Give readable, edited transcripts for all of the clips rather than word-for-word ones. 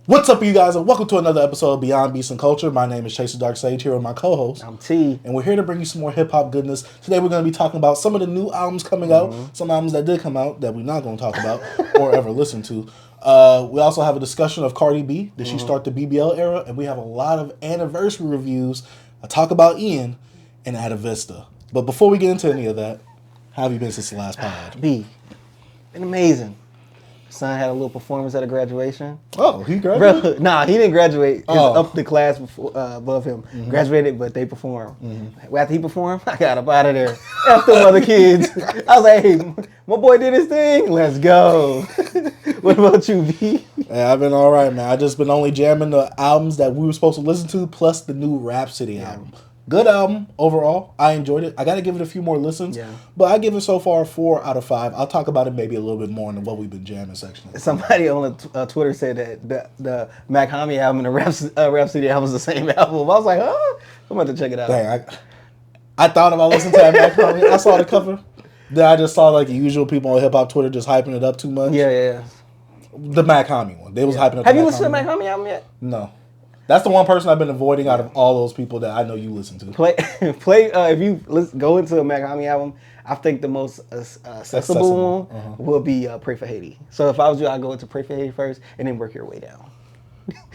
What's up, you guys, and welcome to another episode of Beyond Beats and Culture. My name is Chase the Dark Sage, here with my co-host. I'm T. And we're here to bring you some more hip-hop goodness. Today we're going to be talking about some of the new albums coming out, some albums that did come out that we're not going to talk about or ever listen to. We also have a discussion of Cardi B. Did she start the BBL era? And we have a lot of anniversary reviews. I talk about Ian and Atavista. But before we get into any of that, how have you been since the last pod? B. Been amazing. Son had a little performance at a graduation. Oh, he graduated? Bro, nah, he didn't graduate. It's up the class before, above him. Graduated, but they performed. After he performed, I got up out of there. After them other kids. I was like, hey, my boy did his thing. Let's go. What about you, B? Yeah, I've been all right, man. I just been only jamming the albums that we were supposed to listen to, plus the new Rhapsody album. Good album overall. I enjoyed it. I got to give it a few more listens, but I give it so far 4 out of 5. I'll talk about it maybe a little bit more in the what we've been jamming section. Somebody on Twitter said that the Mac Homie album and the Rhapsody album is the same album. I was like, oh, I'm about to check it out. Dang, I thought about listening to that Mac Homie. I saw the cover. Then I just saw like the usual people on hip hop Twitter just hyping it up too much. Yeah. The Mac Homie one. They was hyping up. Have you listened to the Mac Homie album yet? No. That's the one person I've been avoiding out of all those people that I know you listen to. Play. If you go into a Mac Homie album, I think the most accessible one will be Pray for Haiti. So if I was you, I'd go into Pray for Haiti first and then work your way down.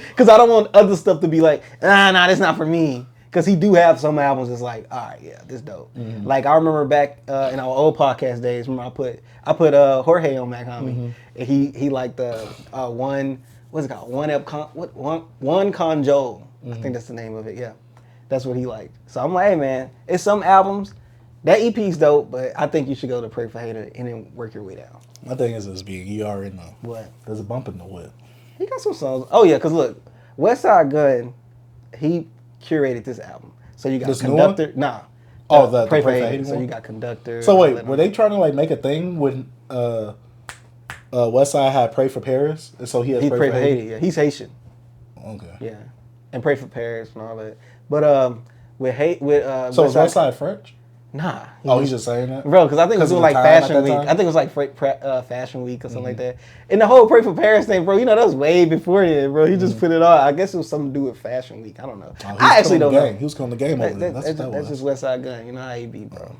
Because I don't want other stuff to be like, nah, that's not for me. Because he do have some albums that's like, all right, yeah, this dope. Like I remember back in our old podcast days, remember I put Jorge on Mac Homie, and he liked the one. What's it called? One Conjole. I think that's the name of it. Yeah, that's what he liked. So I'm like, hey man, it's some albums. That EP's dope, but I think you should go to Pray for Hater and then work your way down. My thing is this being you already know. What? There's a bump in the whip. He got some songs. Oh yeah, cause look, Westside Gunn, he curated this album. So you got this Conductor. Nah. Oh, the Pray for Hater Hater. So one? you got Conductor. So wait, were they trying to like make a thing when Westside had Pray for Paris, and so he has Pray for Haiti? Yeah, he's Haitian. Okay. Yeah, and Pray for Paris and all that. But so is Westside French? Nah. He's just saying that, bro. Because I think it was doing like Fashion Week. I think it was like Fashion Week or something like that. And the whole Pray for Paris thing, bro. You know that was way before then, bro. He just put it on. I guess it was something to do with Fashion Week. I don't know. I actually don't know. He was calling the game over there. That's just Westside Gunn. You know how he be, bro.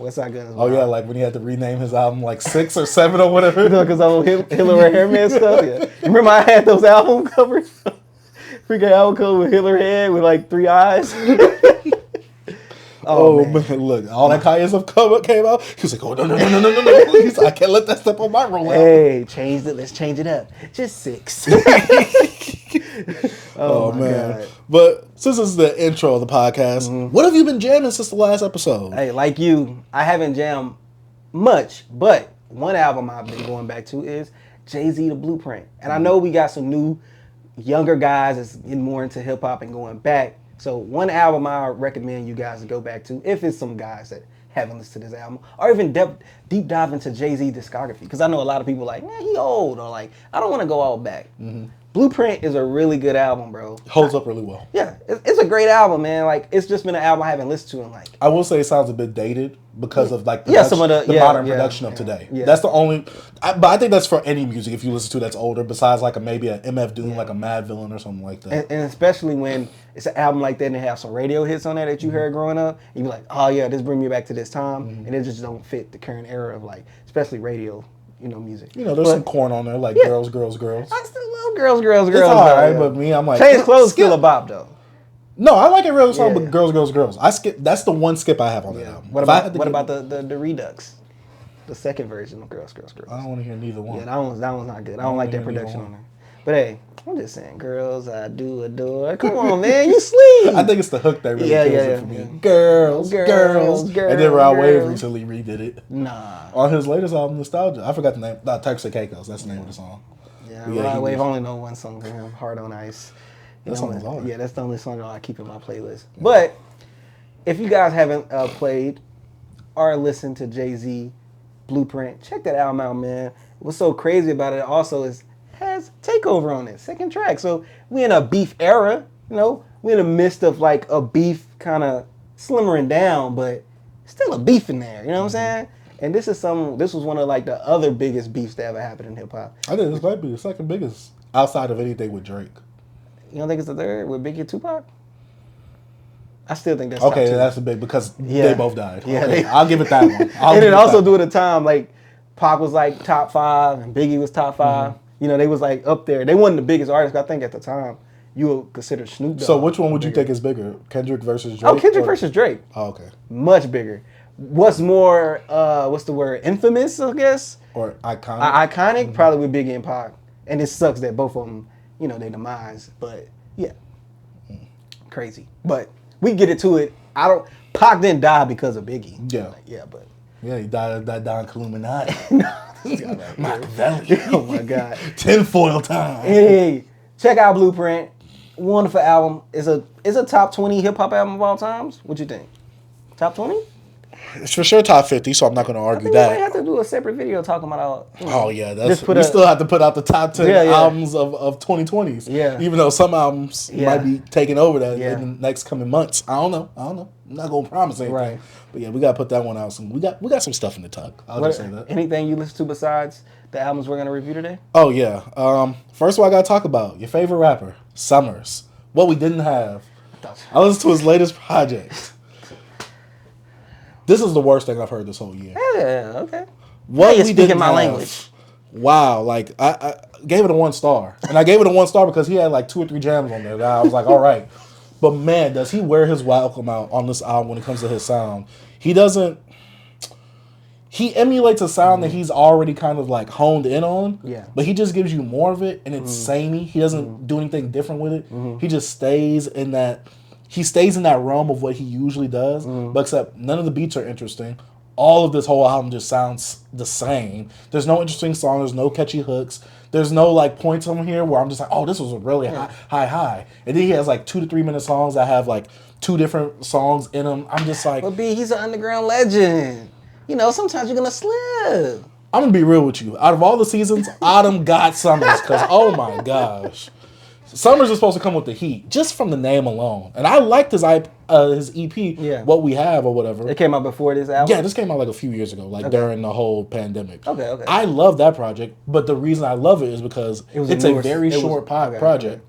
Westside Gunn is wild. Yeah, like when he had to rename his album like 6 or 7 or whatever. You know, because I was Hillary Hairman stuff. Yeah. Remember I had those album covers? Freaking album cover with Hillary head with like 3 eyes. Oh man, look, all that Kanye stuff came out. He was like, oh no. He's like, I can't let that step on my roll. Hey, let's change it up. Just 6. Oh man. God. But since this is the intro of the podcast, what have you been jamming since the last episode? Hey, like you, I haven't jammed much, but one album I've been going back to is Jay-Z, The Blueprint. And I know we got some new, younger guys that's getting more into hip hop and going back. So one album I recommend you guys to go back to, if it's some guys that haven't listened to this album, or even deep dive into Jay-Z discography, because I know a lot of people are like, man, he old, or like, I don't want to go all back. Blueprint is a really good album, bro. Holds up really well. Yeah, it's a great album, man. Like, it's just been an album I haven't listened to in like. I will say it sounds a bit dated because of like some of the modern production of today. Yeah. That's the only, but I think that's for any music if you listen to that's older, besides like maybe a MF Doom, like a Mad Villain or something like that. And especially when it's an album like that and they have some radio hits on there that you heard growing up, and you're like, oh yeah, this bring me back to this time, and it just don't fit the current era of like, especially radio. Music. There's some corn on there, like girls. I still love girls. It's alright, but me, I'm like, Change Clothes still a bop though. No, I like every other song, but girls. I skip. That's the one skip I have on that album. What about the Redux? The second version of Girls. I don't want to hear neither one. Yeah, that one's not good. I don't like that production on there. But hey, I'm just saying, girls, I do adore. Come on, man, you sleep. I think it's the hook that really kills it for me. Girls. And then Rod Wave recently redid it. Nah. On his latest album, Nostalgia. I forgot the name. Turks and Caicos. That's the name of the song. Yeah, Rod Wave only know one song from him, Hard on Ice. That song is hard. Yeah, that's the only song I keep in my playlist. But if you guys haven't played or listened to Jay-Z Blueprint, check that album out, man. What's so crazy about it also is has Takeover on it, second track. So we in a beef era, we in the midst of like a beef kind of slimmering down, but still a beef in there, you know what I'm saying? And this was one of like the other biggest beefs that ever happened in hip hop. I think this might be the second biggest outside of anything with Drake. You don't think it's the third with Biggie and Tupac? I still think that's okay. top 2. That's a big because they both died. Yeah, okay, I'll give it that one. And then also do it a time like Pac was like top 5 and Biggie was top 5. You know, they was like up there. They wasn't the biggest artists. I think at the time you would consider Snoop Dogg. So which one would you think is bigger, Kendrick versus Drake? Oh, Kendrick versus Drake. Oh, okay. Much bigger. What's more? What's the word? Infamous, I guess. Or iconic. Iconic, probably with Biggie and Pac. And it sucks that both of them, you know, they demise. But yeah, crazy. But we get into it. Pac didn't die because of Biggie. Yeah. Like, yeah, but. Yeah, he died of that Don Illuminati. Machiavelli. Oh my God. Tinfoil time. Hey, check out Blueprint. Wonderful album. It's a top 20 hip hop album of all times. What you think? Top 20? It's for sure top 50, so I'm not going to argue that. We might have to do a separate video talking about. Oh yeah, we still have to put out the top 10 albums of 2020s. Yeah. Even though some albums might be taking over that in the next coming months. I don't know. I'm not going to promise anything. Right. But yeah, we got to put that one out soon. We got some stuff in the tuck. I'll just say that. Anything you listen to besides the albums we're going to review today? Oh yeah. First of all, I got to talk about your favorite rapper, Summers. What we didn't have. I listened to his latest project. This is the worst thing I've heard this whole year. Yeah, okay. What you're we speaking didn't my have, language. Wow, like I gave it a 1 star. And I gave it a 1 star because he had like 2 or 3 jams on there that I was like, all right. But man, does he wear his welcome out on this album when it comes to his sound. He emulates a sound that he's already kind of like honed in on. Yeah. But he just gives you more of it and it's samey. He doesn't do anything different with it. He just stays in that realm of what he usually does. But except none of the beats are interesting. All of this whole album just sounds the same. There's no interesting song. There's no catchy hooks. There's no like points on here where I'm just like, oh, this was a really high. And then he has like 2 to 3 minute songs that have like 2 different songs in them. I'm just like, but B, he's an underground legend. You know, sometimes you're gonna slip. I'm gonna be real with you. Out of all the seasons, Autumn got Summers because oh my gosh, Summers is supposed to come with the heat just from the name alone. And I liked his EP, What We Have or whatever. It came out before this album? Yeah, this came out like a few years ago, like during the whole pandemic. Okay. I love that project, but the reason I love it is because it's a very short project.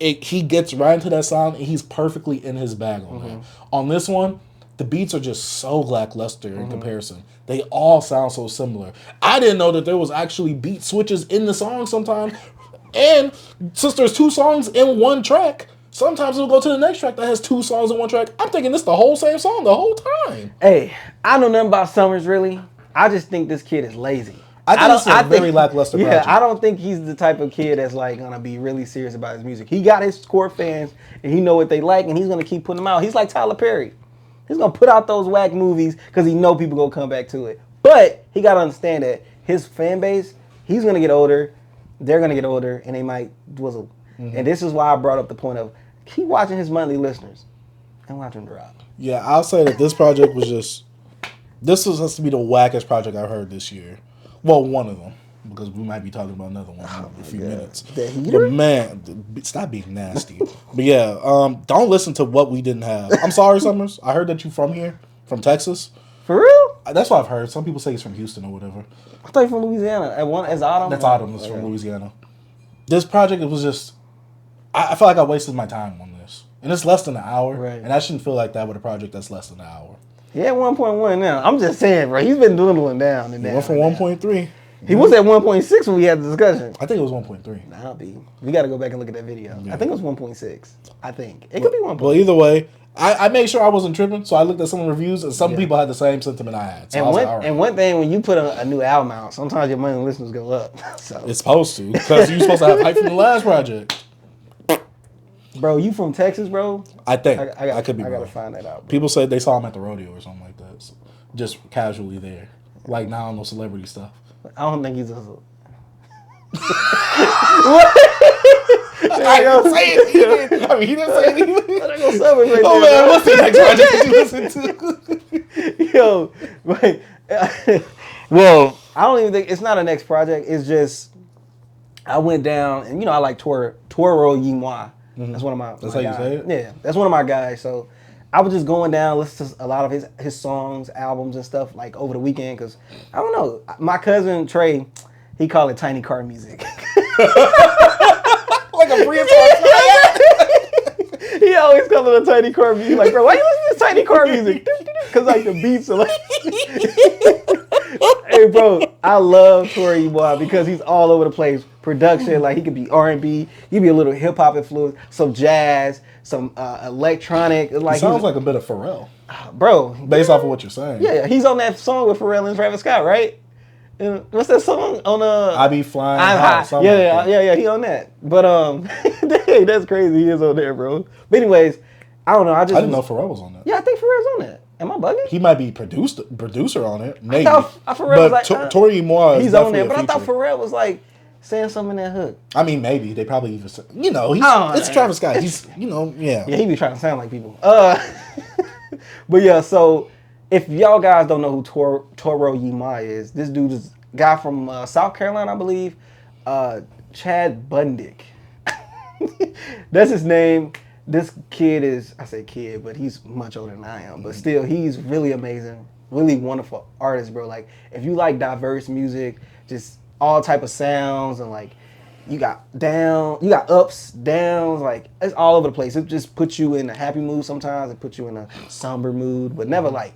He gets right into that sound and he's perfectly in his bag on that. On this one, the beats are just so lackluster in comparison. They all sound so similar. I didn't know that there was actually beat switches in the song sometimes. And since there's 2 songs in one track, sometimes it'll go to the next track that has 2 songs in one track. I'm thinking this the whole same song the whole time. Hey, I know nothing about Summers really. I just think this kid is lazy. I think it's a very lackluster project. I don't think he's the type of kid that's like gonna be really serious about his music. He got his core fans and he know what they like and he's gonna keep putting them out. He's like Tyler Perry. He's gonna put out those whack movies because he know people gonna come back to it. But he gotta understand that his fan base, he's gonna get older, they're gonna get older, and they might dwizzle. And this is why I brought up the point of keep watching his monthly listeners and watch him drop. Yeah, I'll say that this project was just has to be the wackest project I've heard this year. Well, one of them. Because we might be talking about another one in a few minutes. But man, stop being nasty. But yeah, don't listen to what we didn't have. I'm sorry, Summers. I heard that you from here, from Texas. For real? That's what I've heard. Some people say he's from Houston or whatever. I thought you're from Louisiana. As Autumn? That's Autumn. Is from Louisiana. This project, it was just, I feel like I wasted my time on this. And it's less than an hour. Right. And I shouldn't feel like that with a project that's less than an hour. Yeah, 1.1 now. I'm just saying, bro. He's been dwindling down and down. Went from 1.3. He was at 1.6 when we had the discussion. I think it was 1.3. Nah, B. We got to go back and look at that video. Yeah. I think it was 1.6. I think. It could be 1.6. Well, either way, I made sure I wasn't tripping, so I looked at some of the reviews, and some people had the same sentiment I had. So and one thing, when you put a new album out, sometimes your monthly listeners go up. So. It's supposed to, because you're supposed to have hype from the last project. Bro, you from Texas, bro? I think. I could be wrong. I got to find that out, bro. People say they saw him at the rodeo or something like that. So just casually there. Like, now on no celebrity stuff. I don't think he's a... What? I didn't say it either. I mean, he didn't say it either. Oh, man, what's the next project that you listen to? Yo, wait. Well, I don't even think... It's not a next project. It's just... I went down, and I like Toro Yimwa. That's one of my That's how guys. you say it? Yeah, that's one of my guys. So I was just going down, listening to a lot of his songs, albums, and stuff like over the weekend. Because I don't know, my cousin Trey, he called it tiny car music. like a prehistoric. He always comes with a tiny car music. Like, bro, why you listen to this tiny car music? Because like the beats are like. Hey, bro, I love Tory boy because he's all over the place. Production, like he could be R&B, he could be a little hip hop influence, some jazz, some electronic. Like he sounds like a bit of Pharrell, bro. Based off of what you're saying. Yeah, he's on that song with Pharrell and Travis Scott, right? And what's that song on I Be Flying I'm High. High. Yeah, he on that. But dang, that's crazy. He is on there, bro. But anyways, I don't know. I didn't know Pharrell was on that. Yeah, I think Pharrell's on that. Am I bugging? He might be producer on it. Maybe. I thought Pharrell was like, Tory Moore is he's on there. But I thought Pharrell was like saying something in that hook. I mean, maybe they probably even said, it's Travis Scott. He's yeah. Yeah, he be trying to sound like people. But yeah, so if y'all guys don't know who Toro Yimai is, this dude is a guy from South Carolina, I believe. Chad Bundick. That's his name. This kid is, I say kid, but he's much older than I am. But still, he's really amazing, really wonderful artist, bro. Like, if you like diverse music, just all type of sounds, and like, you got ups, downs, like, it's all over the place. It just puts you in a happy mood sometimes. It puts you in a somber mood, but never like,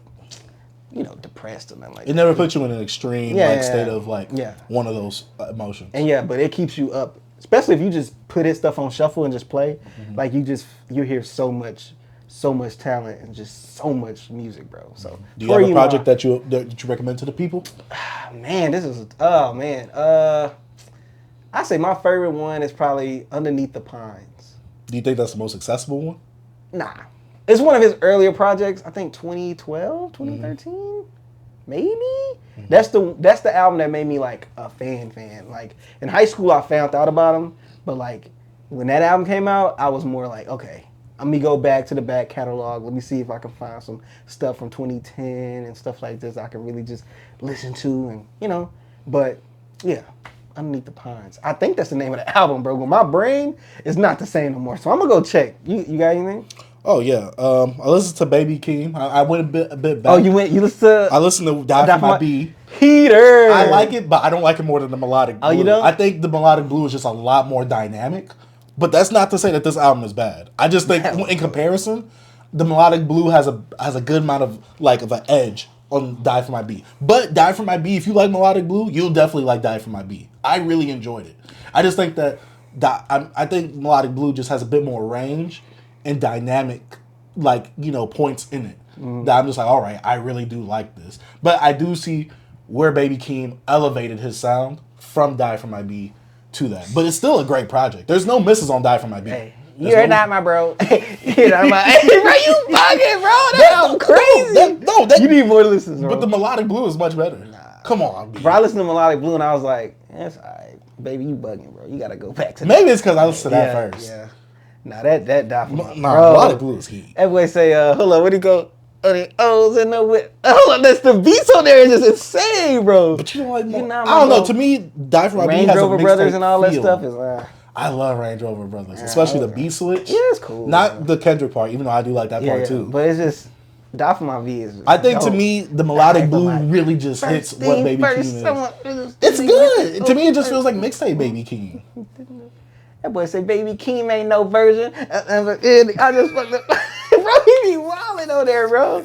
depressed or nothing like that. It never puts you in an extreme state of like one of those emotions. And but it keeps you up. Especially if you just put his stuff on shuffle and just play, like you hear so much talent and just so much music, bro. So do you have a project that you recommend to the people? Man, I say my favorite one is probably Underneath the Pines. Do you think that's the most accessible one? Nah, it's one of his earlier projects. I think 2012, 2013, maybe. That's the album that made me like a fan. Like in high school, I found out about him, but like when that album came out, I was more like, okay, let me go back to the back catalog. Let me see if I can find some stuff from 2010 and stuff like this I can really just listen to, and But yeah, Underneath the Pines. I think that's the name of the album, bro. But my brain is not the same no more, so I'm gonna go check. You got anything? Oh yeah, I listened to Baby Keem. I went a bit back. Oh, you listened to? I listened to Die For My B. Heater. I like it, but I don't like it more than the Melodic Blue. Oh, you don't? I think the Melodic Blue is just a lot more dynamic, but that's not to say that this album is bad. I just think in comparison, the Melodic Blue has a good amount of an edge on Die For My B. But Die For My B, if you like Melodic Blue, you'll definitely like Die For My B. I really enjoyed it. I just think that I think Melodic Blue just has a bit more range and dynamic, points in it. That I'm just like, all right, I really do like this. But I do see where Baby Keem elevated his sound from Die For My B to that. But it's still a great project. There's no misses on Die For My B. Hey, you're not my bro. You're not my... Hey, bro, you bugging, bro. That's crazy. You need more listens, bro. But the Melodic Blue is much better. Nah. Come on, B. Bro, I listened to Melodic Blue and I was like, that's all right. Baby, you bugging, bro. You got to go back to that. Maybe it's because I listened to that first. Yeah. Nah, that Die For My... Melodic Blue is heat. Everybody say, hold on, where do you go? O's in the whip. Hold on, that's the beats on there is just insane, bro. But you don't like more. I don't know. To me, Die For My B has a Range Rover Brothers and all that stuff is. I love Range Rover Brothers, especially the beat switch. Yeah, it's cool. Not the Kendrick part, even though I do like that part too. But it's just Die For My B is. I think to me, the Melodic Blue really just hits what Baby Keem is. It's good. To me, it just feels like mixtape Baby Keem. That boy said Baby Keem ain't no version. I just fucked up. Bro, he be wildin' on there, bro.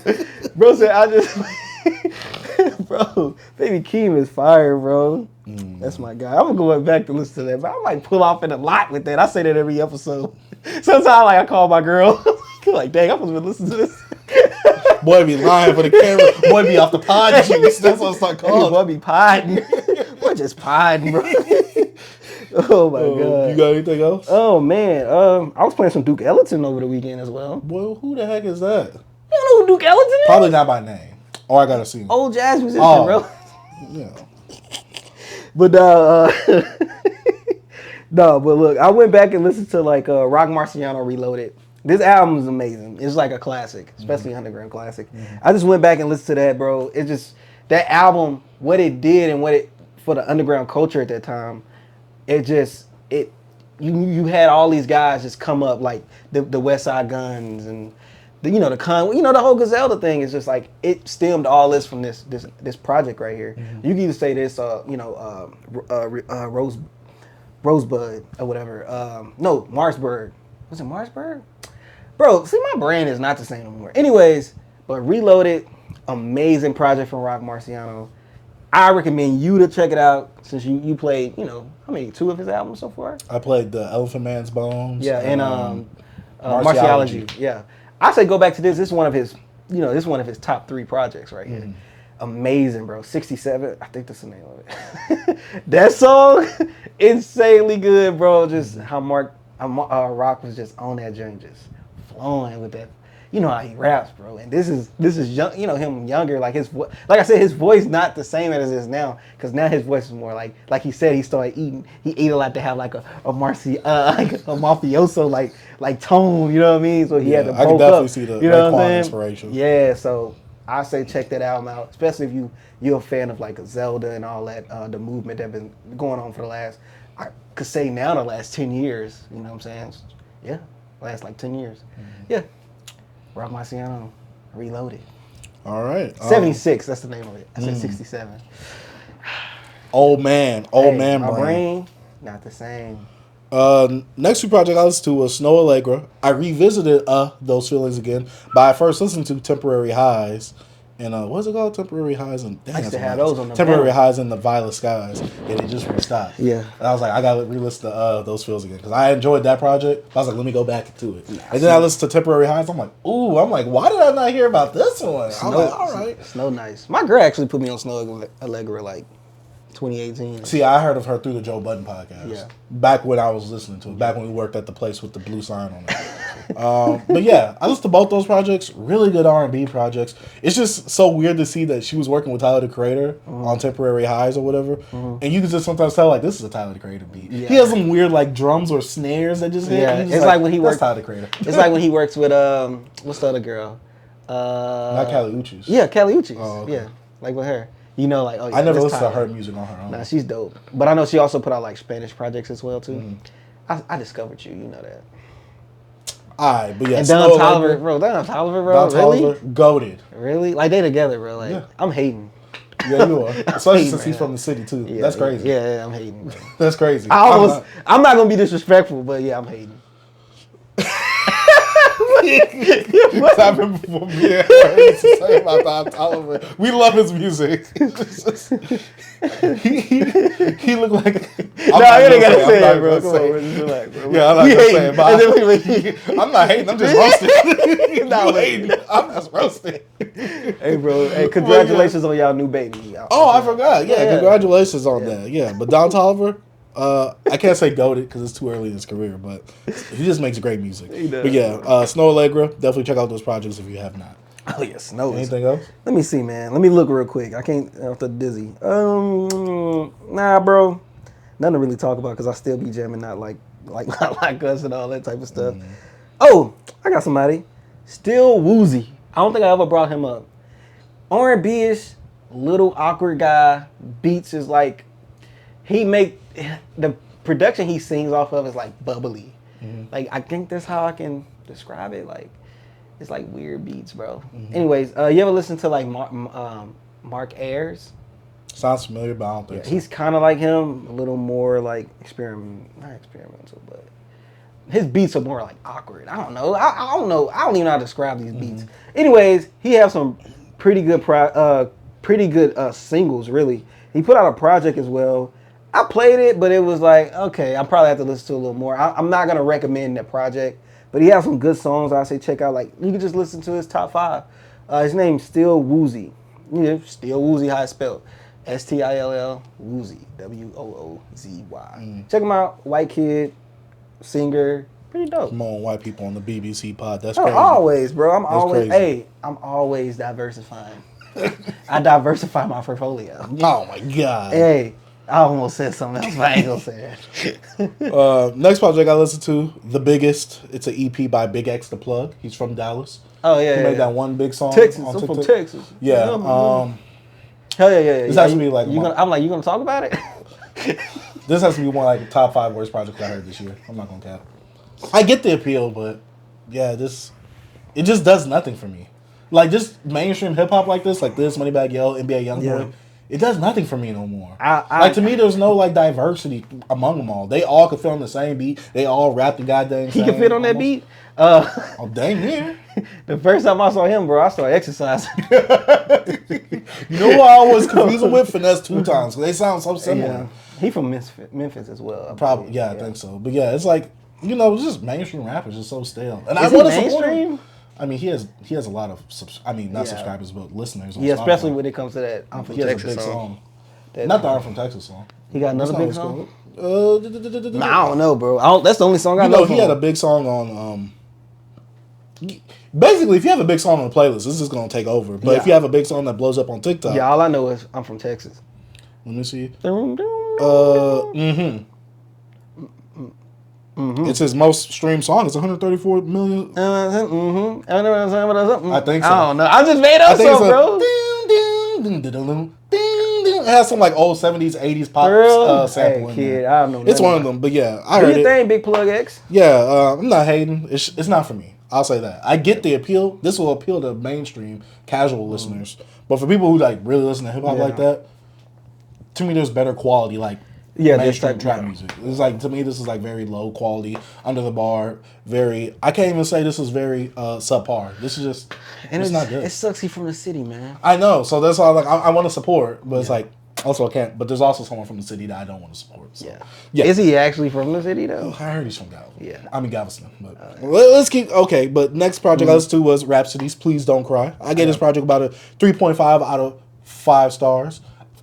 Bro said, bro, Baby Keem is fire, bro. That's my guy. I'm going back to listen to that, but I might pull off in a lot with that. I say that every episode. Sometimes I call my girl. Like, dang, I'm supposed to listen to this. Boy be lying for the camera. Boy be off the pod juice. That's what I start calling. Boy be podding. Boy just podding, bro. Oh my God. You got anything else? Oh man. I was playing some Duke Ellington over the weekend as well. Boy, who the heck is that? You don't know who Duke Ellington is? Probably not by name. Or I gotta see him. Old jazz musician, bro. Yeah. But no, but look, I went back and listened to Rock Marciano Reloaded. This album is amazing. It's like a classic, especially underground classic. I just went back and listened to that, bro. It just, that album, what it did and what it, for the underground culture at that time, you had all these guys just come up, like the West Side Guns and the whole Griselda thing is just like, it stemmed all this from this project right here. You can either say this, Rosebud or whatever. No, Marsburg. Was it Marsburg? Bro, see, my brain is not the same anymore. Anyways, but Reloaded, amazing project from Rock Marciano. I recommend you to check it out since you played, how many, 2 of his albums so far? I played the Elephant Man's Bones. Yeah, and Martiology. Yeah. I say go back to this. This is one of his, this is one of his top 3 projects right here. Amazing, bro. 67, I think that's the name of it. That song, insanely good, bro. Just how Rock was just on that joint, just flowing with that. You know how he raps, bro. And this is young, him younger. Like like I said, his voice not the same as it is now. Because now his voice is more like he said, he started eating. He ate a lot to have like a mafioso like tone. You know what I mean? So he had to bulk up. I can definitely see the Raekwon inspiration. Yeah, so I say check that album out, especially if you're a fan of like a Zelda and all that, the movement that been going on for the last 10 years. You know what I'm saying? Yeah, last like 10 years. Yeah. Rock Marciano, Reloaded. All right. 76, that's the name of it. I said 67. Old man my brain, not the same. Next 2 project I listened to was Snow Allegra. I revisited Those Feelings again, but I first listened to Temporary Highs. And what's it called? Temporary Highs and I used to have those on the Temporary Highs in the Violet Skies, and it just stopped. Yeah, and I was like, I gotta re-listen to Those Feels again because I enjoyed that project. I was like, let me go back to it, and then I listened to Temporary Highs. I'm like, why did I not hear about this one? I'm like, all right, Snow Nice. My girl actually put me on Snow Allegra like 2018. See, I heard of her through the Joe Budden podcast. Yeah, back when I was listening to it, back when we worked at the place with the blue sign on it. But yeah, I listened to both those projects. Really good R&B projects. It's just so weird to see that she was working with Tyler the Creator on Temporary Highs or whatever, and you can just sometimes tell like this is a Tyler the Creator beat. Yeah. He has some weird like drums or snares that just hit. Yeah, it's like when he works Tyler the Creator. It's like when he works with what's the other girl? Not Kali Uchis. Yeah, Kali Uchis. Oh, okay. Yeah, like with her. Yeah, I never listened to her music on her own. Nah, she's dope. But I know she also put out like Spanish projects as well too. I discovered you know that. Alright, but yeah. And Don Toliver, bro. Don really? Goated. Really? Like they together, bro. Like I'm hating. Yeah, you are. Especially since he's from the city too. Yeah, that's crazy. Yeah, I'm hating. Bro. That's crazy. I'm not gonna be disrespectful, but yeah, I'm hating. I remember before me and her used to say about Don Toliver. We love his music. he looked like. No, you ain't gotta say it, bro. Come on, bro. Just relax, bro. Yeah, I'm not gonna say it, but I'm not hating. I'm just roasting. No, hating. I'm just roasting. Hey, bro. Hey, congratulations on y'all new baby. I forgot. Yeah, congratulations on that. Yeah, but Don Toliver. I can't say goated because it's too early in his career, but he just makes great music. But yeah, Snow Allegra, definitely check out those projects if you have not. Oh yeah, Snow. Anything else? Let me see, man. Let me look real quick. I can't after Dizzy. Nah, bro. Nothing to really talk about because I still be jamming not like us and all that type of stuff. Oh, I got somebody. Still Woozy. I don't think I ever brought him up. R&B-ish, little awkward guy. Beats is like the production he sings off of is like bubbly. Like I think that's how I can describe it. Like it's like weird beats, bro. Anyways, you ever listen to like Mark Ayers? Sounds familiar, but I don't think so. He's kind of like him, a little more like not experimental, but his beats are more like awkward. I don't know. I don't know. I don't even know how to describe these beats. Anyways, he has some pretty good singles. Really, he put out a project as well. I played it, but it was like, okay, I probably have to listen to a little more. I'm not going to recommend that project, but he has some good songs I say check out. Like, you can just listen to his top 5. His name's Still Woozy. Yeah, Still Woozy, how it's spelled. Still Woozy, Woozy. Check him out. White kid, singer, pretty dope. Come on, white people on the BBC pod. That's crazy. Always, bro. I'm always diversifying. I diversify my portfolio. Oh, my God. Hey. I almost said something else, but I ain't gonna say it. Next project I listened to, The Biggest. It's an EP by Big X The Plug. He's from Dallas. Oh yeah, he made that one big song. Texas, I'm from Texas. Yeah. Hell yeah. This has to be like. You gonna talk about it? This has to be one of like the top 5 worst projects I heard this year. I'm not gonna cap. I get the appeal, but yeah, it just does nothing for me. Like just mainstream hip hop like this, Moneybagg Yo, NBA YoungBoy. it does nothing for me no more. Like, to me, there's no, like, diversity among them all. They all could fit on the same beat. They all rap the goddamn same. He can fit on that beat? Oh, dang near. The first time I saw him, bro, I started exercising. You know what I was confusing with? Finesse 2 Times. They sound so similar. Yeah. He from Memphis as well. Probably, yeah, I think so. But yeah, it's like, you know, just mainstream rappers are so stale. And Is I want to he support him. mainstream? I mean, he has a lot of, subscribers, but listeners. On Yeah, Spotify. especially when it comes to that I'm from He has Texas a big song. Not the I'm from Texas song. He got another big That's not song? Nah, I don't know, bro. That's the only song I know. He had a big song on. Basically, if you have a big song on the playlist, this is going to take over. But if you have a big song that blows up on TikTok. Yeah, all I know is I'm from Texas. Let me see. It's his most streamed song. It's 134 million. I think so. I don't know. I just made up some, bro. It has some like old 70s, 80s pop sample in kid, there. I don't know. It's one of them, but yeah, I heard Do it. your thing, Big Plug X. Yeah, I'm not hating. It's not for me. I'll say that. I get the appeal. This will appeal to mainstream, casual listeners. But for people who like really listen to hip hop like that, to me, there's better quality like mainstream trap music. It's like, to me, this is like very low quality, under the bar. Very. I can't even say this is very subpar. This is just. And it's not good. It sucks. He from the city, man. I know. So that's why I want to support, but it's like. Also, I can't. But there's also someone from the city that I don't want to support. So. Yeah. Is he actually from the city though? I heard he's from Galveston. Yeah. I mean Galveston. But let's keep But next project I listened to was Rhapsody's "Please Don't Cry." I gave this project about a 3.5 out of 5 stars.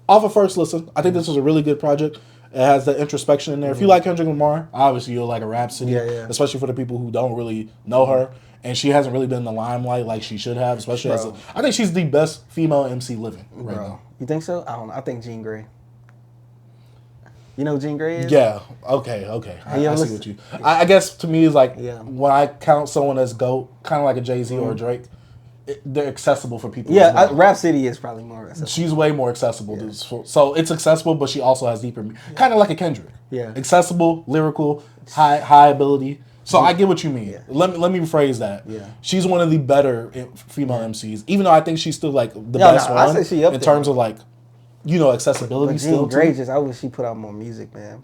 Off of first listen, I think this was a really good project. It has the introspection in there. If you like Kendrick Lamar, obviously you'll like a Rhapsody. Especially for the people who don't really know her. And she hasn't really been in the limelight like she should have. Especially I think she's the best female MC living right now. You think so? I don't know. I think Jean Grey. You know who Jean Grey is? Yeah. Okay. I see what you. I guess to me is like when I count someone as GOAT, kind of like a Jay-Z or a Drake. They're accessible for people. Yeah, well. Rhapsody is probably more accessible. She's way more accessible. So it's accessible, but she also has deeper. Kind of like a Kendrick. Yeah. Accessible, lyrical, high ability. So I get what you mean. Yeah. Let me rephrase that. Yeah. She's one of the better female MCs, even though I think she's still like the best one I say she up in terms of like, accessibility. But still Jean Grey, I wish she put out more music, man.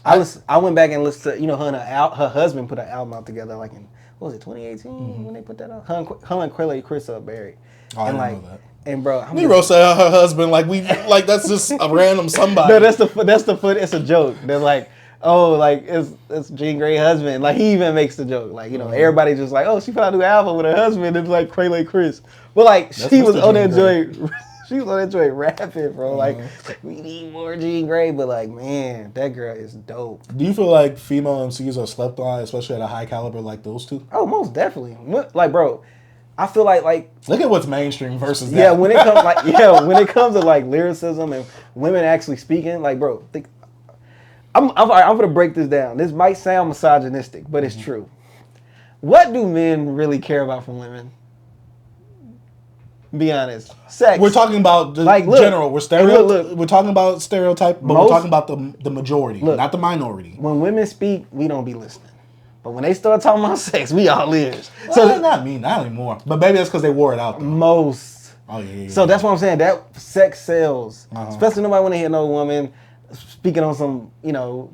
But I went back and listened to her husband put an album out together like in what was it 2018 when they put that out. Her and Quelle Chris buried. I didn't know that. And bro, Nero said her husband like that's just a random somebody. No, that's the foot. It's a joke. They're like. Oh, like it's Jean Grey's husband. Like he even makes the joke. Like everybody just like, oh, she put out a new album with her husband. It's like Quelle Chris, but like she was on that joint. She was on that joint rapping, bro. Like we need more Jean Grey, but like man, that girl is dope. Do you feel like female MCs are slept on, especially at a high caliber like those two? Oh, most definitely. Like bro, I feel like look at what's mainstream versus that. Yeah, when it comes when it comes to like lyricism and women actually speaking, like bro. I'm going to break this down. This might sound misogynistic, but it's true. What do men really care about from women? Be honest. Sex. We're talking about the general. We're talking about stereotype, but we're talking about the majority, not the minority. When women speak, we don't be listening. But when they start talking about sex, we all ears. Well, not anymore. But maybe that's because they wore it out. Though. Most. Oh, yeah. So that's what I'm saying. That sex sells. Especially nobody want to hear no woman speaking on some,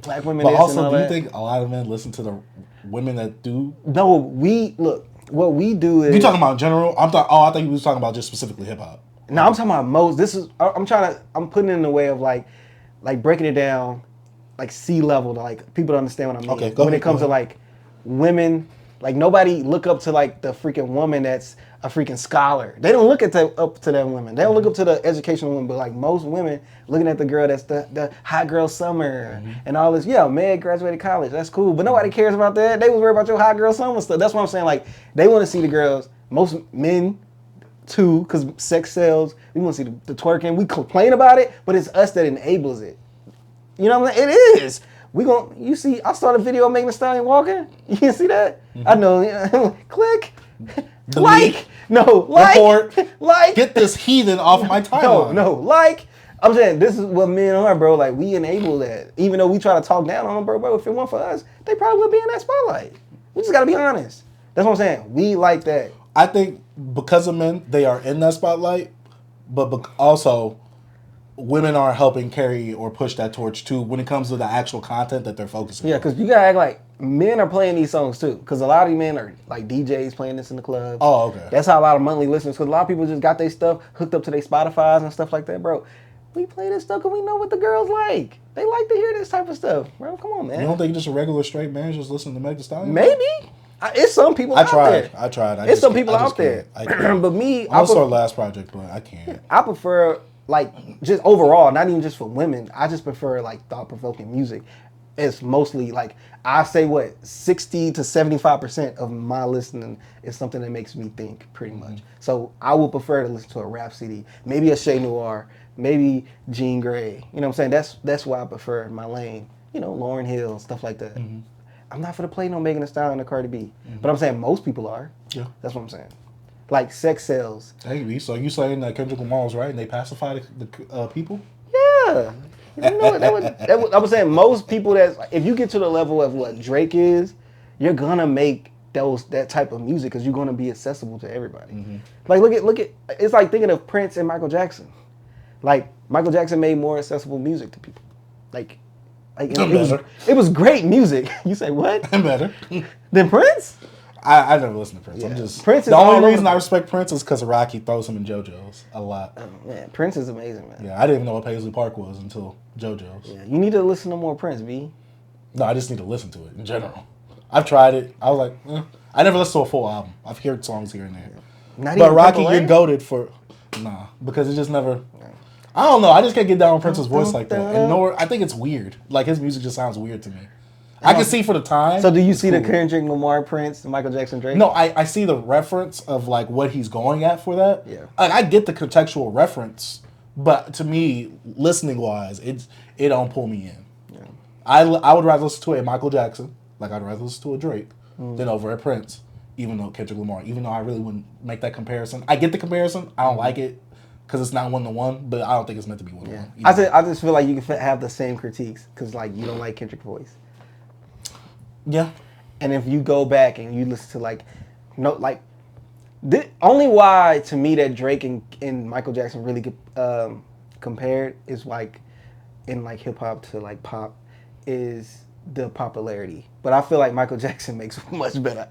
black women. But also, do you think a lot of men listen to the women that do? No, what we do is. You talking about general? I thought you was talking about just specifically hip hop. No, I'm talking about most. I'm putting it in the way of like breaking it down, like sea level to like people to understand what I mean. Okay, when it comes to like women, like nobody look up to like the freaking woman that's a freaking scholar. They don't look up to that woman. They don't look up to the educational woman, but like most women looking at the girl that's the hot girl summer and all this. Yeah, Meg graduated college. That's cool. But nobody cares about that. They was worried about your hot girl summer stuff. That's what I'm saying. Like they want to see the girls, most men too, because sex sells. We want to see the twerking. We complain about it, but it's us that enables it. You know what I'm saying? It is. You see, I saw the video of Megan Thee Stallion walking. You can see that? I know. Click. Like. No. Like. Report. Like. Get this heathen off my timeline. No. Like. I'm saying, this is what men are, bro. Like, we enable that. Even though we try to talk down on them, bro, if it weren't for us, they probably would be in that spotlight. We just got to be honest. That's what I'm saying. We like that. I think because of men, they are in that spotlight, but also women are helping carry or push that torch too when it comes to the actual content that they're focusing Yeah, on. because you gotta act like men are playing these songs too. Because a lot of these men are like DJs playing this in the club. Oh, okay. That's how a lot of monthly listeners. Because a lot of people just got their stuff hooked up to their Spotify's and stuff like that, bro. We play this stuff because we know what the girls like. They like to hear this type of stuff, bro. Come on, man. You don't think just a regular straight man just listen to Meg Thee Stallion? Maybe. It's some people out there. I tried. It's some people out there. But me, I saw her last project, but I can't. I prefer, like, just overall, not even just for women. I just prefer, like, thought-provoking music. It's mostly, like, I say, 60 to 75% of my listening is something that makes me think, pretty much. So I would prefer to listen to a rap CD. Maybe a Shay Noir. Maybe Jean Grey. You know what I'm saying? That's why I prefer my lane. You know, Lauryn Hill, stuff like that. Mm-hmm. I'm not for to play no Megan Thee Stallion or Cardi B. Mm-hmm. But I'm saying most people are. Yeah. That's what I'm saying. Like, sex sells. Hey, so you saying that Kendrick Lamar was right and they pacify the people? Yeah. You know, I was saying most people if you get to the level of what Drake is, you're gonna make that type of music because you're gonna be accessible to everybody. Mm-hmm. Like look at it's like thinking of Prince and Michael Jackson. Like Michael Jackson made more accessible music to people. Like it was great music. You say what? Better than Prince? I never listened to Prince. Yeah. I'm just Prince. The only reason I respect Prince is because Rocky throws him in JoJo's a lot. Man, Prince is amazing, man. Yeah, I didn't even know what Paisley Park was until JoJo's. Yeah, you need to listen to more Prince, B. No, I just need to listen to it in general. I've tried it. I was like, I never listened to a full album. I've heard songs here and there. But Rocky, you're goated for because it just never. I don't know. I just can't get down on Prince's voice like that. And I think it's weird. Like his music just sounds weird to me. I can see for the time. So do you see the Kendrick Lamar, Prince, Michael Jackson, Drake? No, I see the reference of like what he's going at for that. Yeah. Like I get the contextual reference, but to me, listening wise, it don't pull me in. Yeah. I would rather listen to a Michael Jackson, like I'd rather listen to a Drake, than over a Prince, even though Kendrick Lamar, even though I really wouldn't make that comparison. I get the comparison. I don't like it because it's not 1-to-1, but I don't think it's meant to be 1-to-1. Yeah. I just feel like you can have the same critiques because like you don't like Kendrick's voice. Yeah. And if you go back and you listen to the only why to me that Drake and Michael Jackson really compared is like in like hip hop to like pop is the popularity. But I feel like Michael Jackson makes much better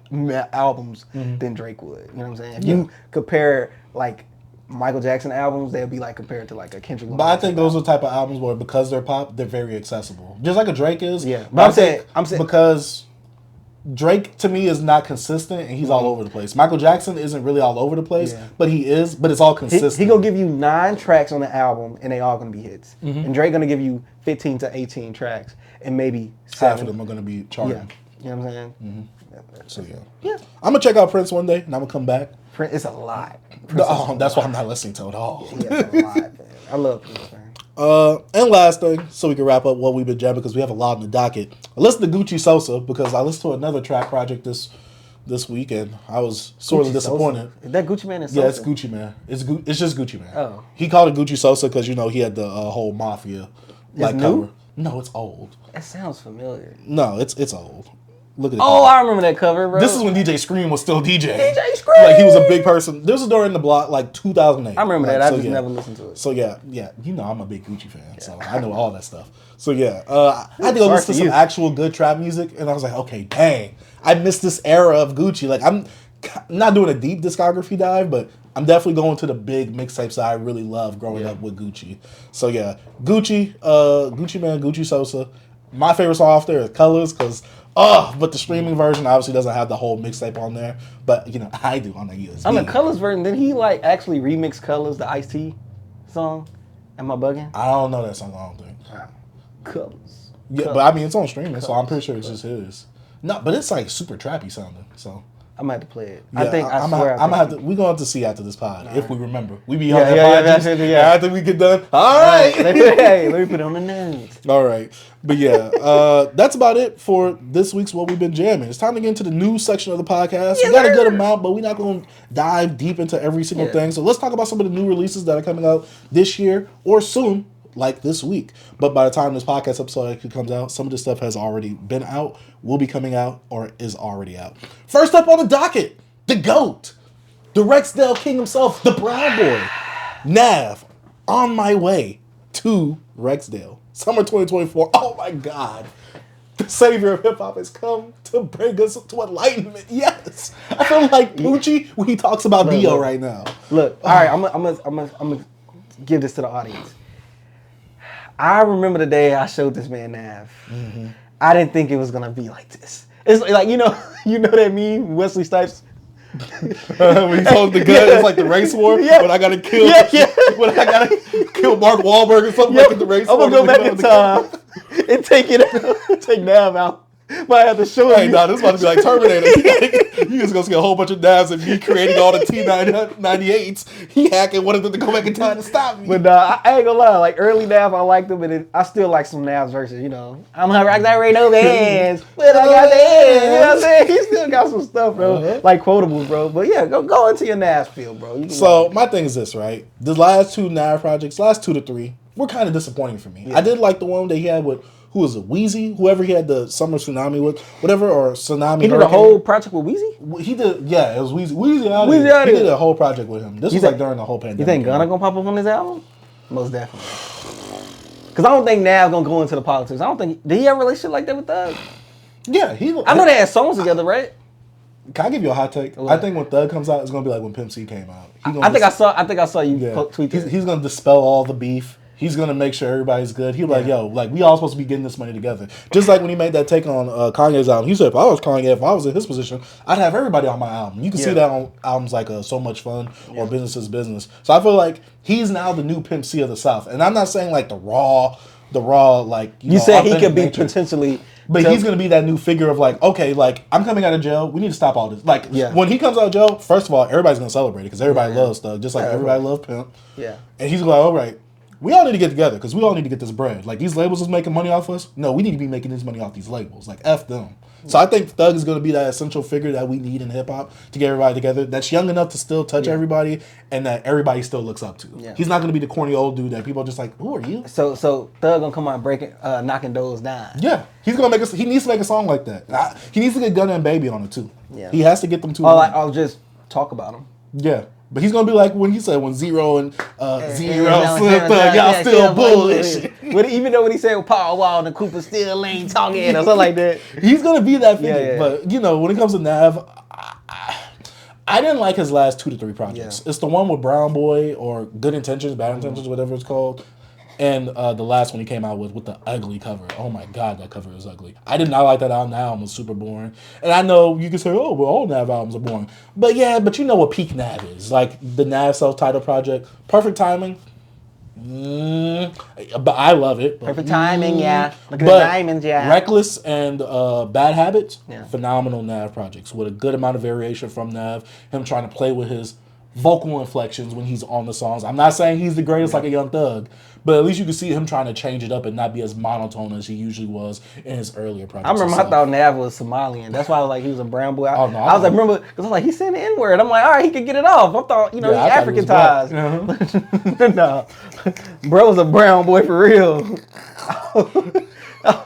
albums than Drake would. You know what I'm saying? If you compare like Michael Jackson albums, they'll be like compared to like a Kendrick Lamar. But I think those are the type of albums where because they're pop, they're very accessible. Just like a Drake is. Yeah. But I'm saying because Drake to me is not consistent and he's all over the place. Michael Jackson isn't really all over the place, but he is, but it's all consistent. He gonna give you 9 tracks on the album and they all gonna be hits. Mm-hmm. And Drake gonna give you 15 to 18 tracks and maybe 7. Half of them are gonna be charting. Yeah. You know what I'm saying? Mm-hmm. So yeah. I'm gonna check out Prince one day and I'm gonna come back. Prince, it's a lot. That's why I'm not listening to it all. Yeah, it's a lot, man. I love Prince, man. And last thing, so we can wrap up what we've been jamming because we have a lot on the docket. I listened to Gucci Sosa because I listened to another trap project this week and I was sorely disappointed. Is that Gucci Man? Yeah, it's Gucci Man. It's just Gucci Man. Oh, he called it Gucci Sosa because he had the whole mafia like cover. New? No, it's old. That sounds familiar. No, it's old. Look at it. Oh, I remember that cover, bro. This is when DJ Scream was still DJ. DJ Scream! Like, he was a big person. This was during the block, like, 2008. I remember that. I just never listened to it. So, yeah. You know I'm a big Gucci fan, so I know all that stuff. So, yeah. I had to go listen to some actual good trap music, and I was like, okay, dang. I missed this era of Gucci. Like, I'm not doing a deep discography dive, but I'm definitely going to the big mixtapes that I really love growing up with Gucci. So, yeah. Gucci Man, Gucci Sosa. My favorite song off there is Colors, because... but the streaming version obviously doesn't have the whole mixtape on there. But, I do on the USB. On the Colors version, did he, like, actually remix Colors, the Ice-T song? Am I bugging? I don't know that song, I don't think. Colors. Yeah, Colors. but I mean, it's on streaming, so I'm pretty sure it's just his. No, but it's, like, super trappy sounding, so... I'm going to have to play it. Yeah, we're going to have to see after this pod, if we remember. We be on after we get done. All right. Let me put it on the news. All right. But yeah, that's about it for this week's What We've Been Jamming. It's time to get into the news section of the podcast. We got a good amount, but we're not going to dive deep into every single thing. So let's talk about some of the new releases that are coming out this year or soon, like this week. But by the time this podcast episode actually comes out, some of this stuff has already been out, will be coming out, or is already out. First up on the docket, the GOAT, the Rexdale King himself, the Brown Boy, Nav, On My Way to Rexdale. Summer 2024. Oh my God. The savior of hip hop has come to bring us to enlightenment. Yes. I feel like Gucci when he talks about Dio right now. Look, all right, I'm gonna give this to the audience. I remember the day I showed this man Nav. Mm-hmm. I didn't think it was gonna be like this. It's like you know that meme Wesley Snipes. When he told the gun, it's like the race war. When I gotta kill, when I gotta kill Mark Wahlberg or something like in the race war. I'm gonna go back in time and take Nav out. But I have to show you. Hey, nah, this is about to be like Terminator. You just gonna see a whole bunch of Navs and me creating all the T-98s. He hacking, wanted them to go back in time to stop me. But I ain't gonna lie, like early Nav, I liked them, but I still like some Navs verses, you know. I'm gonna rock that radio bands, but I got the hands. You know what I'm saying? He still got some stuff, bro. Like quotables, bro. But yeah, go into your Nav field, bro. So my thing is this, right? The last two Nav projects, last 2 to 3, were kind of disappointing for me. Yeah. I did like the one that he had with, who was it, Wheezy? Whoever he had the Summer Tsunami with, whatever, or Tsunami. He did a whole project with Wheezy? He did, yeah, it was Wheezy. Wheezy out here. He did a whole project with him. This was like during the whole pandemic. You think Gunna gonna pop up on this album? Most definitely. Because I don't think Nav gonna go into the politics. I don't think, did he have a relationship like that with Thug? Yeah, I know they had songs together, right? Can I give you a hot take? I think when Thug comes out, it's gonna be like when Pimp C came out. I think I saw you tweet that. He's gonna dispel all the beef. He's gonna make sure everybody's good. He'll be like, yo, like we all supposed to be getting this money together. Just like when he made that take on Kanye's album. He said, if I was Kanye, if I was in his position, I'd have everybody on my album. You can see that on albums like So Much Fun or Business is Business. So I feel like he's now the new Pimp C of the South. And I'm not saying like the raw like you said he could be potentially. But he's going to be that new figure of like, okay, like, I'm coming out of jail. We need to stop all this. Like, when he comes out of jail, first of all, everybody's going to celebrate it because everybody loves Thug, just like everybody loves Pimp. Yeah. And he's like, all right, we all need to get together because we all need to get this bread. Like, these labels is making money off us. No, we need to be making this money off these labels. Like, F them. So I think Thug is going to be that essential figure that we need in hip-hop to get everybody together, that's young enough to still touch everybody and that everybody still looks up to. Yeah. He's not going to be the corny old dude that people are just like, who are you? So Thug going to come out breaking, knocking doors down. Yeah. He's going to he needs to make a song like that. He needs to get Gunna and Baby on it too. Yeah. He has to get them two. I'll just talk about them. Yeah. But he's going to be like when he said when Zero and Zero slipped up, y'all still bullish. But even though when he said Paul Wall and Cooper still ain't talking or something like that. He's going to be that figure. Yeah. But, you know, when it comes to Nav, I didn't like his last 2 to 3 projects. Yeah. It's the one with Brown Boy or Good Intentions, Bad Intentions, whatever it's called. And the last one he came out with the ugly cover. Oh my God, that cover is ugly. I did not like that album. That album was super boring. And I know you can say, oh, well, all Nav albums are boring. But yeah, but you know what peak Nav is. Like the Nav self-titled project. Perfect Timing. But I love it. Perfect Timing, yeah. Look at the diamonds, yeah. Reckless and Bad Habits, phenomenal Nav projects with a good amount of variation from Nav. Him trying to play with his vocal inflections when he's on the songs. I'm not saying he's the greatest like a Young Thug, but at least you can see him trying to change it up and not be as monotone as he usually was in his earlier projects. I remember I thought Nav was Somalian. That's why I was like, he was a brown boy. I was like, remember, because I was like, he's saying the N-word. I'm like, all right, he could get it off. I thought, you know, he's Africanized. No, bro was a brown boy for real. I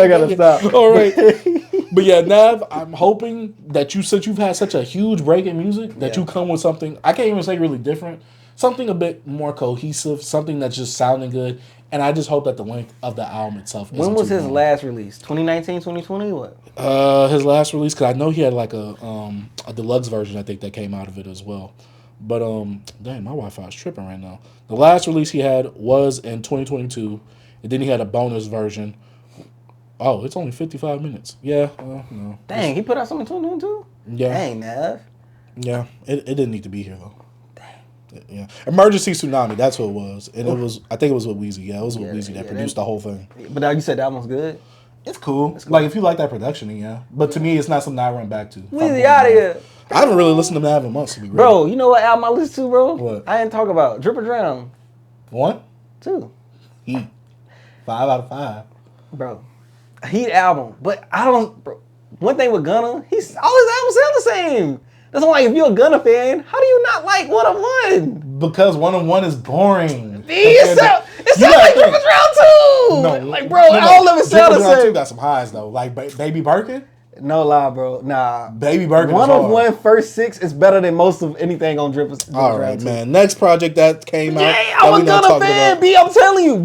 gotta stop. All right. But yeah, Nav, I'm hoping that since you've had such a huge break in music, that you come with something, I can't even say really different, something a bit more cohesive, something that's just sounding good. And I just hope that the length of the album itself isn't When was his long. last release? 2019, 2020? What? His last release, because I know he had like a deluxe version, I think, that came out of it as well. But, dang, my Wi-Fi is tripping right now. The last release he had was in 2022, and then he had a bonus version. Oh, it's only 55 minutes. Yeah, no. Dang, he put out something in 2022? Yeah. Dang, Nav. Yeah, it didn't need to be here, though. Dang. Yeah. Emergency Tsunami, that's what it was. And I think it was with Weezy. Yeah, it was with Weezy that produced the whole thing. But now you said that one's good? It's cool. Like, if you like that production, then yeah. But to me, it's not something I run back to. Weezy out of here. I haven't really listened to Nav in months, to be real. Bro, you know what album I listened to, bro? What? I didn't talk about. Drip or Drown. 1? 2. Heat. 5 out of 5. Bro. Heat album. But I don't, bro. One thing with Gunna, all his albums sound the same. That's why, like, if you're a Gunna fan, how do you not like 101? Because 101 is boring. It sounds like Drip or Drown 2. No. Like, bro, all of it sound the same. 2 got some highs, though. Like, Baby Birkin? No lie, bro. Nah. Baby Birkin. One of one first 6 is better than most of anything on Drip. All right, man. Next project that came out. Yeah, I'm a Gunna fan, B. I'm telling you,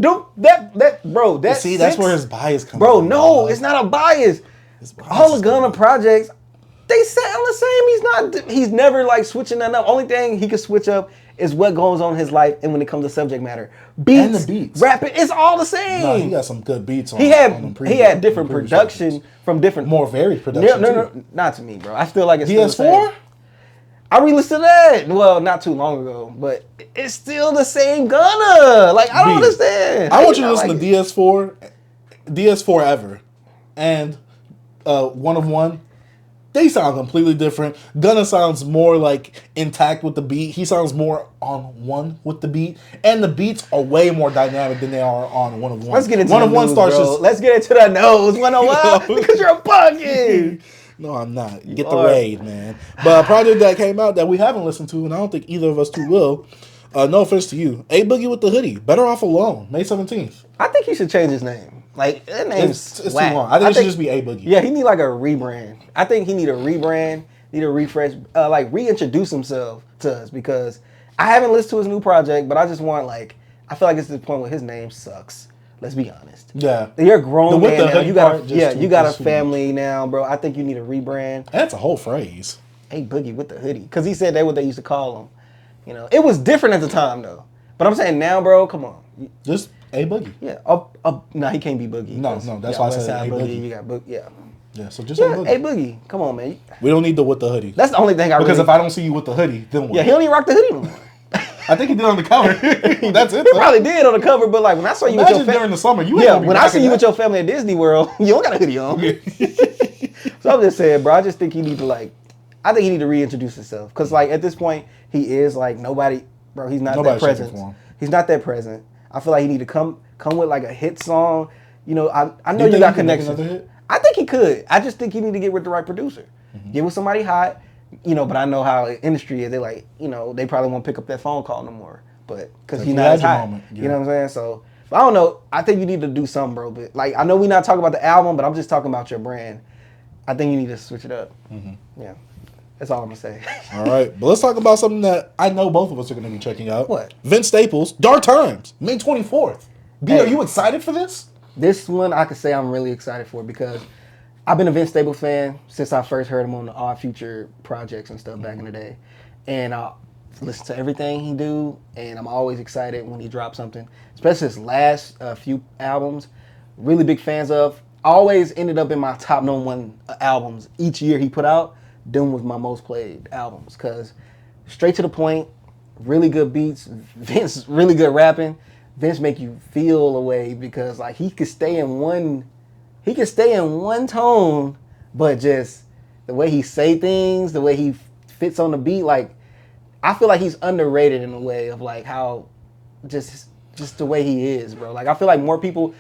bro. See, that's where his bias comes. Bro, no, it's not a bias. All the Gunna projects, they sound the same. He's never like switching that up. Only thing he could switch up is what goes on in his life and when it comes to subject matter. Beats, and the beats. Rapping, it's all the same. No, he got some good beats on He had different production from different... More varied production, No, not to me, bro. I feel like it's DS4? still the same. I re-listened to that. Well, not too long ago, but it's still the same Gunna. Like, I don't understand. I want you to listen to DS4 Ever, and One of One. They sound completely different. Gunna sounds more like intact with the beat. He sounds more on one with the beat. And the beats are way more dynamic than they are on One of One. Let's get into One the of One news, starts bro. just... Let's get into the nose. 101 because you're a bugging. No, I'm not. Get the raid, man. But a project that came out that we haven't listened to, and I don't think either of us two will. No offense to you. A Boogie with the Hoodie. Better Off Alone. May 17th. I think he should change his name. Like, that name's it's too whack. long. I think it should just be A Boogie. Yeah, he need like a rebrand. I think he need a rebrand, need a refresh, like reintroduce himself to us because I haven't listened to his new project, but I just want like, I feel like it's the point where his name sucks. Let's be honest. Yeah. You're a grown man now. You got you got a too family now, bro. I think you need a rebrand. That's a whole phrase. A Boogie with the Hoodie. Because he said that's what they used to call him. You know, it was different at the time though. But I'm saying now, bro, come on. Just A Boogie. Yeah. No, he can't be Boogie. No, that's why I said A Boogie. You got Boogie. Yeah. Yeah, so just A Boogie. A Boogie. Come on, man. We don't need the with the hoodie. That's the only thing Because if I don't see you with the hoodie, then what? Yeah, he don't even rock the hoodie no more. I think he did on the cover. That's it. He probably did on the cover, but like when I saw you with your during the summer, you when I see you with your family at Disney World, you don't got a hoodie on. So I'm just saying, bro. I just think he need to I think he need to reintroduce himself because like at this point he is like nobody, bro. He's not that present. He's not that present. I feel like he need to come with like a hit song. You know, I know you got connections. I think he could. I just think he need to get with the right producer. Get with somebody hot. You know, but I know how the industry is. They like, you know, they probably won't pick up that phone call no more. But because he's not as hot. You know what I'm saying? So, but I don't know. I think you need to do something, bro. But like, I know we're not talking about the album, but I'm just talking about your brand. I think you need to switch it up. Yeah. That's all I'm going to say. All right. But let's talk about something that I know both of us are going to be checking out. What? Vince Staples, Dark Times, May 24th. B, are you excited for this? This one I could say I'm really excited for because I've been a Vince Staples fan since I first heard him on the Odd Future projects and stuff back in the day. And I listen to everything he do, and I'm always excited when he drops something, especially his last few albums. Really big fans of. Always ended up in my top #1 albums each year he put out. Them was my most played albums because straight to the point, really good beats. Vince really good rapping. Vince make you feel a way because like he could stay in one tone, but just the way he say things, the way he fits on the beat, like I feel like he's underrated in a way of like how just the way he is, bro. Like I feel like more people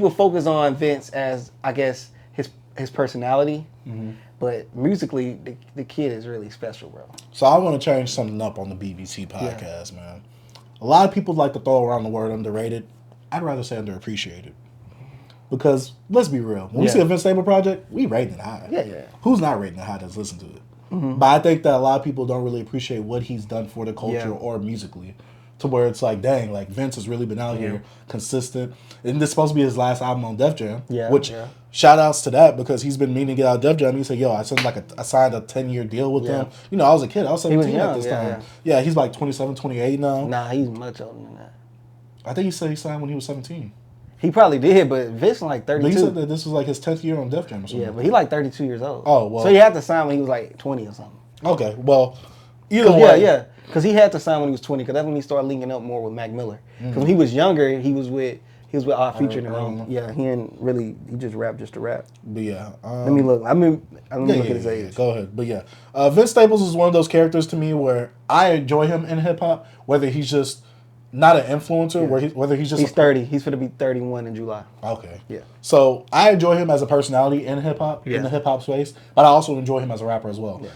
focus on Vince as I guess his personality, but musically the kid is really special, bro. So I want to change something up on the BBC podcast, man. A lot of people like to throw around the word underrated. I'd rather say underappreciated. Because let's be real, when we see a Vince Staples project, we rating it high. Yeah. Who's not rating it high that's listened to it? But I think that a lot of people don't really appreciate what he's done for the culture or musically. To where it's like, dang, like Vince has really been out here consistent. And this is supposed to be his last album on Def Jam. Shout outs to that because he's been meaning to get out of Def Jam. He said, yo, I signed a 10-year deal with them. You know, I was a kid. I was 17 at this time. Yeah, he's like 27, 28 now. Nah, he's much older than that. I think he said he signed when he was 17. He probably did, but Vince like 32. But he said that this was like his 10th year on Def Jam or something. Yeah, but he like 32 years old. Oh, well. So he had to sign when he was like 20 or something. Okay, well, either way. Yeah. Because he had to sign when he was 20, because that's when he started linking up more with Mac Miller. Because when he was younger, he was with Odd Future in the room. Yeah, he just rapped just to rap. But yeah. Let me look. Let me look at his age. Yeah, go ahead. But yeah. Vince Staples is one of those characters to me where I enjoy him in hip hop, whether he's just not an influencer, whether he's just... He's 30. He's going to be 31 in July. Okay. Yeah. So I enjoy him as a personality in hip hop, in the hip hop space, but I also enjoy him as a rapper as well. Yeah.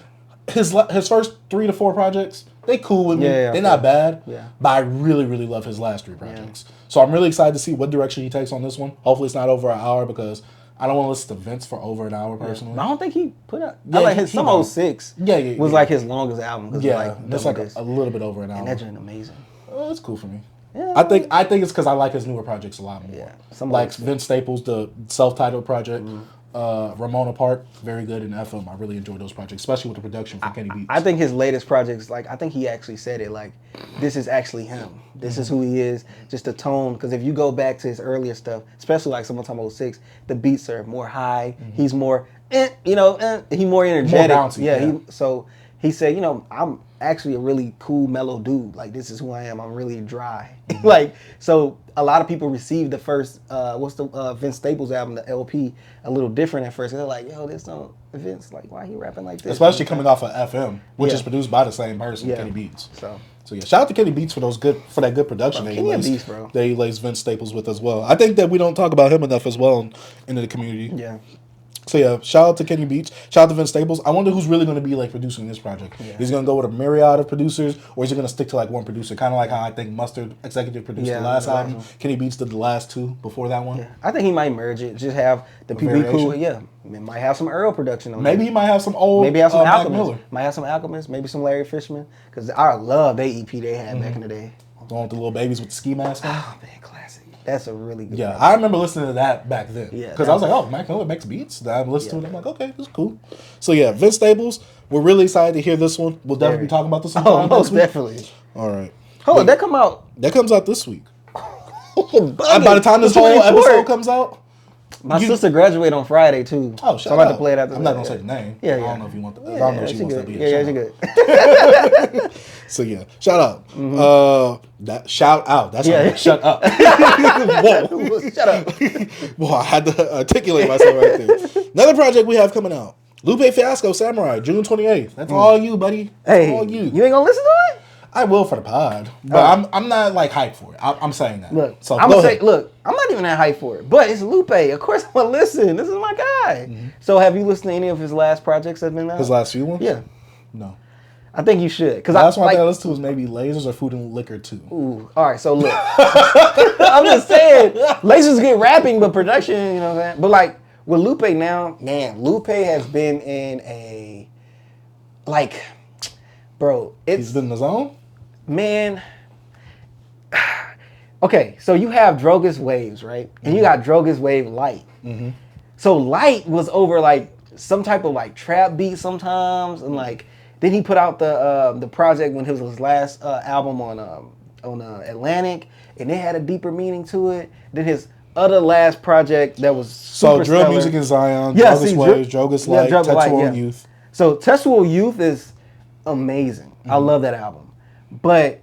His first 3 to 4 projects, they cool with me. They're not bad. Yeah. But I really, really love his last 3 projects. So I'm really excited to see what direction he takes on this one. Hopefully it's not over an hour because I don't want to listen to Vince for over an hour personally. I don't think he put out. Yeah, I like his some 06. Was like his longest album. Yeah, that's like a little bit over an hour. And that joint amazing. Oh, it's cool for me. Yeah. I think it's because I like his newer projects a lot more. Yeah, like Vince Staples, the self-titled project. Ramona Park, very good in FM. I really enjoy those projects, especially with the production from Kenny Beats. I think his latest projects, like I think he actually said it, like this is actually him. This is who he is. Just the tone, because if you go back to his earlier stuff, especially like Summertime 06, the beats are more high. He's more, he's more energetic. More bouncy, yeah. So he said, I'm actually a really cool, mellow dude. Like this is who I am. I'm really dry. Like so. A lot of people received the first, Vince Staples album, the LP, a little different at first. They're like, yo, this don't, Vince, like, why he rapping like this? Especially coming off of FM, which is produced by the same person, Kenny Beats. So yeah, shout out to Kenny Beats for that good production that he lays Vince Staples with as well. I think that we don't talk about him enough as well in the community. Yeah. So yeah, shout out to Kenny Beats. Shout out to Vince Staples. I wonder who's really going to be like producing this project. Yeah. Is he going to go with a myriad of producers, or is he going to stick to like one producer? Kind of like how I think Mustard executive produced the last album. Kenny Beats did the last two before that one. Yeah. I think he might merge it. Just have the people cool. Yeah, might have some Earl production on Maybe he might have some old. Maybe have some Alchemist. Miller. Might have some Alchemist. Maybe some Larry Fishman. Because I love they EP they had back in the day. The one with the little babies with the ski mask on. Oh man, classic. That's a really good project. I remember listening to that back then. Yeah. Because I was like, oh, Mac Miller makes beats. Then I listened to it. I'm like, okay, this is cool. So yeah, Vince Staples, we're really excited to hear this one. We'll definitely be talking about this one. Oh, most definitely. All right. Hold on, that come out? That comes out this week. By the time this whole episode comes out, my sister graduated on Friday too. Oh, so I'm about to play it after. I'm not gonna say the name. Yeah, I don't know if you want. I don't know if she wants to be. Yeah, she good. So yeah, shout out. Shout out. That's right. Shut up. Whoa. Shut up. Well, I had to articulate myself right there. Another project we have coming out. Lupe Fiasco Samurai, June 28th. That's all you, buddy. Hey, all you. You ain't gonna listen to it? I will for the pod, but I'm not like hyped for it. I'm saying that. Look, so I'm gonna say, look, I'm not even that hyped for it, but it's Lupe. Of course, I'm gonna listen. This is my guy. So, have you listened to any of his last projects that have been out? His last few ones? Yeah. No. I think you should. Because last one I listened to was maybe Lasers or Food and Liquor 2. Ooh. All right. So look, I'm just saying, Lasers get rapping, but production, you know what I'm saying? But like with Lupe now, man, Lupe has been in a bro. He's been in the zone. Man, okay, so you have Drogas Waves, right? And you got Drogas Wave Light. So Light was over like some type of like trap beat sometimes, and like then he put out the project when it was his last album on Atlantic, and it had a deeper meaning to it. Then his other last project that was super Drill stellar. Music in Zion, Drogas Waves, Drogas Light, Tetsuo Youth. So Tetsuo Youth is amazing. I love that album. But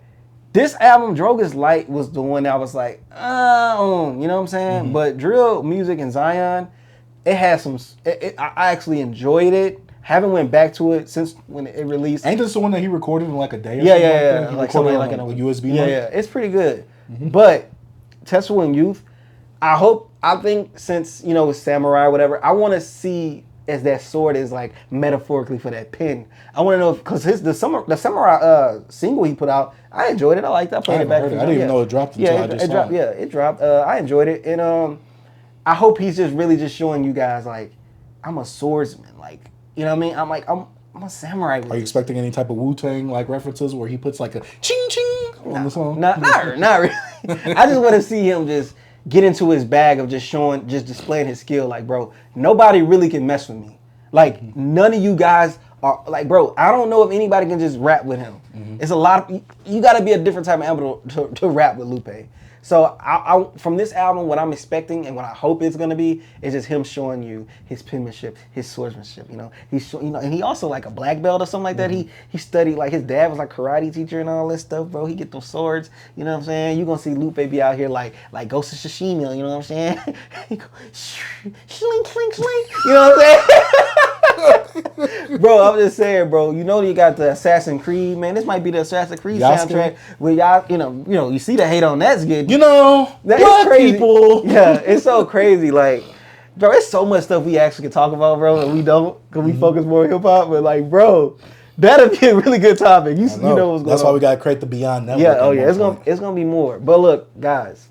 this album, Drogas Light, was the one that I was like, you know what I'm saying? But Drill Music in Zion, it had some. I actually enjoyed it. Haven't went back to it since when it released. Ain't this the one that he recorded in like a day? Or Yeah. Like something like a USB. Yeah, it's pretty good. But Tetsuo and Youth, I think since it's Samurai or whatever, I want to see as that sword is like metaphorically for that pen. I want to know because the Samurai single he put out, I enjoyed it. I liked it. I played it back. I didn't even know it dropped until I just saw it. Yeah, it dropped. I enjoyed it, and I hope he's just really just showing you guys like I'm a swordsman. Like you know what I mean? I'm a samurai. Are you expecting any type of Wu-Tang like references where he puts like a ching ching on the song? Not really. I just want to see him just get into his bag of just displaying his skill. Like, bro, nobody really can mess with me. Like, none of you guys are, like, bro, I don't know if anybody can just rap with him. It's a lot of, you got to be a different type of animal to rap with Lupe. So, I from this album, what I'm expecting and what I hope it's going to be is just him showing you his penmanship, his swordsmanship, He's and he also like a black belt or something like that. He studied, like his dad was like karate teacher and all this stuff, bro. He get those swords, you know what I'm saying? You're going to see Lupe be out here like Ghost of Tsushima, you know what I'm saying? He go, sling, sling, sling, you know what I'm saying? Bro, I'm just saying, bro. You got the Assassin's Creed, man. This might be the Assassin's Creed soundtrack where y'all, you see the hate on that's good. Black people. Yeah, it's so crazy. Like, bro, it's so much stuff we actually can talk about, bro, and we don't because we focus more on hip hop. But like, bro, that'd be a really good topic. You know what's going on. That's why we gotta create the Beyond Network. Yeah, it's gonna be more. But look, guys,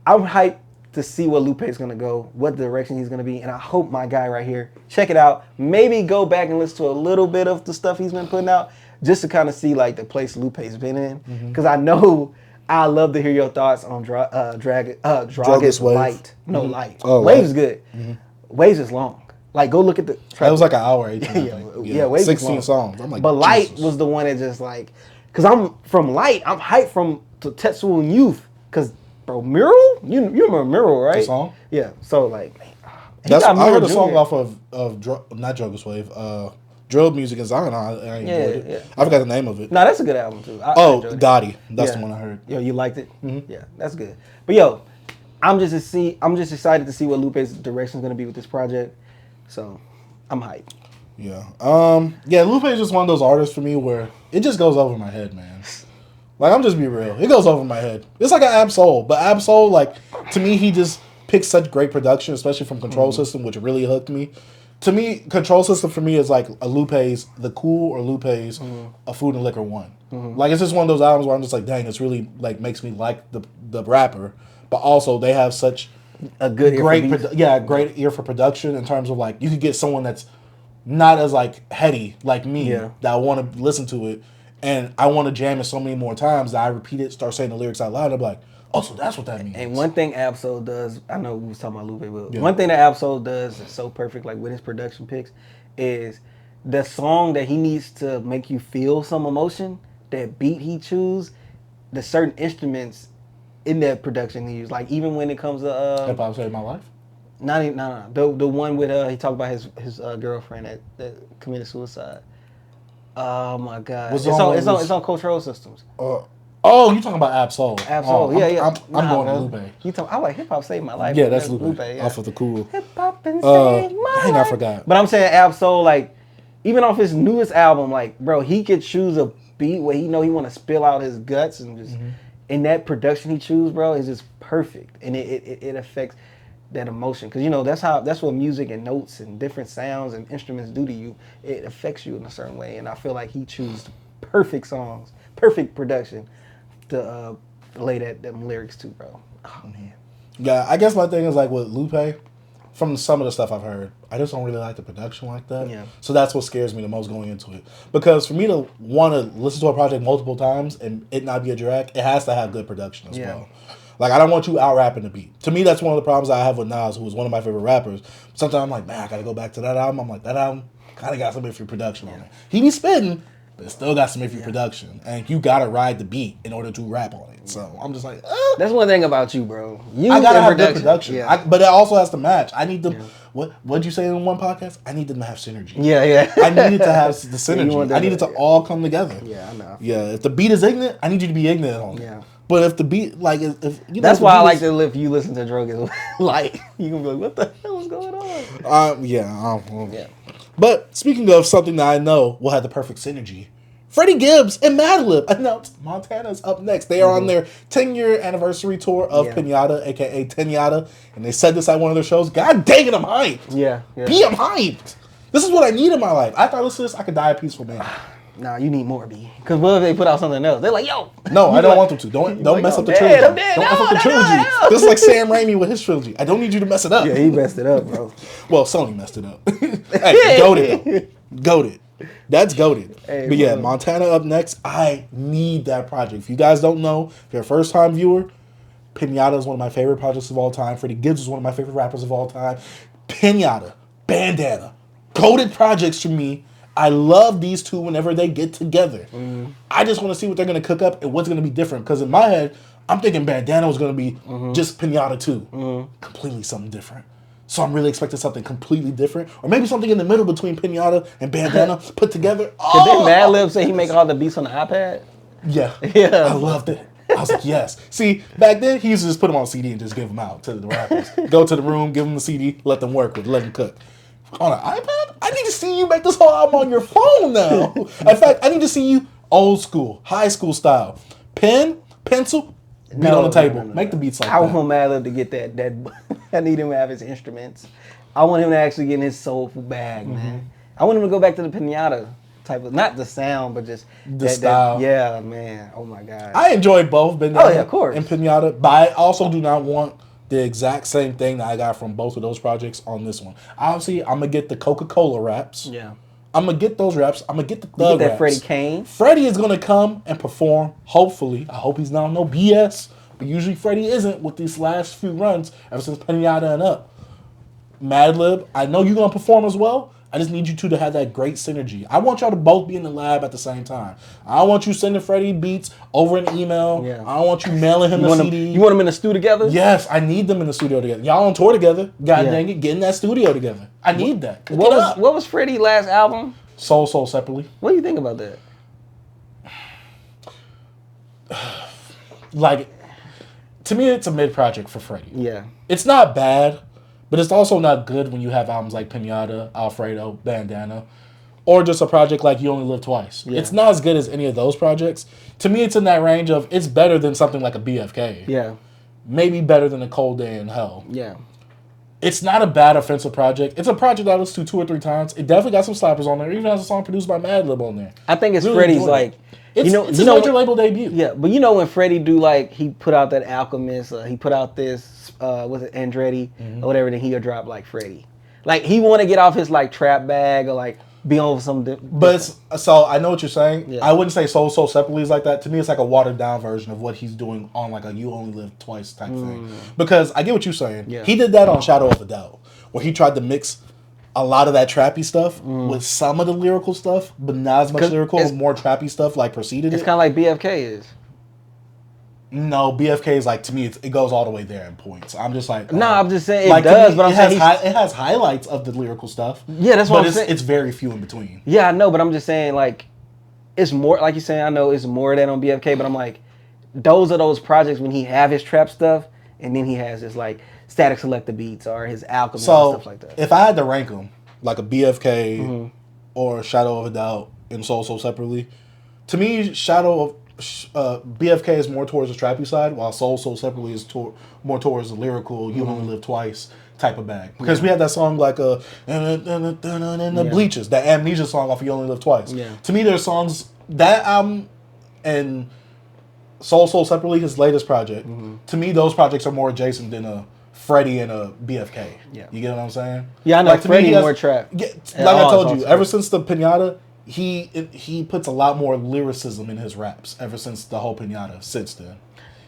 I'm hyped to see where Lupe's gonna go, what direction he's gonna be, and I hope my guy right here, check it out. Maybe go back and listen to a little bit of the stuff he's been putting out, just to kind of see like the place Lupe's been in, because I know I love to hear your thoughts on Druggist Light. No, Light. Oh, Waves is good. Waves is long. Like go look at the track. It was like an hour, 18. Yeah, Waves 16 songs. I'm like, but Light Jesus. was the one that just like, cause I'm from Light. I'm hyped from Tetsuo and Youth, cause bro, Mural. You remember Mural, right? The song? Yeah. So like, man, I heard a song off of not Druggist Wave. Drill Music in Zion. I enjoyed it. Yeah. I forgot the name of it. No, that's a good album too. Gotti. That's the one I heard. Yo, you liked it? Mm-hmm. Yeah, that's good. But yo, I'm just excited to see what Lupe's direction is gonna be with this project. So, I'm hyped. Yeah. Lupe is just one of those artists for me where it just goes over my head, man. Like, I'm just be real. It goes over my head. It's like an Ab-Soul. But Ab-Soul, like, to me, he just picks such great production, especially from Control System, which really hooked me. To me, Control System for me is like a Lupe's The Cool or Lupe's A Food and Liquor 1. Like, it's just one of those albums where I'm just like, dang, it's really, like, makes me like the rapper. But also, they have such a good ear great ear for production in terms of, like, you could get someone that's not as, like, heady like me that want to listen to it. And I want to jam it so many more times that I repeat it, start saying the lyrics out loud. I'm like, oh, so that's what that means. And one thing Ab-Soul does, I know we was talking about Lupe, but one thing that Ab-Soul does is so perfect, like with his production picks, is the song that he needs to make you feel some emotion, that beat he choose, the certain instruments in that production he used. Like even when it comes to Hip Hop Saved My Life? No. The one with he talked about his girlfriend that committed suicide. Oh my God! It's on Control Systems. You talking about Ab-Soul? Ab-Soul, I'm going to Lupe. I like Hip Hop Saved My Life. Yeah, that's Lupe. Off of The Cool. Hip Hop and Saved My Life. I forgot. But I'm saying Ab-Soul, like even off his newest album, like bro, he could choose a beat where he want to spill out his guts and just in that production he choose, bro, is just perfect, and it affects that emotion, because that's what music and notes and different sounds and instruments do to you. It affects you in a certain way, and I feel like he chose perfect songs, perfect production to lay them lyrics to, bro. Oh man. Yeah, I guess my thing is like with Lupe, from some of the stuff I've heard, I just don't really like the production like that. Yeah. So that's what scares me the most going into it. Because for me to want to listen to a project multiple times and it not be a drag, it has to have good production as well. Like, I don't want you out-rapping the beat. To me, that's one of the problems I have with Nas, who was one of my favorite rappers. Sometimes I'm like, man, I got to go back to that album. I'm like, that album kind of got some iffy production on it. He be spitting, but it still got some iffy production. And you got to ride the beat in order to rap on it. So I'm just like, That's one thing about you, bro. I got to have good production. Yeah. But it also has to match. I need them. Yeah. What'd you say in one podcast? I need them to have synergy. Yeah. I needed to have the synergy. I need it to all come together. Yeah, I know. Yeah, if the beat is ignorant, I need you to be ignorant on it. Yeah. But if the beat, like, if you know, that's why I like to if you listen to Druggist Light, you can be like, what the hell is going on? Yeah. But speaking of something that I know will have the perfect synergy, Freddie Gibbs and Madlib announced Montana's up next. They are on their 10-year anniversary tour of Pinata, aka Tenyatta, and they said this at one of their shows. God dang it, I'm hyped. Yeah. I'm hyped. This is what I need in my life. After I listen to this, I could die a peaceful man. Nah, you need more, B. Because what if they put out something else? They're like, yo. No, I don't want them to. Don't mess up the trilogy. Don't mess up the trilogy. This is like Sam Raimi with his trilogy. I don't need you to mess it up. Yeah, he messed it up, bro. Well, Sony messed it up. Hey, goated. Goated. That's goated. Hey, but yeah, Montana up next. I need that project. If you guys don't know, if you're a first-time viewer, Pinata is one of my favorite projects of all time. Freddie Gibbs is one of my favorite rappers of all time. Pinata, Bandana, goated projects for me. I love these two whenever they get together. I just want to see what they're going to cook up and what's going to be different. Because in my head, I'm thinking Bandana was going to be just Pinata too. Completely something different. So I'm really expecting something completely different. Or maybe something in the middle between Pinata and Bandana put together. Did Madlib say he make all the beats on the iPad? Yeah. I loved it. I was like, yes. See, back then, he used to just put them on CD and just give them out to the rappers. Go to the room, give them the CD, let them work with it, let them cook. On an iPad? I need to see you make this whole album on your phone now. In fact, I need to see you old school, high school style. Pen, pencil, beat on the table. Make the beats like that. I want Madlib to get that. I need him to have his instruments. I want him to actually get in his soulful bag, man. I want him to go back to the Pinata type of, not the sound, but just the style. Yeah, man. Oh my God. I enjoy both, of course. and Pinata, but I also do not want the exact same thing that I got from both of those projects on this one. Obviously, I'm gonna get the Coca-Cola raps. Yeah. I'm gonna get those raps. I'm gonna get the You thug get that raps. Freddie Kane. Freddie is gonna come and perform. Hopefully, I hope he's not on no BS. But usually Freddie isn't with these last few runs ever since Pinata and up. Madlib, I know you're gonna perform as well. I just need you two to have that great synergy. I want y'all to both be in the lab at the same time. I don't want you sending Freddie beats over an email. Yeah. I don't want you mailing him a CD. You want them in the studio together? Yes, I need them in the studio together. Y'all on tour together. God dang it, get in that studio together. I need that. What was Freddie's last album? Soul Separately. What do you think about that? Like, to me, it's a mid project for Freddie. Yeah. It's not bad, but it's also not good when you have albums like Pinata, Alfredo, Bandana, or just a project like You Only Live Twice. Yeah. It's not as good as any of those projects. To me, it's in that range of it's better than something like a BFK. Yeah. Maybe better than A Cold Day in Hell. Yeah. It's not a bad offensive project. It's a project I listened to 2 or 3 times. It definitely got some slappers on there. It even has a song produced by Madlib on there. I think it's really Freddie's like... It's his major label debut. Yeah, but you know when Freddie do like, he put out that Alchemist, he put out this, was it Andretti, or whatever, then he'll drop like Freddie. Like, he want to get off his like trap bag or like be on some But so I know what you're saying. Yeah. I wouldn't say Soul Separately is like that. To me, it's like a watered down version of what he's doing on like a You Only Live Twice type thing. Because I get what you're saying. Yeah. He did that on Shadow of a Doubt, where he tried to mix a lot of that trappy stuff with some of the lyrical stuff, but not as much lyrical, more trappy stuff like preceded It's it. kind of like BFK is. No, BFK is like, to me, it goes all the way there in points. I'm just like... No, I'm just saying like, it does, me, but I'm saying it has highlights of the lyrical stuff. Yeah, that's what I'm saying. It's very few in between. Yeah, I know, but I'm just saying, like, it's more, like you're saying, I know it's more of that on BFK, but I'm like, those are those projects when he have his trap stuff, and then he has his, like, Static Selector beats or his Alchemist and stuff like that. If I had to rank them, like a BFK or Shadow of a Doubt and Soul Separately, to me, BFK is more towards the trappy side, while Soul Separately is more towards the lyrical, You Only Live Twice type of bag. Because we had that song like the Bleachers, that Amnesia song off of You Only Live Twice. Yeah. To me, there's songs, that album and Soul Separately, his latest project, to me, those projects are more adjacent than a Freddie and a BFK. Yeah. You get what I'm saying? Yeah, I know. Like, Freddie more trap. Like I told you, ever since the Pinata, he puts a lot more lyricism in his raps ever since the whole Pinata since then.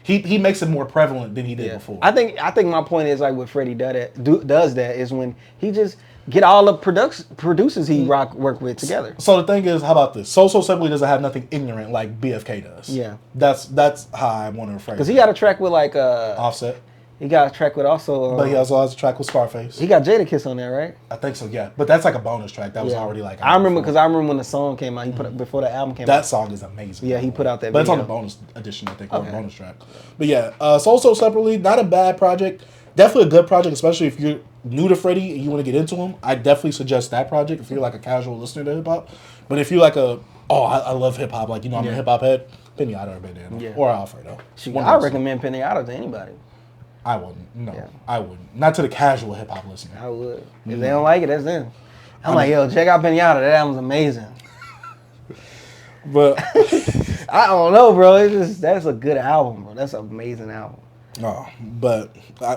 He makes it more prevalent than he did before. I think my point is like what Freddie does that is when he just get all the producers he work with together. So the thing is, how about this? Soul Separately doesn't have nothing ignorant like BFK does. Yeah. That's how I want to rephrase it. Because he got a track with like Offset. He got a track with also... but he also has a track with Scarface. He got Jadakiss on there, right? I think so, yeah. But that's like a bonus track. That was already like... I remember when the song came out. He put before the album came out. That song is amazing. Yeah, he put out that But video. it's on the bonus edition, I think, or the bonus track. But yeah, Soul Separately, not a bad project. Definitely a good project, especially if you're new to Freddie and you want to get into him. I definitely suggest that project if you're like a casual listener to hip-hop. But if you're like I love hip-hop, like, you know, I'm a hip-hop head, Pinata or Bandana. Or Alfredo. I recommend Pinata to anybody. I wouldn't. No, I wouldn't. Not to the casual hip hop listener. I would. If they don't like it, that's them. I'm like, yo, check out Pinata. That album's amazing. But I don't know, bro. That's a good album, bro. That's an amazing album. Oh, but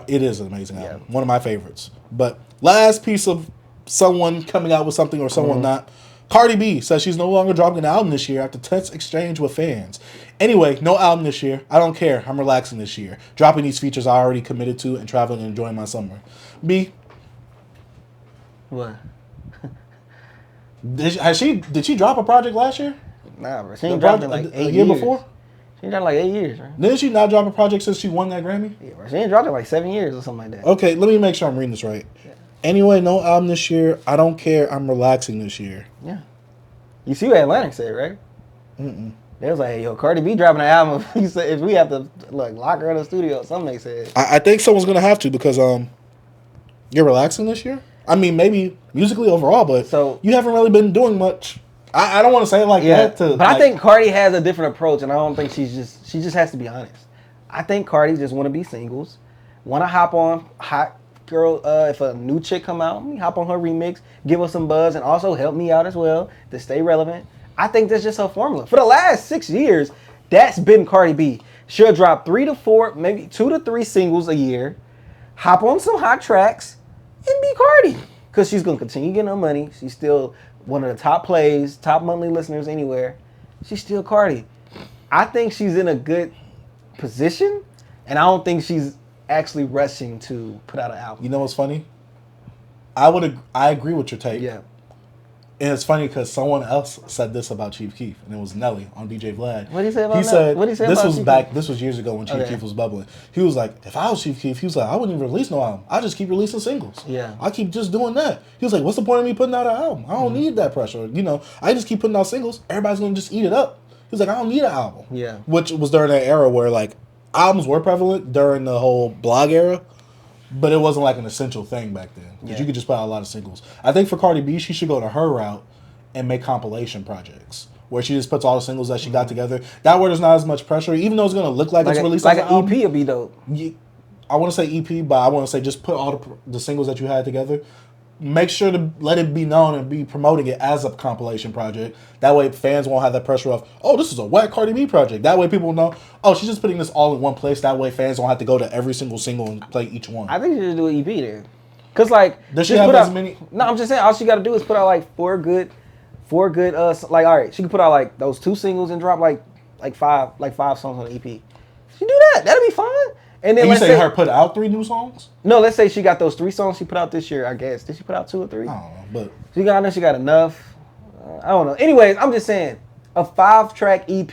it is an amazing album. One of my favorites. But last piece of someone coming out with something or someone not. Cardi B says she's no longer dropping an album this year after tense exchange with fans. Anyway, no album this year. I don't care. I'm relaxing this year. Dropping these features I already committed to and traveling and enjoying my summer. B. What? Did she drop a project last year? Nah, bro. She ain't dropped it like 8 years. A year before? She ain't dropped like 8 years, right? Didn't she not drop a project since she won that Grammy? Yeah, bro. She ain't dropped it like 7 years or something like that. Okay, let me make sure I'm reading this right. Yeah. Anyway, no album this year. I don't care. I'm relaxing this year. Yeah. You see what Atlantic said, right? They was like, hey, yo, Cardi B dropping an album. He said, if we have to lock her in the studio or something, they said. I think someone's going to have to because you're relaxing this year? I mean, maybe musically overall, but you haven't really been doing much. I don't want to say it like that. But I think Cardi has a different approach, and I don't think she just has to be honest. I think Cardi just want to be singles, want to hop on hot girl. If a new chick come out, hop on her remix, give her some buzz, and also help me out as well to stay relevant. I think that's just her formula. For the last 6 years, that's been Cardi B. She'll drop 3 to 4, maybe 2 to 3 singles a year. hop on some hot tracks and be Cardi. Because she's going to continue getting her money. She's still one of the top plays, top monthly listeners anywhere. She's still Cardi. I think she's in a good position, and I don't think she's actually rushing to put out an album. You know what's funny? I agree with your take. Yeah. And it's funny because someone else said this about Chief Keef, and it was Nelly on DJ Vlad. What did he say about He said, what did he say this about was Chief back. Keef? This was years ago when Chief Keef was bubbling. He was like, if I was Chief Keef, he was like, I wouldn't even release no album. I just keep releasing singles. Yeah. I keep just doing that. He was like, what's the point of me putting out an album? I don't need that pressure. You know, I just keep putting out singles. Everybody's gonna just eat it up. He was like, I don't need an album. Yeah. Which was during that era where like albums were prevalent during the whole blog era. But it wasn't like an essential thing back then. Because you could just put out a lot of singles. I think for Cardi B, she should go to her route and make compilation projects. Where she just puts all the singles that she got together. That way there's not as much pressure. Even though it's going to look like it's released like as an EP would be dope. I want to say EP, but I want to say just put all the singles that you had together. Make sure to let it be known and be promoting it as a compilation project. That way fans won't have that pressure of, oh, this is a whack Cardi B project. That way people will know, oh, she's just putting this all in one place. That way fans don't have to go to every single single and play each one. I think she should do an EP then. Because, like... Does she have as many... No, I'm just saying, all she got to do is put out, like, four good, like, all right, she can put out, like, those 2 singles and drop, like five songs on the EP. She do that. That'll be fine. And then you say her put out 3 new songs? No, let's say she got those 3 songs she put out this year, I guess. Did she put out 2 or 3? I don't know, but... She got enough. I don't know. Anyways, I'm just saying, a 5-track EP,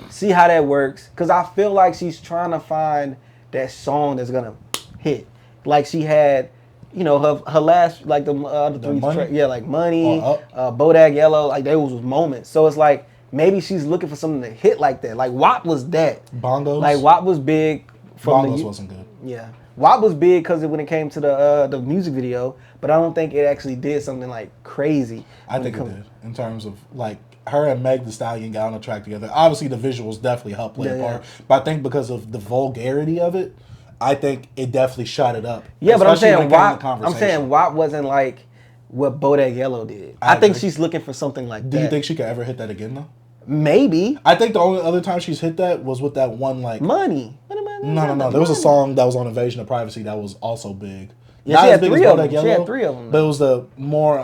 see how that works. Because I feel like she's trying to find that song that's going to hit. Like she had, you know, her last, like the 3 tracks. Yeah, like Money, Bodak Yellow. Like those was moments. So it's like, maybe she's looking for something to hit like that. Like WAP was that. Bongos? Like WAP was big. Bongos wasn't good. Yeah. WAP was big because when it came to the music video, but I don't think it actually did something like crazy. I think it did in terms of like her and Meg Thee Stallion got on a track together. Obviously, the visuals definitely helped play a part, but I think because of the vulgarity of it, I think it definitely shot it up. Yeah, but I'm saying WAP wasn't like what Bodak Yellow did. I think she's looking for something like that. Do you think she could ever hit that again though? Maybe. I think the only other time she's hit that was with that one like Money. No. There was a song that was on Invasion of Privacy that was also big. Yeah, she had 3 of them. She had 3 of them. But it was the more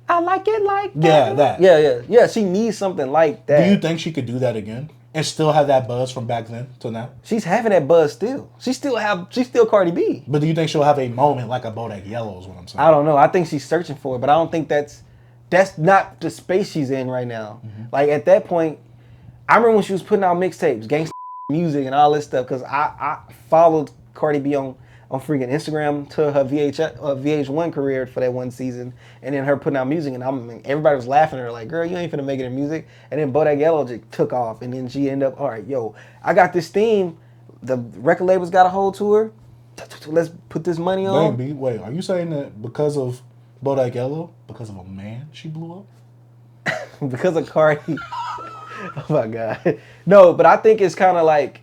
I like it like that. Yeah, that. Yeah. She needs something like that. Do you think she could do that again and still have that buzz from back then to now? She's having that buzz still. She's still Cardi B. But do you think she'll have a moment like a Bodak Yellow is what I'm saying? I don't know. I think she's searching for it, but I don't think that's not the space she's in right now. Mm-hmm. Like at that point, I remember when she was putting out mixtapes, gangsta music and all this stuff, because I followed Cardi B on freaking Instagram to her VH1 career for that one season, and then her putting out music, and everybody was laughing at her like, girl, you ain't finna make it in music. And then Bodak Yellow just took off, and then she ended up, all right, yo, I got this theme, the record labels got a hold to her, let's put this money on. Baby, wait, are you saying that because of Bodak Yellow, because of a man, she blew up? Because of Cardi. Oh my God. No, but I think it's kind of like,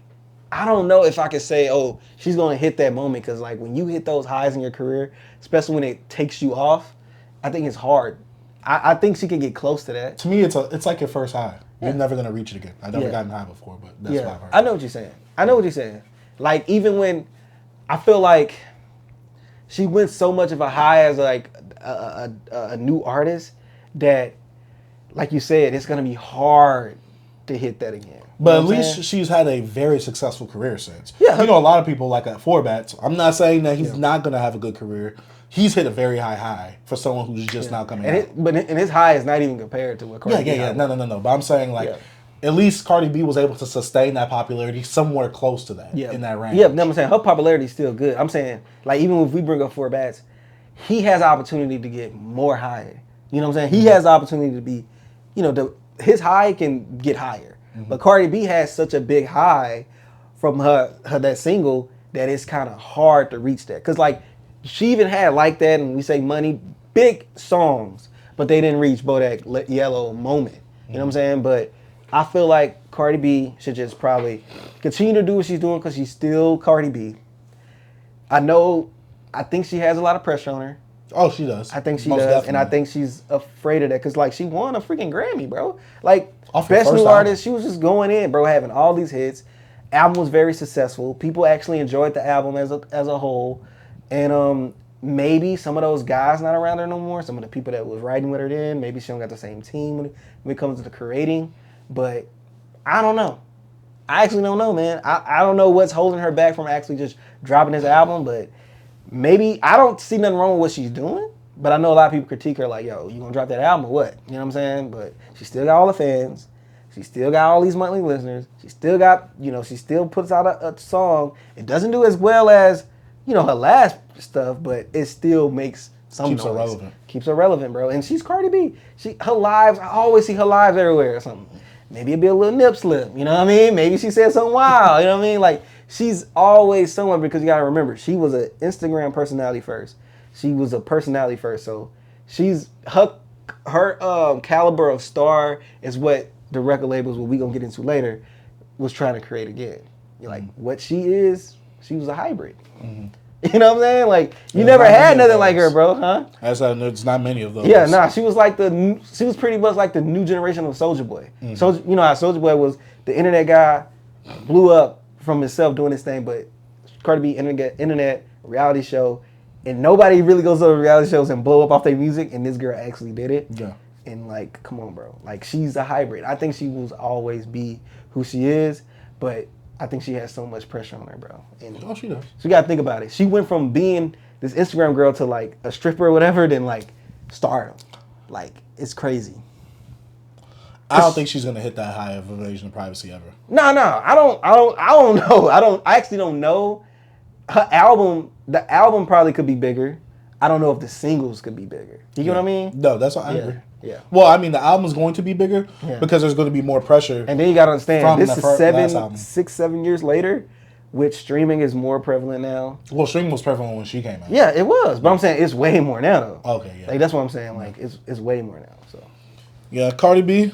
I don't know if I could say, oh, she's going to hit that moment. Because like when you hit those highs in your career, especially when it takes you off, I think it's hard. I think she could get close to that. To me, it's like your first high. You're never going to reach it again. I've never gotten high before, but that's what I've heard. I know what you're saying. Like even when I feel like she went so much of a high as like a new artist that, like you said, it's going to be hard to hit that again. But at least she's had a very successful career since. Yeah. You know, a lot of people like at Forbats. I'm not saying that he's not going to have a good career. He's hit a very high for someone who's just now coming out. But his high is not even compared to what Cardi B had. No. But I'm saying like, at least Cardi B was able to sustain that popularity somewhere close to that in that range. Yeah, no, I'm saying her popularity is still good. I'm saying like even if we bring up Forbats, he has opportunity to get more higher. You know what I'm saying? He has the opportunity to be, you know, his high can get higher. Mm-hmm. But Cardi B has such a big high from her that single that it's kind of hard to reach that. Because, like, she even had Like That and We Say Money, big songs, but they didn't reach Bodak Yellow moment. You know what I'm saying? But I feel like Cardi B should just probably continue to do what she's doing because she's still Cardi B. I think she has a lot of pressure on her. Oh, she does. I think she does, definitely. And I think she's afraid of that because, like, she won a freaking Grammy, bro. Like, Best New Artist, she was just going in, bro, having all these hits. Album was very successful. People actually enjoyed the album as a whole, and maybe some of those guys not around there no more. Some of the people that was writing with her then, maybe she don't got the same team when it comes to the creating. But I don't know. I actually don't know, man. I don't know what's holding her back from actually just dropping this album, but maybe I don't see nothing wrong with what she's doing. But I know a lot of people critique her like, yo, you gonna drop that album or what? You know what I'm saying? But she still got all the fans. She still got all these monthly listeners. She still got, she still puts out a song. It doesn't do as well as, her last stuff, but it still makes some noise. Keeps her relevant. Keeps her relevant, bro. And she's Cardi B. Her lives, I always see her lives everywhere or something. Maybe it'd be a little nip slip, you know what I mean? Maybe she said something wild, you know what I mean? Like, she's always somewhere because you gotta remember, she was an Instagram personality first. She was a personality first, so she's, her caliber of star is what the record labels, what we gonna get into later, was trying to create again. Like, what she is, she was a hybrid. Mm-hmm. You know what I'm saying? Like, you never had nothing like her, bro, huh? There's not many of those. Yeah, nah, she was pretty much like the new generation of Soulja Boy. Mm-hmm. So, you know how Soulja Boy was the internet guy, blew up from himself doing his thing, but Cardi B, internet, reality show, and nobody really goes to the reality shows and blow up off their music, and this girl actually did it. Yeah. And like, come on, bro. Like, she's a hybrid. I think she will always be who she is, but I think she has so much pressure on her, bro. And she does. So you gotta think about it. She went from being this Instagram girl to like a stripper or whatever, then like stardom. Like, it's crazy. I don't think she's gonna hit that high of invasion of privacy ever. No, I don't know. I actually don't know. The album probably could be bigger. I don't know if the singles could be bigger. You get what I mean? No, that's what I agree. Yeah. Well, I mean, the album's going to be bigger because there's going to be more pressure. And then you got to understand, this is 6-7 years later, which streaming is more prevalent now. Well, streaming was prevalent when she came out. Yeah, it was. But I'm saying it's way more now, though. Okay, yeah. Like, that's what I'm saying. Like, it's way more now. So. Yeah, Cardi B,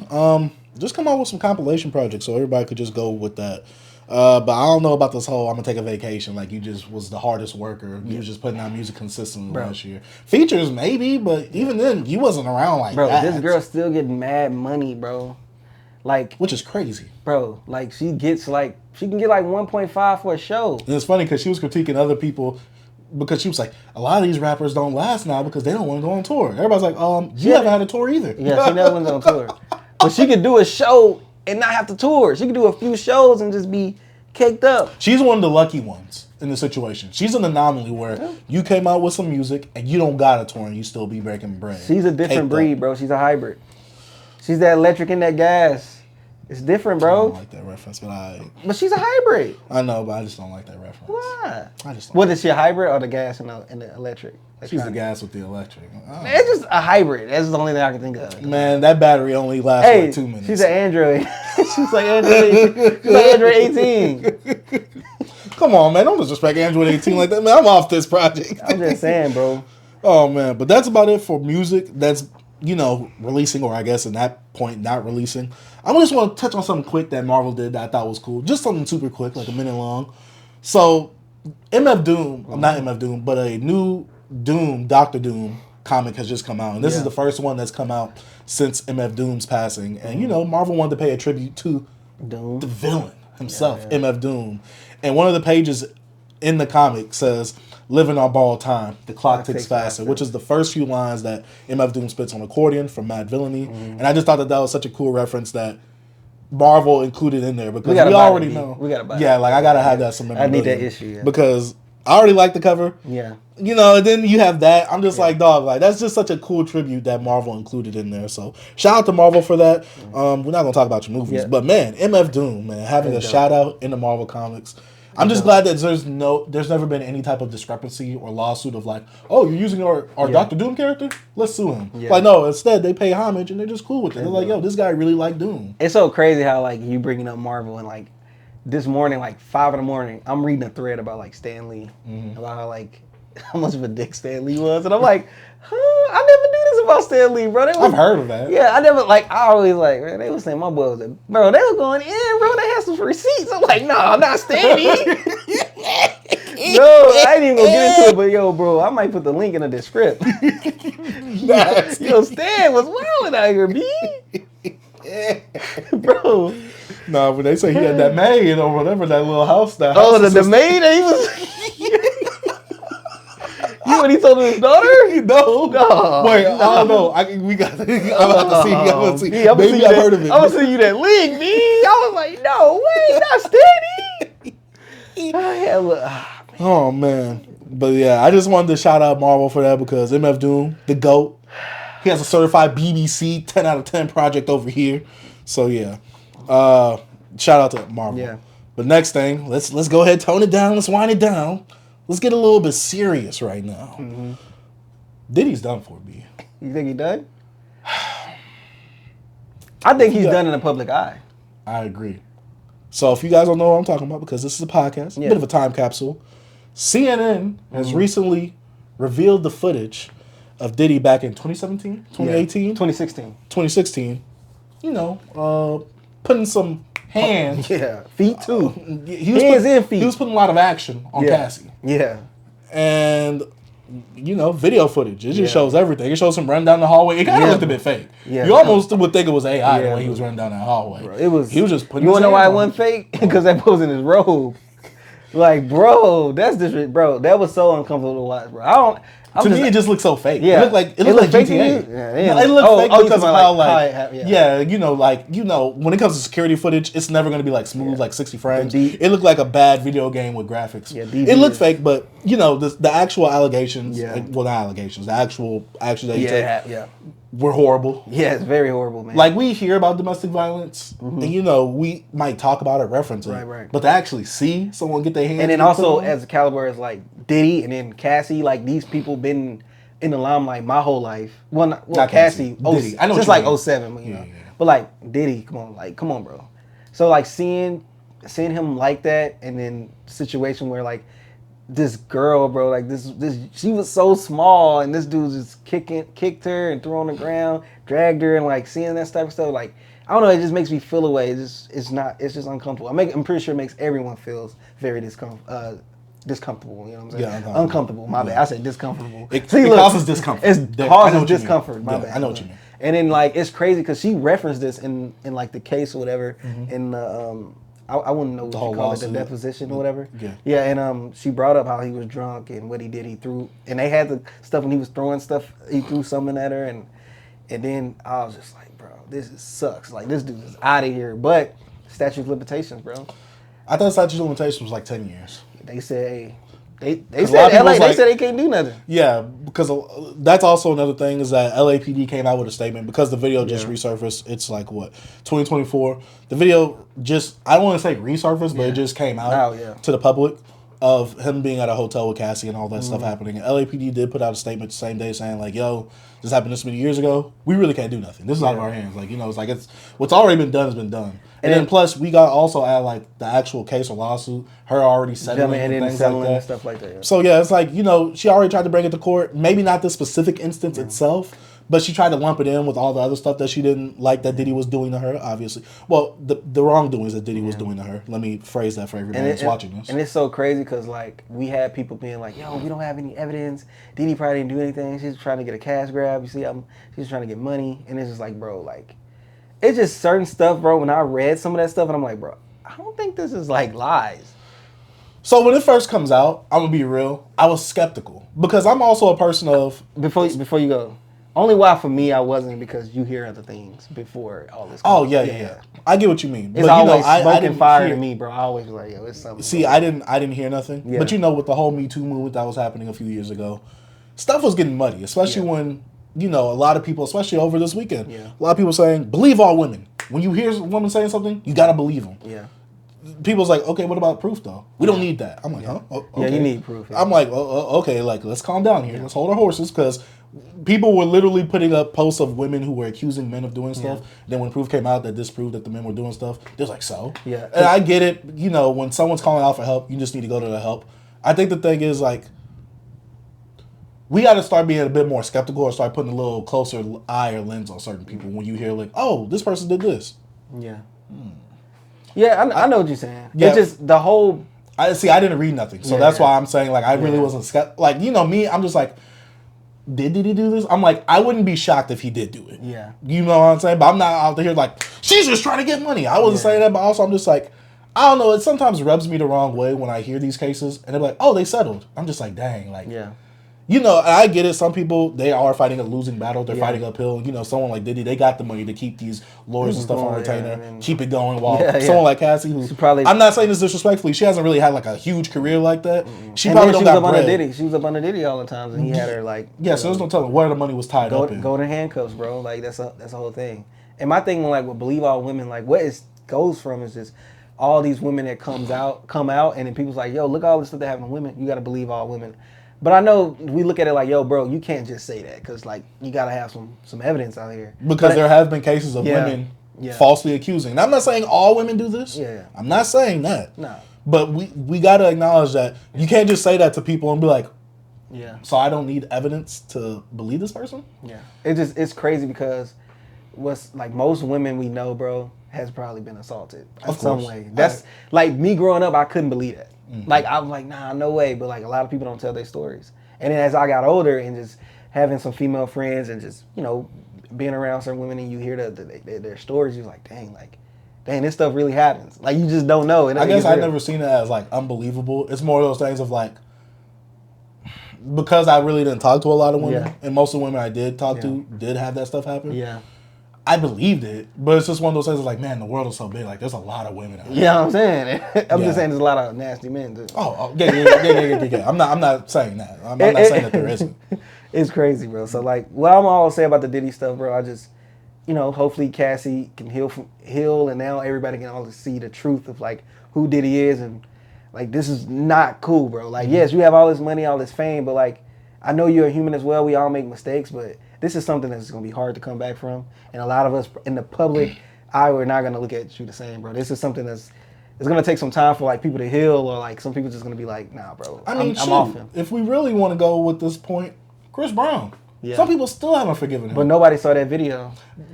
just come out with some compilation projects so everybody could just go with that. But I don't know about this whole I'm gonna take a vacation. Like, you just was the hardest worker. You was just putting out music consistently last year. Features maybe, but even then you wasn't around like that. Bro, this girl's still getting mad money, bro. Like, which is crazy, bro. Like, she can get like 1.5 for a show. And it's funny because she was critiquing other people because she was like, a lot of these rappers don't last now because they don't want to go on tour. Everybody's like, you haven't had a tour either. Yeah, she never went on tour, but she could do a show and not have to tour. She could do a few shows and just be caked up. She's one of the lucky ones in the situation. She's an anomaly where you came out with some music and you don't got a tour and you still be breaking bread. She's a different breed, bro. She's a hybrid. She's that electric and that gas. It's different, bro. I don't like that reference, but she's a hybrid. I know, but I just don't like that reference. Why? I just don't. What is she, a hybrid or the gas and the electric? She's the gas with the electric. Man, it's just a hybrid. That's the only thing I can think of. Man, that battery only lasts like 2 minutes. She's an Android. She's like Android 18. Come on, man. Don't disrespect Android 18 like that. Man, I'm off this project. I'm just saying, bro. Oh, man. But that's about it for music that's, releasing, or I guess in that point, not releasing. I just want to touch on something quick that Marvel did that I thought was cool. Just something super quick, like a minute long. So, MF Doom, not MF Doom, but a new Doom, Dr. Doom comic has just come out. And this is the first one that's come out since MF Doom's passing. And, Marvel wanted to pay a tribute to Doom, the villain himself, MF Doom. And one of the pages in the comic says, "Living on borrowed time, the clock ticks faster," which is the first few lines that MF Doom spits on accordion from Mad Villainy. And I just thought that was such a cool reference that Marvel included in there because we already know. We gotta buy it. Like, I gotta have that some I need that issue. Because I already like the cover. Yeah. And then you have that. I'm just like, dog, like, that's just such a cool tribute that Marvel included in there. So shout out to Marvel for that. We're not gonna talk about your movies, but man, MF Doom, man, having a shout out in the Marvel comics. I'm just glad that there's never been any type of discrepancy or lawsuit of like, oh, you're using our Dr. Doom character? Let's sue him. Yeah. Like, no, instead they pay homage and they're just cool with it. They're like, yo, this guy really liked Doom. It's so crazy how like you bringing up Marvel and like this morning, like 5 a.m, I'm reading a thread about like Stan Lee, about how much of a dick Stan Lee was, and I'm like, I never knew this about Stan Lee, bro. I've heard of that. Yeah, I always man, they was saying my boy was bro, they were going in, bro. They had some receipts. I'm like, no, not Stan Lee. Bro, I ain't even gonna get into it, but yo, bro, I might put the link in the description. Yo, Stan was wilding out here, B. Bro. No, when they say he had that maid or whatever, that little house. That Oh, house the maid that he was. You when he told his daughter? No. Wait, No. I don't know. We got. I'm about to see. I'm about to see. Yeah, Maybe I've heard of it. I'm gonna send you that link, B. I was like, no way, not steady. Oh man, but yeah, I just wanted to shout out Marvel for that because MF Doom, the GOAT, he has a certified BBC 10 out of 10 project over here. So yeah, shout out to Marvel. Yeah. But next thing, let's go ahead, tone it down, let's wind it down. Let's get a little bit serious right now. Mm-hmm. Diddy's done for me. You think he done? I think he's done in the public eye. I agree. So if you guys don't know what I'm talking about, because this is a podcast, a bit of a time capsule, CNN has recently revealed the footage of Diddy back in 2017, 2018? 2016. 2016. You know, putting some hands. Yeah, feet too. Hands and feet. He was putting a lot of action on Cassie. Yeah. And, you know, video footage. It just shows everything. It shows him running down the hallway. It kind of looked a bit fake. Yeah. You almost would think it was AI the way he was running down that hallway. Bro, he was just putting You want to know why it wasn't fake? Because that was in his robe. Like, bro, bro, that was so uncomfortable to watch, bro. To me, it just looked so fake. Yeah. It looked like fake GTA. Yeah, it looked fake because of how, you know, when it comes to security footage, it's never going to be like smooth, like 60 frames. It looked like a bad video game with graphics. Yeah, it looked fake, but, you know, the actual allegations, well, not allegations, the actual actions that he took were horrible. Yeah, it's very horrible, man. Like, we hear about domestic violence, and, you know, we might talk about it, reference it. Right. But to actually see someone get their hands and then also, as a caliber as, like, Diddy and then Cassie, like, these people been in the limelight my whole life. Well, not Cassie. Diddy. I know since, like, 07, you know. Yeah. But, like, Diddy, come on, bro. So, like, seeing him like that, and then situation where, like, this girl, bro, like this, she was so small, and this dude just kicked her and threw her on the ground, dragged her, and like seeing that type of stuff, like I don't know, it just makes me feel away. It's just uncomfortable. I'm pretty sure it makes everyone feels very discomfortable. You know what I'm saying? Yeah, uncomfortable. My bad. I said discomfortable. It causes discomfort. It causes discomfort. My bad. I know what you mean. And then like it's crazy because she referenced this in like the case or whatever in the I wouldn't know what you call it, the deposition or whatever. Yeah, and she brought up how he was drunk and what he did. He threw, and they had the stuff when he was throwing stuff. He threw something at her, and then I was just like, bro, this sucks. Like this dude is out of here. But statute of limitations, bro. I thought statute of limitations was like 10 years. They said, they said LA. They said they can't do nothing. Yeah, because that's also another thing is that LAPD came out with a statement because the video just resurfaced. It's like what 2024. The video just I don't want to say resurfaced, but it just came out to the public of him being at a hotel with Cassie and all that stuff happening. And LAPD did put out a statement the same day saying like, "Yo, this happened this many years ago. We really can't do nothing. This is out of our hands. Like you know, it's like it's what's already been done has been done." And then plus we got also add like the actual case or lawsuit, her already settling and things like that. And stuff like that. Yeah. So yeah, it's like, you know, she already tried to bring it to court. Maybe not the specific instance itself, but she tried to lump it in with all the other stuff that she didn't like that Diddy was doing to her, obviously. Well, the wrongdoings that Diddy was doing to her. Let me phrase that for everybody that's watching this. And it's so crazy because like we had people being like, yo, we don't have any evidence. Diddy probably didn't do anything. She's trying to get a cash grab. You see, she's trying to get money. And it's just like, bro, like, it's just certain stuff, bro. When I read some of that stuff, and I'm like, bro, I don't think this is like lies. So when it first comes out, I'm gonna be real. I was skeptical because I'm also a person of before you go. Only why for me I wasn't because you hear other things before all this. Oh yeah. I get what you mean. It's but, always you know, smoke and fire to me, bro. I always was like, yo, it's something. See, I didn't hear nothing. Yeah. But you know, with the whole Me Too movement that was happening a few years ago, stuff was getting muddy, especially when. You know, a lot of people, especially over this weekend, a lot of people saying, believe all women. When you hear a woman saying something, you got to believe them. Yeah. People's like, okay, what about proof, though? We don't need that. I'm like, huh? Oh, okay. Yeah, you need proof. Yeah. I'm like, okay, like, let's calm down here. Let's hold our horses, because people were literally putting up posts of women who were accusing men of doing stuff. Then when proof came out that disproved that the men were doing stuff, they was like, so? Yeah. And I get it. You know, when someone's calling out for help, you just need to go to the help. I think the thing is, like, we got to start being a bit more skeptical or start putting a little closer eye or lens on certain people when you hear like, oh, this person did this. Yeah. Yeah, I know what you're saying. Yeah. It's just the whole... I didn't read nothing. So that's why I'm saying like I really wasn't skeptical. Like, you know me, I'm just like, did Diddy do this? I'm like, I wouldn't be shocked if he did do it. Yeah. You know what I'm saying? But I'm not out there like, she's just trying to get money. I wasn't saying that, but also I'm just like, I don't know. It sometimes rubs me the wrong way when I hear these cases and they're like, oh, they settled. I'm just like, dang. Like, you know, I get it. Some people, they are fighting a losing battle. They're fighting uphill. You know, someone like Diddy, they got the money to keep these lawyers and stuff on retainer, keep it going. While someone like Cassie, who I'm not saying this disrespectfully, she hasn't really had like a huge career like that. She probably don't got bread. Diddy. She was up under Diddy all the times, and he had her like. Yeah, so there's no telling where the money was tied up in. Golden handcuffs, bro. Like that's a whole thing. And my thing, like, with Believe All Women, like what it goes from is just all these women that come out, and then people's like, yo, look at all this stuff that happened to women. You got to believe all women. But I know we look at it like, yo, bro, you can't just say that because, like, you got to have some evidence out here. Because there have been cases of women falsely accusing. And I'm not saying all women do this. Yeah. I'm not saying that. No. But we got to acknowledge that you can't just say that to people and be like, so I don't need evidence to believe this person? Yeah. It's crazy because what's, like, most women we know, bro, has probably been assaulted in some way. That's, like, me growing up, I couldn't believe that. Mm-hmm. Like, I was like, nah, no way. But, like, a lot of people don't tell their stories. And then as I got older and just having some female friends and just, you know, being around certain women and you hear their stories, you're like, dang, this stuff really happens. Like, you just don't know. I guess I've never seen it as, like, unbelievable. It's more of those things of, like, because I really didn't talk to a lot of women, and most of the women I did talk to did have that stuff happen. Yeah. I believed it, but it's just one of those things of like, man, the world is so big. Like, there's a lot of women out there. Yeah, I'm saying. I'm just saying there's a lot of nasty men, too. Yeah. I'm not saying that. I'm not saying that there isn't. It's crazy, bro. So, like, what I'm always saying about the Diddy stuff, bro, I just, you know, hopefully Cassie can heal, and now everybody can all see the truth of, like, who Diddy is, and, like, this is not cool, bro. Like, yes, you have all this money, all this fame, but, like, I know you're a human as well. We all make mistakes, but this is something that's going to be hard to come back from. And a lot of us in the public eye, we're not going to look at you the same, bro. This is something it's going to take some time for, like, people to heal, or, like, some people just going to be like, nah, bro, I'm off him. If we really want to go with this point, Chris Brown. Yeah. Some people still haven't forgiven him. But nobody saw that video.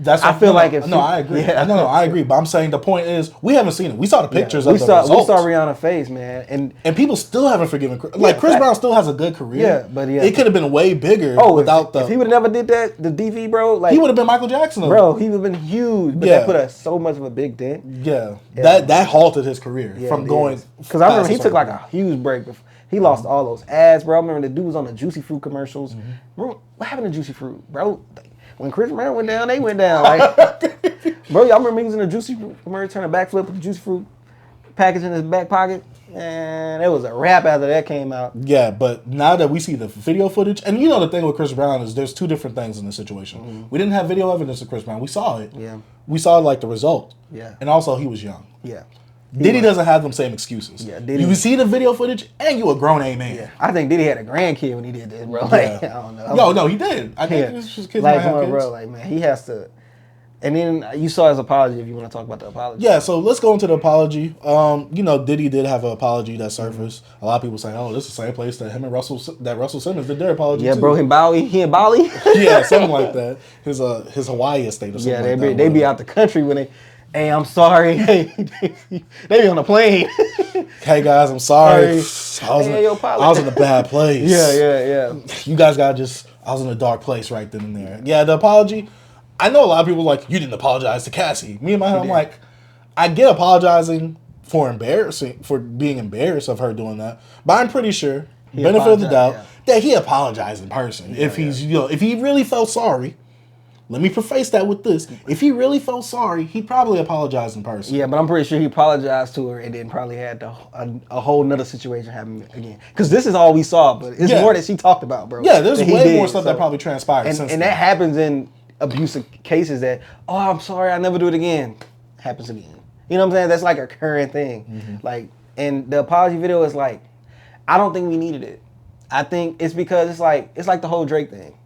I agree. Yeah. No, I agree. But I'm saying the point is, we haven't seen it. We saw the pictures of the results. We saw Rihanna's face, man. And people still haven't forgiven Chris. Like, Chris Brown still has a good career. Yeah, but it could have been way bigger without if he would have never did that, the DV, bro, like, he would have been Michael Jackson. Bro, he would have been huge. But that put so much of a big dent. Yeah. That halted his career from going. Because I remember he took, like, a huge break before. He lost all those ads, bro. I remember the dude was on the Juicy Fruit commercials. Mm-hmm. Bro, what happened to Juicy Fruit, bro? When Chris Brown went down, they went down. Like, bro, y'all remember he was in the Juicy Fruit commercial, turning a backflip with the Juicy Fruit package in his back pocket? And it was a wrap after that came out. Yeah, but now that we see the video footage, and you know the thing with Chris Brown is there's two different things in this situation. Mm-hmm. We didn't have video evidence of Chris Brown. We saw it. Yeah. We saw, like, the result. Yeah. And also, he was young. Yeah. Diddy doesn't have them same excuses. Yeah, Diddy. You see the video footage, and you a grown A man. Yeah. I think Diddy had a grandkid when he did this, bro. Like, I don't know. No, he did. I think his kids like, might have kids. Bro, like, man, he has to. And then you saw his apology. If you want to talk about the apology. Yeah, so let's go into the apology. You know, Diddy did have an apology that surfaced. A lot of people saying, "Oh, this is the same place that him and Russell Simmons did their apology." Yeah, too. Bro, he in Bali. Yeah, something like that. His Hawaii estate or something. Yeah, they be out the country when they. Hey, I'm sorry. Hey, they be on the plane. Hey guys, I'm sorry. I was in a bad place. Yeah. You guys I was in a dark place right then and there. Yeah, the apology. I know a lot of people like, you didn't apologize to Cassie. Me in my head, I'm like, I get apologizing for being embarrassed of her doing that, but I'm pretty sure, benefit of the doubt, that he apologized in person. If he really felt sorry. Let me preface that with this. If he really felt sorry, he probably apologized in person. Yeah, but I'm pretty sure he apologized to her and then probably had a whole nother situation happen again. Because this is all we saw, but it's more that she talked about, bro. Yeah, there's way more stuff that probably transpired since then. And that happens in abusive cases that, oh, I'm sorry, I never do it again. Happens again. You know what I'm saying? That's like a current thing. Mm-hmm. Like, and the apology video is like, I don't think we needed it. I think it's because it's like the whole Drake thing.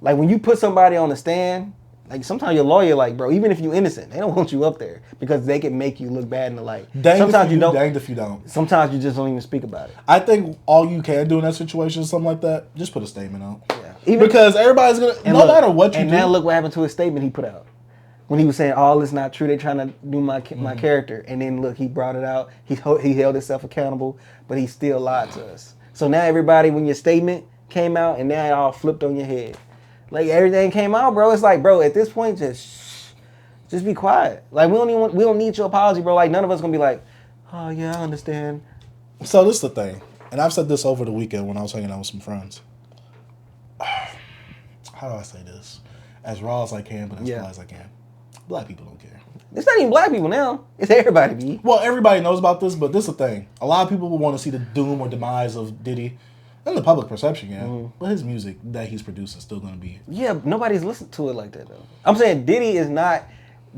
Like, when you put somebody on the stand, like, sometimes your lawyer, like, bro, even if you're innocent, they don't want you up there because they can make you look bad in the light. Sometimes you don't. Danged if you don't. Sometimes you just don't even speak about it. I think all you can do in that situation, something like that, just put a statement out. Yeah. Because everybody's going to, no matter what you do. And now look what happened to his statement he put out. When he was saying, all this not true, they trying to do my character. And then, look, he brought it out. He held himself accountable, but he still lied to us. So now everybody, when your statement, came out, and now it all flipped on your head. Like everything came out, bro. It's like, bro, at this point, just be quiet. Like we don't need your apology, bro. Like none of us gonna be like, oh yeah, I understand. So this is the thing, and I've said this over the weekend when I was hanging out with some friends. How do I say this? As raw as I can, but as polite as I can. Black people don't care. It's not even black people now. It's everybody, B. Well, everybody knows about this, but this is the thing. A lot of people will want to see the doom or demise of Diddy. And the public perception, yeah. But his music that he's producing is still going to be... Yeah, nobody's listened to it like that, though. I'm saying Diddy is not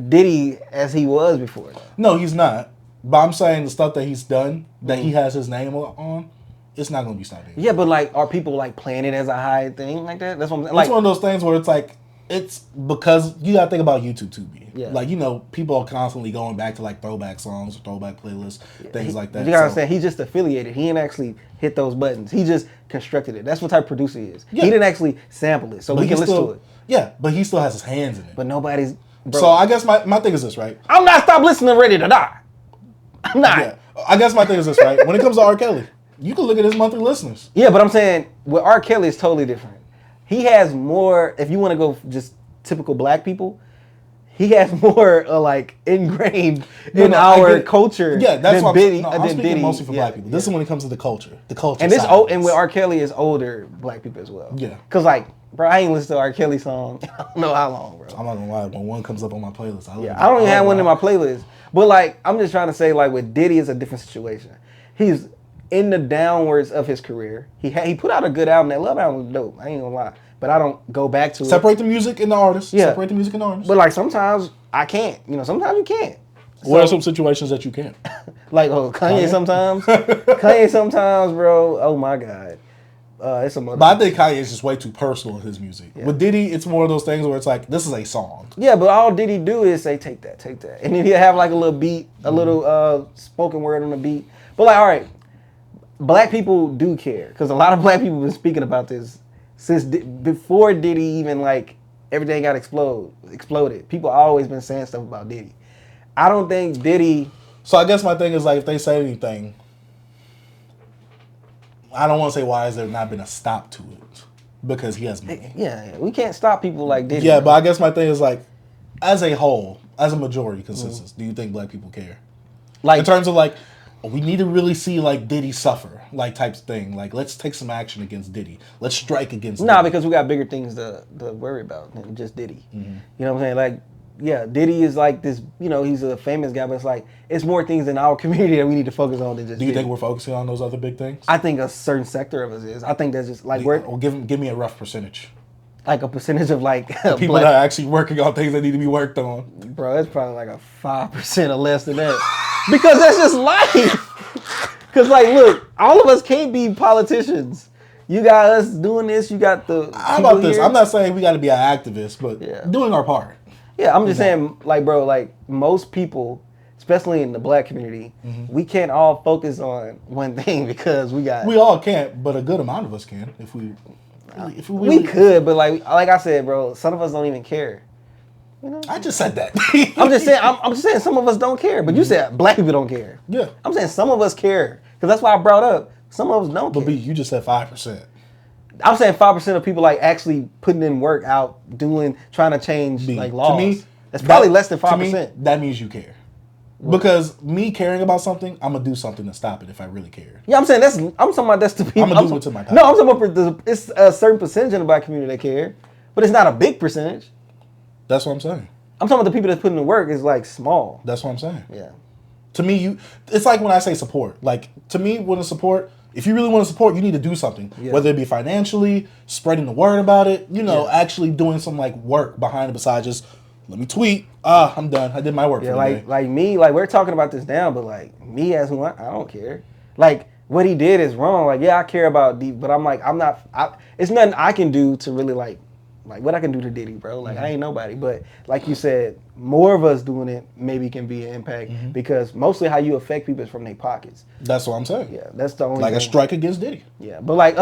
Diddy as he was before. Though. No, he's not. But I'm saying the stuff that he's done, that he has his name on, it's not going to be stopping. Yeah, but like, are people like playing it as a high thing like that? That's what I'm saying. It's one of those things where it's like, it's because you got to think about YouTube too, B. Yeah. Like, you know, people are constantly going back to like throwback songs, throwback playlists, things like that. You gotta say, he's just affiliated. He didn't actually hit those buttons. He just constructed it. That's what type of producer he is. Yeah. He didn't actually sample it, so we can listen to it. Yeah, but he still has his hands in it. But nobody's... Bro. So I guess my thing is this, right? I'm not stop listening to Ready to Die. I'm not. Yeah. I guess my thing is this, right? When it comes to R. Kelly, you can look at his monthly listeners. Yeah, but I'm saying with R. Kelly is totally different. He has more, if you want to go just typical black people, he has more like ingrained in our culture. Yeah, that's what I'm speaking Diddy. Mostly for black people. This is when it comes to the culture. The culture. And and with R. Kelly is older black people as well. Yeah. Cause like, bro, I ain't listened to R. Kelly song. I don't know how long, bro. I'm not gonna lie. When one comes up on my playlist, I don't even have one in my playlist. But like, I'm just trying to say, like with Diddy, it's a different situation. He's in the downwards of his career. He put out a good album. That Love album was dope. I ain't gonna lie. But I don't go back to Separate the music and the artist. Yeah. Separate the music and the artist. But like sometimes I can't. You know, sometimes you can't. What are some situations that you can't? Like Kanye sometimes. Kanye sometimes, bro. Oh my God. It's a mother. But I think Kanye is just way too personal in his music. Yeah. With Diddy, it's one of those things where it's like, this is a song. Yeah, but all Diddy do is say, take that. And then he'll have like a little beat, a little spoken word on the beat. But like, all right, black people do care. Because a lot of black people have been speaking about this since before Diddy even like, everything got exploded. People always been saying stuff about Diddy. I don't think Diddy... So I guess my thing is like, if they say anything... I don't want to say why has there not been a stop to it, because he has money. Yeah, we can't stop people like Diddy. Yeah, but I guess my thing is like, as a whole, as a majority consensus, do you think black people care? Like in terms of like, we need to really see like Diddy suffer, like types of thing. Like let's take some action against Diddy. Let's strike against. Diddy. Because we got bigger things to worry about than just Diddy. Mm-hmm. You know what I'm saying? Like. Yeah, Diddy is like this, you know, he's a famous guy, but it's like, it's more things in our community that we need to focus on than just Do you Diddy. think we're focusing on those other big things? I think a certain sector of us is. I think that's just like... Well, give me a rough percentage. Like a percentage of like... people that are actually working on things that need to be worked on. Bro, it's probably like a 5% or less than that. Because that's just life. Because like, look, all of us can't be politicians. You got us doing this, you got the... How about this? I'm not saying we got to be an activist, but doing our part. Yeah, I'm just saying, like, bro, like, most people, especially in the black community, we can't all focus on one thing because we got... We all can't, but a good amount of us can if we... we could, but like I said, bro, some of us don't even care. You know? I just said that. I'm just saying some of us don't care, but you said black people don't care. Yeah. I'm saying some of us care, because that's why I brought up some of us don't care. But B, you just said 5%. I'm saying 5% of people like actually putting in work out, trying to change like laws. To me, that's probably less than 5%. To me, that means you care. Because me caring about something, I'm gonna do something to stop it if I really care. Yeah, I'm saying I'm talking about that's the people. I'm gonna do it to my power. No, I'm talking about it's a certain percentage of the black community that care, but it's not a big percentage. That's what I'm saying. I'm talking about the people that's putting in work is like small. That's what I'm saying. Yeah. To me, it's like when I say support. Like to me, when it's support. If you really want to support, you need to do something. Yeah. Whether it be financially, spreading the word about it, actually doing some like work behind it besides just, let me tweet, I'm done. I did my work for the day. Like me, like we're talking about this now, but like me as who I don't care. Like what he did is wrong. Like, yeah, I care about Diddy, but I'm like, it's nothing I can do to really like what I can do to Diddy, bro. Like I ain't nobody. But like you said, more of us doing it maybe can be an impact because mostly how you affect people is from their pockets. That's what I'm saying. Yeah, that's the only like thing. A strike against Diddy. Yeah, but like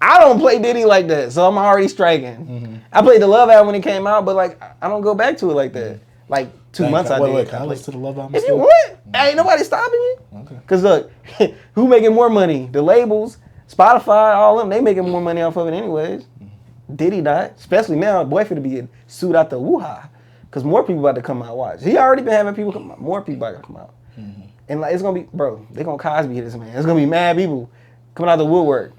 I don't play Diddy like that, so I'm already striking. I played the Love album when it came out, but like I don't go back to it like that. Like 2 months I did. Wait, can I listen to the Love album? If you want, ain't nobody stopping you. Okay. Cause look, who making more money? The labels. Spotify, all them, they making more money off of it anyways. Diddy not, especially now. Boy, finna be getting sued out the woo-ha, cause more people about to come out. Watch, he already been having people come out. More people about to come out, and like it's gonna be, bro. They gonna Cosby this man. It's gonna be mad people coming out the woodwork.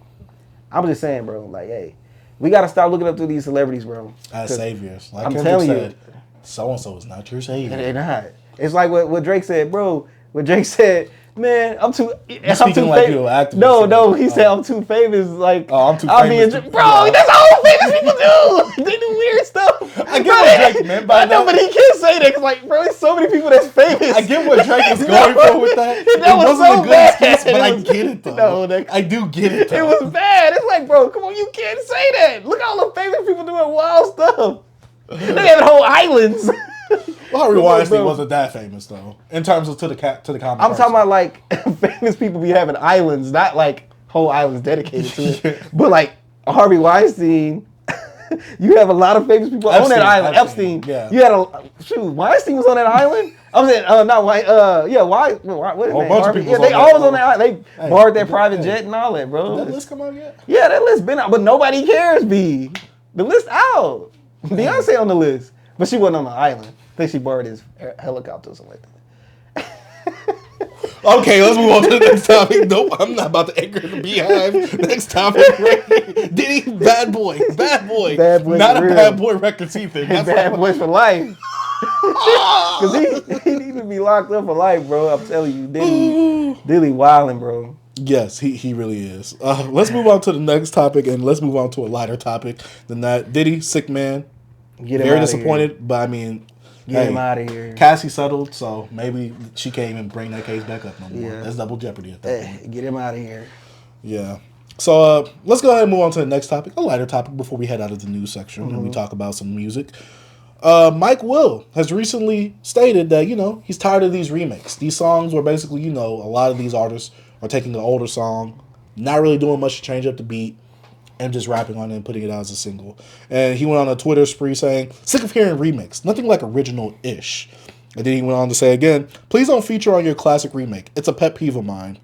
I'm just saying, bro. Like, hey, we gotta stop looking up to these celebrities, bro. As saviors, like I'm Kendrick telling said, you, so and so is not your savior. they're not. It's like what Drake said, bro. What Drake said. Man, I'm too. I'm too like you're an activist. No, he said I'm too famous. Like, I'm too famous. Bro, that's all famous people do. They do weird stuff. I get what Drake meant by that. No, but he can't say that because, like, bro, there's so many people that's famous. I get what Drake was going for with that. That was so bad. Excuse, but I get it though. No, I do get it. Though. It was bad. It's like, bro, come on, you can't say that. Look at all the famous people doing wild stuff. They have whole islands. Well, Harvey Weinstein wasn't that famous though, in terms of to the common. I'm talking about like famous people be having islands, not like whole islands dedicated to it, but like Harvey Weinstein. You have a lot of famous people on that island. Epstein. Yeah. You had Weinstein was on that island. I was saying, not Why? What is that? Harvey? Yeah, they all was on that island. They borrowed their private jet and all that, bro. Did that list come out yet? Yeah, that list been out, but nobody cares. The list out. Beyonce on the list, but she wasn't on the island. I think she borrowed his helicopter or something like that. Okay, let's move on to the next topic. Nope, I'm not about to anchor the beehive. Next topic. Diddy, bad boy. Bad boy. Bad boy not a real. bad boy records either. Bad boy for life. Because he need to be locked up for life, bro. I'm telling you. Diddy wilding, bro. Yes, he really is. Let's move on to the next topic, and let's move on to a lighter topic than that. Diddy, sick man. Very disappointed, but I mean... Get him out of here. Cassie settled, so maybe she can't even bring that case back up no more. Yeah. That's double jeopardy at that point. Get him out of here. Yeah. So let's go ahead and move on to the next topic, a lighter topic before we head out of the news section and we talk about some music. Mike Will has recently stated that, he's tired of these remakes. These songs where basically, a lot of these artists are taking an older song, not really doing much to change up the beat, and just rapping on it and putting it out as a single. And he went on a Twitter spree saying, sick of hearing remix, nothing like original-ish. And then he went on to say again, please don't feature on your classic remake. It's a pet peeve of mine.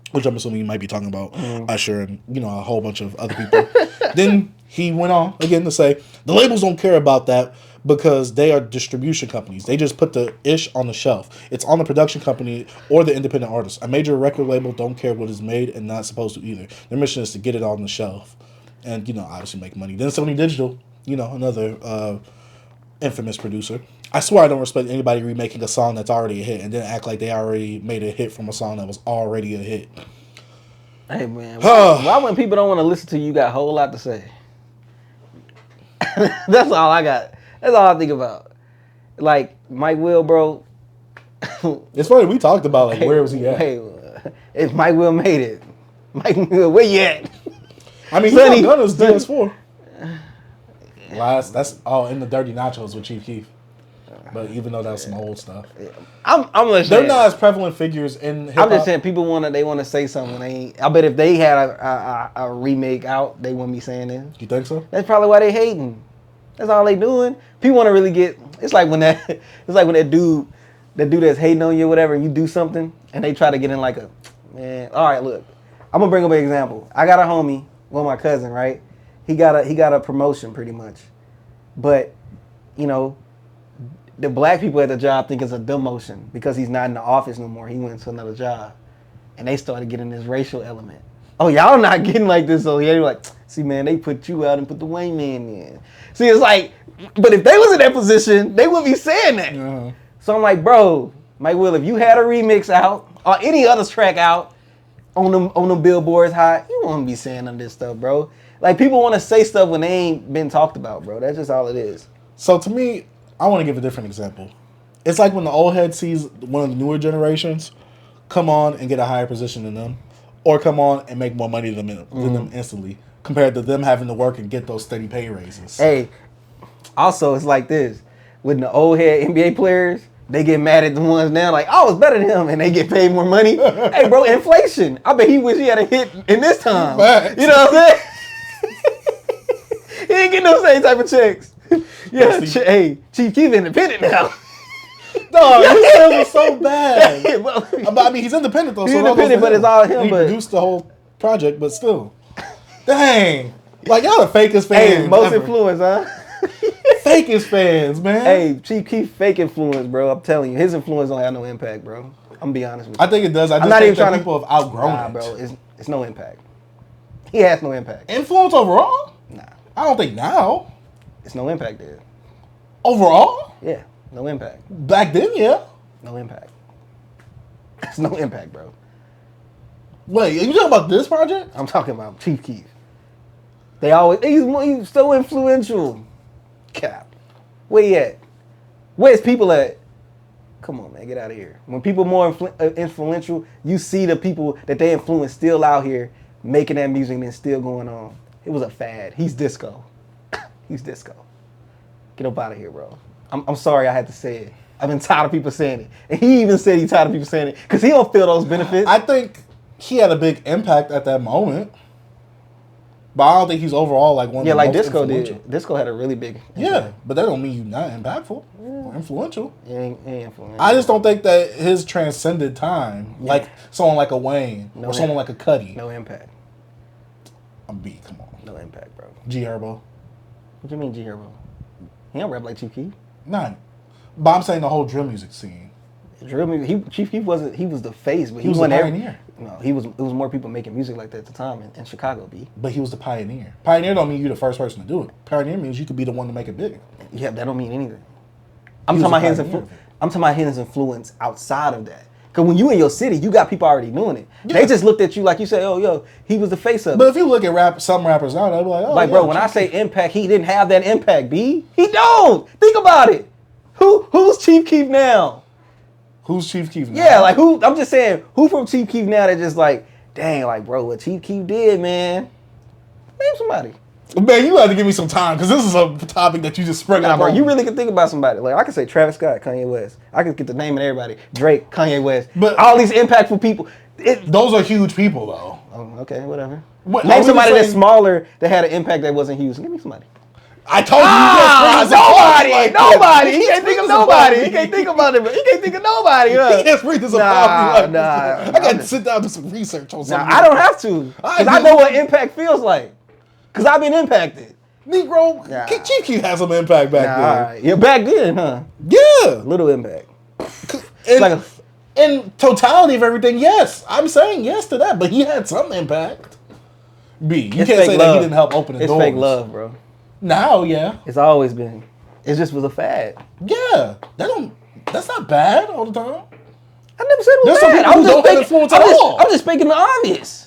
Which I'm assuming he might be talking about Usher and, a whole bunch of other people. Then he went on again to say, the labels don't care about that because they are distribution companies. They just put the ish on the shelf. It's on the production company or the independent artist. A major record label don't care what is made and not supposed to either. Their mission is to get it on the shelf. And, obviously make money. Then Sony Digital, another infamous producer. I swear I don't respect anybody remaking a song that's already a hit and then act like they already made a hit from a song that was already a hit. Hey, man. Why when people don't want to listen to you, got a whole lot to say? That's all I got. That's all I think about. Like, Mike Will, bro. It's funny, we talked about, where was he at? Hey, if Mike Will made it, Mike Will, where you at? I mean, he done his DS4. That's all in the Dirty Nachos with Chief Keef. But even though that's some old stuff, they're not as prevalent figures in hip-hop. I'm just saying, people want to say something. I bet if they had a remake out, they wouldn't be saying it. You think so? That's probably why they hating. That's all they doing. People want to really get. It's like when that dude that's hating on you or whatever, and you do something, and they try to get in like a man. All right, look, I'm gonna bring up an example. I got a homie. Well, my cousin, right? He got a promotion pretty much, but the black people at the job think it's a demotion because he's not in the office no more. He went to another job, and they started getting this racial element. Oh, y'all not getting like this, so they're like, see, man, they put you out and put the white man in. See, it's like, but if they was in that position, they would be saying that. Uh-huh. So I'm like, bro, Mike Will, if you had a remix out or any other track out. On them billboards high, you won't be saying none of this stuff, bro. Like, people want to say stuff when they ain't been talked about, bro. That's just all it is. So to me, I want to give a different example. It's like when the old head sees one of the newer generations come on and get a higher position than them, or come on and make more money than them instantly, compared to them having to work and get those steady pay raises. Hey, also it's like this. With the old head NBA players, they get mad at the ones now, like, oh, it's better than him, and they get paid more money. Hey, bro, inflation. I bet he wish he had a hit in this time. Facts. You know what I'm saying? He ain't getting those same type of checks. Yeah, hey, Chief Keef independent now. Dog, his sales are so bad. But I mean, he's independent though. He's independent, but it's all him. He produced the whole project, but still. Dang. Like, y'all the fakest fans. Hey, most influence, huh? Fakest fans, man. Hey, Chief Keef fake influence, bro. I'm telling you, his influence don't have no impact, bro. I'm gonna be honest with you. I think it does. I just not think even that people have outgrown it. bro. It's no impact. He has no impact. Influence overall? Nah. I don't think now. It's no impact there. Overall? Yeah, no impact. Back then, yeah. No impact. It's no impact, bro. Wait, are you talking about this project? I'm talking about Chief Keef. He's so influential. Cap. Where he at? Where's people at? Come on, man, get out of here. When people more influential, you see the people that they influence still out here making that music and still going on. It was a fad. He's disco. He's disco. Get up out of here, bro. I'm sorry I had to say it. I've been tired of people saying it. And he even said he's tired of people saying it because he don't feel those benefits. I think he had a big impact at that moment. But I don't think he's overall like one of the like most Disco influential. did. Disco had a really big impact. Yeah, but that don't mean you're not impactful or influential. He ain't influential. I just don't think that his transcended time, like someone like a Wayne or someone like a Cudi. No impact. I'm B, come on. No impact, bro. G Herbo. What you mean G Herbo? He don't rap like Chief Keef. Nah. But I'm saying the whole drill music scene. Drill music. Chief Keef wasn't. He was the face, but He was the pioneer. No, he was. It was more people making music like that at the time in Chicago. B. But he was the pioneer. Pioneer don't mean you're the first person to do it. Pioneer means you could be the one to make it big. Yeah, that don't mean anything. I'm talking about his influence outside of that. Because when you in your city, you got people already doing it. Yeah. They just looked at you like you said, "Oh, yo, he was the face of it." But if you look at some rappers now, they'll be like, "Oh, like, bro, when I say impact, he didn't have that impact. B. He don't. Think about it. Who's Chief Keef now? Who's Chief Keef now? Yeah, like who? I'm just saying, who from Chief Keef now that just like, dang, like, bro, what Chief Keef did, man? Name somebody. Man, you have to give me some time because this is a topic that you just sprung out. Bro, you really can think about somebody. Like I could say Travis Scott, Kanye West. I could get the name of everybody. Drake, Kanye West. But all these impactful people. Those are huge people, though. Oh, okay, whatever. Name somebody that's smaller that had an impact that wasn't huge. Give me somebody. I told you. Nobody. He can't think of nobody. He can't think about it. He can't think of nobody. He can't breathe this about me. I got to sit down and do some research on something. I don't have to. Because I know what impact feels like. Because I've been impacted. Negro, Chief Keef had some impact back then. All right. Yeah, back then, huh? Yeah. Little impact. In totality of everything, yes. I'm saying yes to that, but he had some impact. B, you can't say that he didn't help open the doors. It's fake love, bro. Now, yeah. It's always been. It just was a fad. Yeah. That's not bad all the time. I never said it was bad. I'm just speaking the obvious.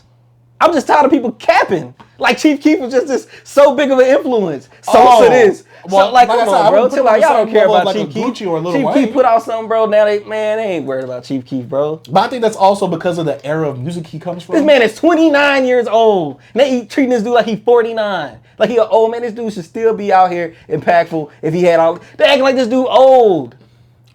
I'm just tired of people capping. Like Chief Keef was just this so big of an influence. Soulja this. Well, so, like come on, bro. Chill out. Y'all don't care about Chief Keef. Chief Keef put out something, bro. Now they ain't worried about Chief Keef, bro. But I think that's also because of the era of music he comes from. This man is 29 years old. And they treating this dude like he's 49. Like he an old man. This dude should still be out here impactful if he had all. They acting like this dude old.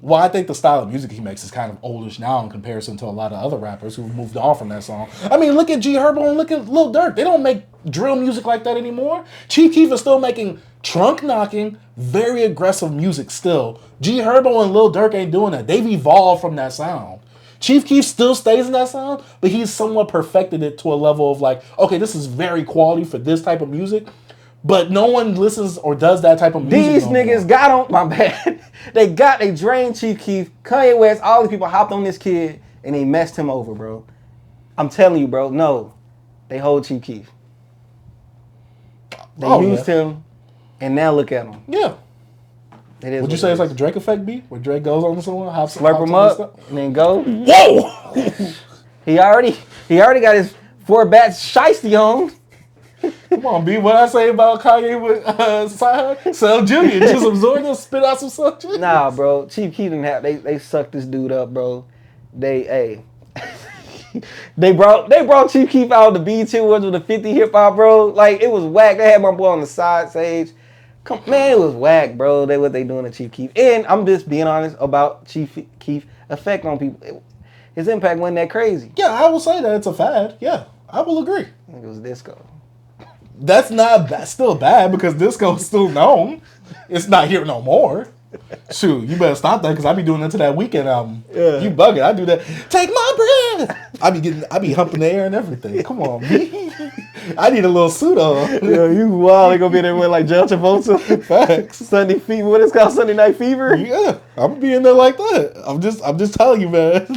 Well, I think the style of music he makes is kind of oldish now in comparison to a lot of other rappers who've moved on from that song. I mean, look at G Herbo and look at Lil Durk. They don't make drill music like that anymore. Chief Keef is still making trunk knocking, very aggressive music still. G Herbo and Lil Durk ain't doing that. They've evolved from that sound. Chief Keef still stays in that sound, but he's somewhat perfected it to a level of like, okay, this is very quality for this type of music. But no one listens or does that type of music. These niggas got on my bad. They drained Chief Keef, Kanye West, all these people hopped on this kid and they messed him over, bro. I'm telling you, bro. No, they hold Chief Keef. They used him, and now look at him. Yeah. Would you say it's like the Drake effect, B? Where Drake goes on to someone, slurp him up, and then go. Whoa! he already got his 4 bats shiesty on. Come on, B. What I say about Kanye with Sell Junior? Just absorb and spit out some Sell Junior. Nah, bro. Chief Keef didn't have. They sucked this dude up, bro. They brought Chief Keef out the BET Awards with the 50 hip hop, bro. Like it was whack. They had my boy on the side stage. Man, it was whack, bro. What they doing to Chief Keef. And I'm just being honest about Chief Keef effect on people. His impact wasn't that crazy. Yeah, I will say that it's a fad. Yeah, I will agree. It was disco. That's still bad because disco is still known. It's not here no more. Shoot, you better stop that because I be doing that to that Weekend album. Yeah. You bugging. I do that. Take my breath. I be humping the air and everything. Come on, B. I need a little suit on. Yeah, you wild. They gonna be there with like John Travolta. Facts. Sunday Fever. What is it called? Sunday Night Fever? Yeah, I'm gonna be in there like that. I'm just telling you, man.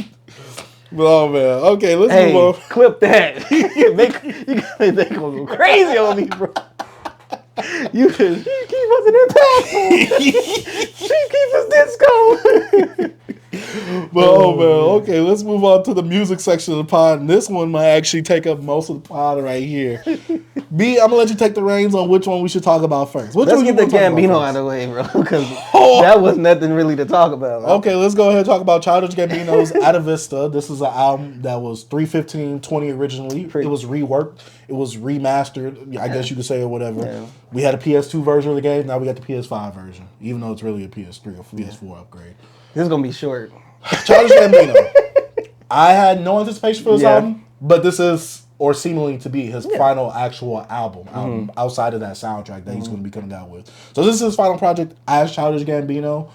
But oh man, okay, let's move on. Clip that. They gonna go crazy on me, bro. You just Keef wasn't impactful. Keef is disco. But oh man, okay, let's move on to the music section of the pod. And this one might actually take up most of the pod right here. B, I'm gonna let you take the reins on which one we should talk about first. Let's get the Gambino out of the way, bro, because that was nothing really to talk about. Bro. Okay, let's go ahead and talk about Childish Gambino's Atavista. This is an album that was 3:15:20 originally. It was reworked. It was remastered. I guess you could say, or whatever. Yeah. We had a PS2 version of the game. Now we got the PS5 version, even though it's really a PS3 or PS4 upgrade. This is gonna be short. Childish Gambino. I had no anticipation for this album, but this is, or seemingly to be, his final actual album outside of that soundtrack that he's going to be coming out with. So this is his final project as Childish Gambino.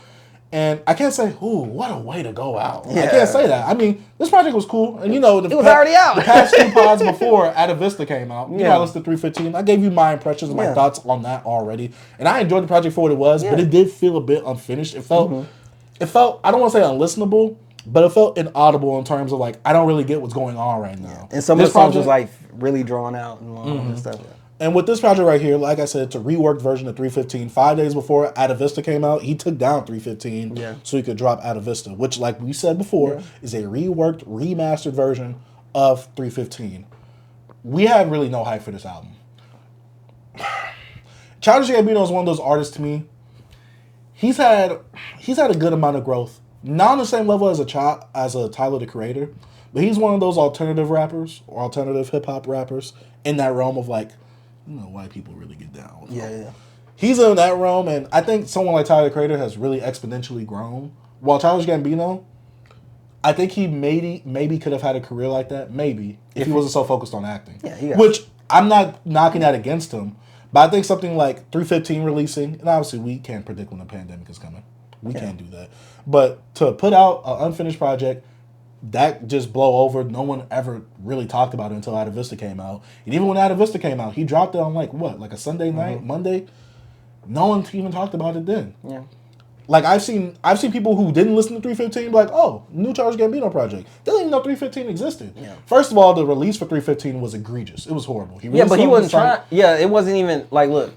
And I can't say, ooh, what a way to go out. Yeah. I can't say that. I mean, this project was cool. And, you know, it was already out. The past two pods before Atavista came out, you know, I listened to 315. I gave you my impressions and my thoughts on that already. And I enjoyed the project for what it was, but it did feel a bit unfinished. It felt, I don't want to say unlistenable, but it felt inaudible in terms of, like, I don't really get what's going on right now. And some of the songs was, like, really drawn out and long and stuff. And with this project right here, like I said, it's a reworked version of 315. 5 days before Atavista came out, he took down 315 so he could drop Atavista, which, like we said before, is a reworked, remastered version of 315. We had really no hype for this album. Childish Gambino is one of those artists to me. He's had a good amount of growth. Not on the same level as a Tyler, the Creator, but he's one of those alternative rappers or alternative hip hop rappers in that realm of, like, you know, white people really get down with him. He's in that realm, and I think someone like Tyler, the Creator, has really exponentially grown. While Childish Gambino, I think he maybe could have had a career like that, maybe, if he wasn't so focused on acting. Which, I'm not knocking that against him, but I think something like 315 releasing, and obviously we can't predict when the pandemic is coming. We can't do that. But to put out an unfinished project, that just blow over. No one ever really talked about it until Atavista came out. And even when Atavista came out, he dropped it on like a Sunday night, Monday. No one even talked about it then. Yeah. Like I've seen people who didn't listen to 315 be like, oh, new Childish Gambino project. They didn't even know 315 existed. Yeah. First of all, the release for 315 was egregious. It was horrible. But he wasn't trying. Yeah, it wasn't even like, look.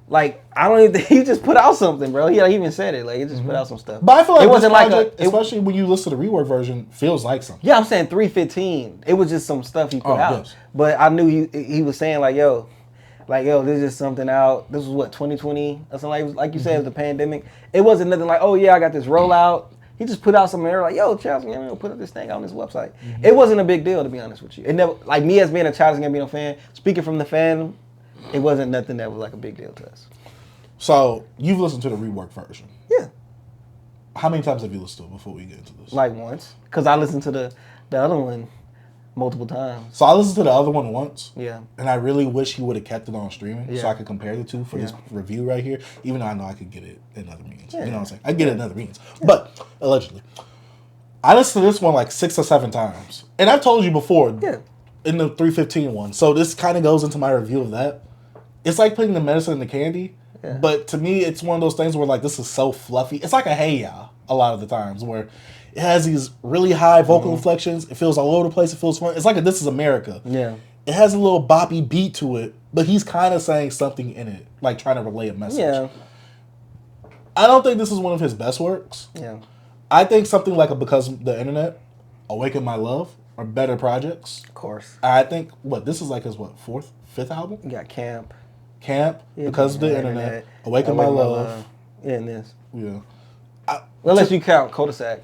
Like, I don't even think he just put out something, bro. He even said it. Like, he just put out some stuff. But I feel like it wasn't project, like especially when you listen to the rework version, feels like something. Yeah, I'm saying 315. It was just some stuff he put out. Yes. But I knew he was saying like, yo, this is something out. This was what, 2020 or something like you said, the pandemic. It wasn't nothing like, oh yeah, I got this rollout. He just put out something there like, yo, Childish Gambino put up this thing on his website. It wasn't a big deal, to be honest with you. It never, like me as being a Childish Gambino fan, speaking from the fandom, it wasn't nothing that was like a big deal to us. So, you've listened to the rework version. Yeah. How many times have you listened to it before we get into this? Like once. Because I listened to the other one multiple times. So, I listened to the other one once. Yeah. And I really wish he would have kept it on streaming so I could compare the two for this review right here. Even though I know I could get it in other means. Yeah. You know what I'm saying? I get it in other means. Yeah. But, allegedly. I listened to this one like 6 or 7 times. And I've told you before in the 315 one. So, this kind of goes into my review of that. It's like putting the medicine in the candy. Yeah. But to me, it's one of those things where, like, this is so fluffy. It's like a Hey Ya a lot of the times where it has these really high vocal inflections. It feels all over the place. It feels fun. It's like a This Is America. Yeah. It has a little boppy beat to it, but he's kind of saying something in it, like trying to relay a message. Yeah. I don't think this is one of his best works. Yeah. I think something like Because of the Internet, Awaken My Love are better projects. Of course. I think, this is like his, 5th album? You got Camp, Because of the Internet, Awaken My Love. Yeah, and this. Yeah. Unless you count Cul-de-sac.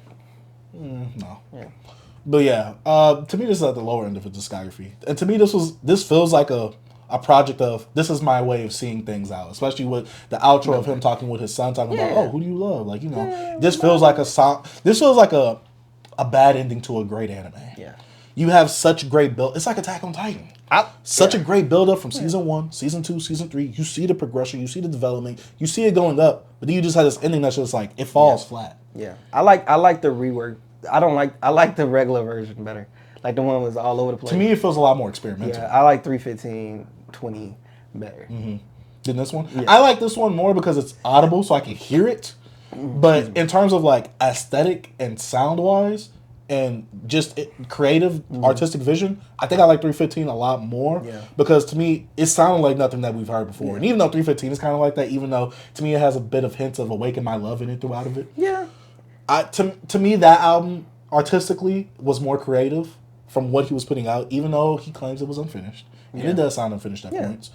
No. Yeah. But yeah, to me this is at the lower end of his discography. And to me this feels like a project of, this is my way of seeing things out. Especially with the outro of him talking with his son, talking about, oh, who do you love? Like, you know, this feels like a song. This feels like a bad ending to a great anime. Yeah. You have such great build. It's like Attack on Titan. Such a great build up from season 1, season 2, season 3. You see the progression, you see the development, you see it going up, but then you just have this ending that's just like it falls flat. Yeah, I like the rework. I like the regular version better. Like the one was all over the place. To me, it feels a lot more experimental. Yeah, I like 3:15:20 better than this one. Yeah. I like this one more because it's audible, so I can hear it. But in terms of like aesthetic and sound wise, and just creative, artistic vision, I think I like 3:15 a lot more. Yeah. Because to me, it sounded like nothing that we've heard before. Yeah. And even though 3:15 is kind of like that, even though to me it has a bit of hints of Awaken My Love in it throughout of it. Yeah. To me, that album artistically was more creative from what he was putting out, even though he claims it was unfinished. And it does sound unfinished at points.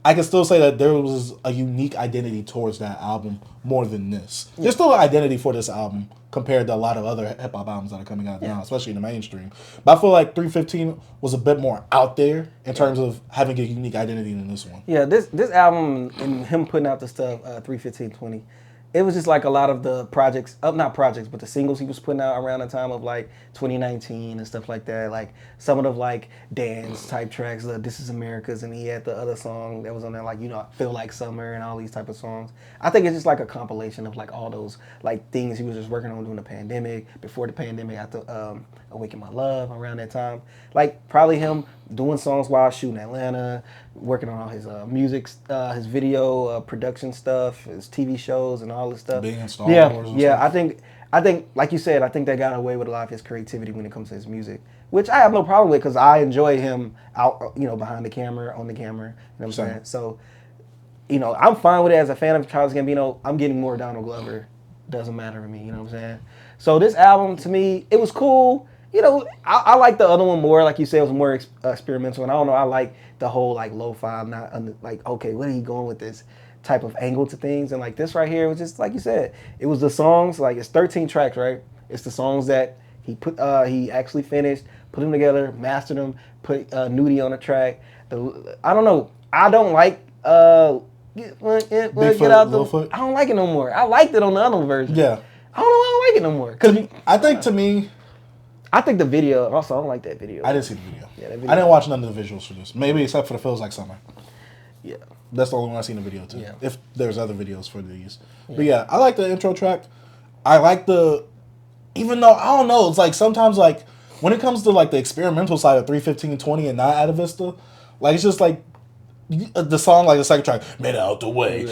I can still say that there was a unique identity towards that album more than this. Yeah. There's still an identity for this album compared to a lot of other hip-hop albums that are coming out now, especially in the mainstream. But I feel like 3:15 was a bit more out there in terms of having a unique identity than this one. Yeah, this album and him putting out the stuff, 3:15:20, it was just like a lot of the projects, not projects, but the singles he was putting out around the time of like 2019 and stuff like that. Like some of the like dance type tracks, the This Is America's, and he had the other song that was on there, like, you know, I Feel Like Summer and all these type of songs. I think it's just like a compilation of like all those like things he was just working on during the pandemic, before the pandemic, after Awaken My Love around that time. Like probably him doing songs while shooting Atlanta, working on all his music, his video production stuff, his TV shows and all this stuff. Being in Star Wars and stuff. I think, like you said, I think they got away with a lot of his creativity when it comes to his music, which I have no problem with because I enjoy him out, you know, behind the camera, on the camera. You know what I'm saying? So, you know, I'm fine with it as a fan of Childish Gambino. I'm getting more Donald Glover. Doesn't matter to me. You know what I'm saying? So this album, to me, it was cool. You know, I like the other one more. Like you said, it was more experimental. And I don't know, I like the whole like lo-fi, not like, okay, where are you going with this type of angle to things? And like this right here was just like you said, it was the songs, like it's 13 tracks, right? It's the songs that he put, he actually finished, put them together, mastered them, put Nudie on the track. I don't know. I don't like Get Out the Foot. I don't like it no more. I liked it on the other version. Yeah. I don't like it no more. I think to me, I think the video, also I don't like that video. I didn't see the video. Yeah, that video. I didn't watch none of the visuals for this. Maybe except for the Feels Like Summer. Yeah. That's the only one I've seen the video to. Yeah. If there's other videos for these. Yeah. But yeah, I like the intro track. I like even though, I don't know, it's like sometimes like, when it comes to like the experimental side of 3:15:20 and not Atavista, like it's just like, the song, like the second track, made out the way.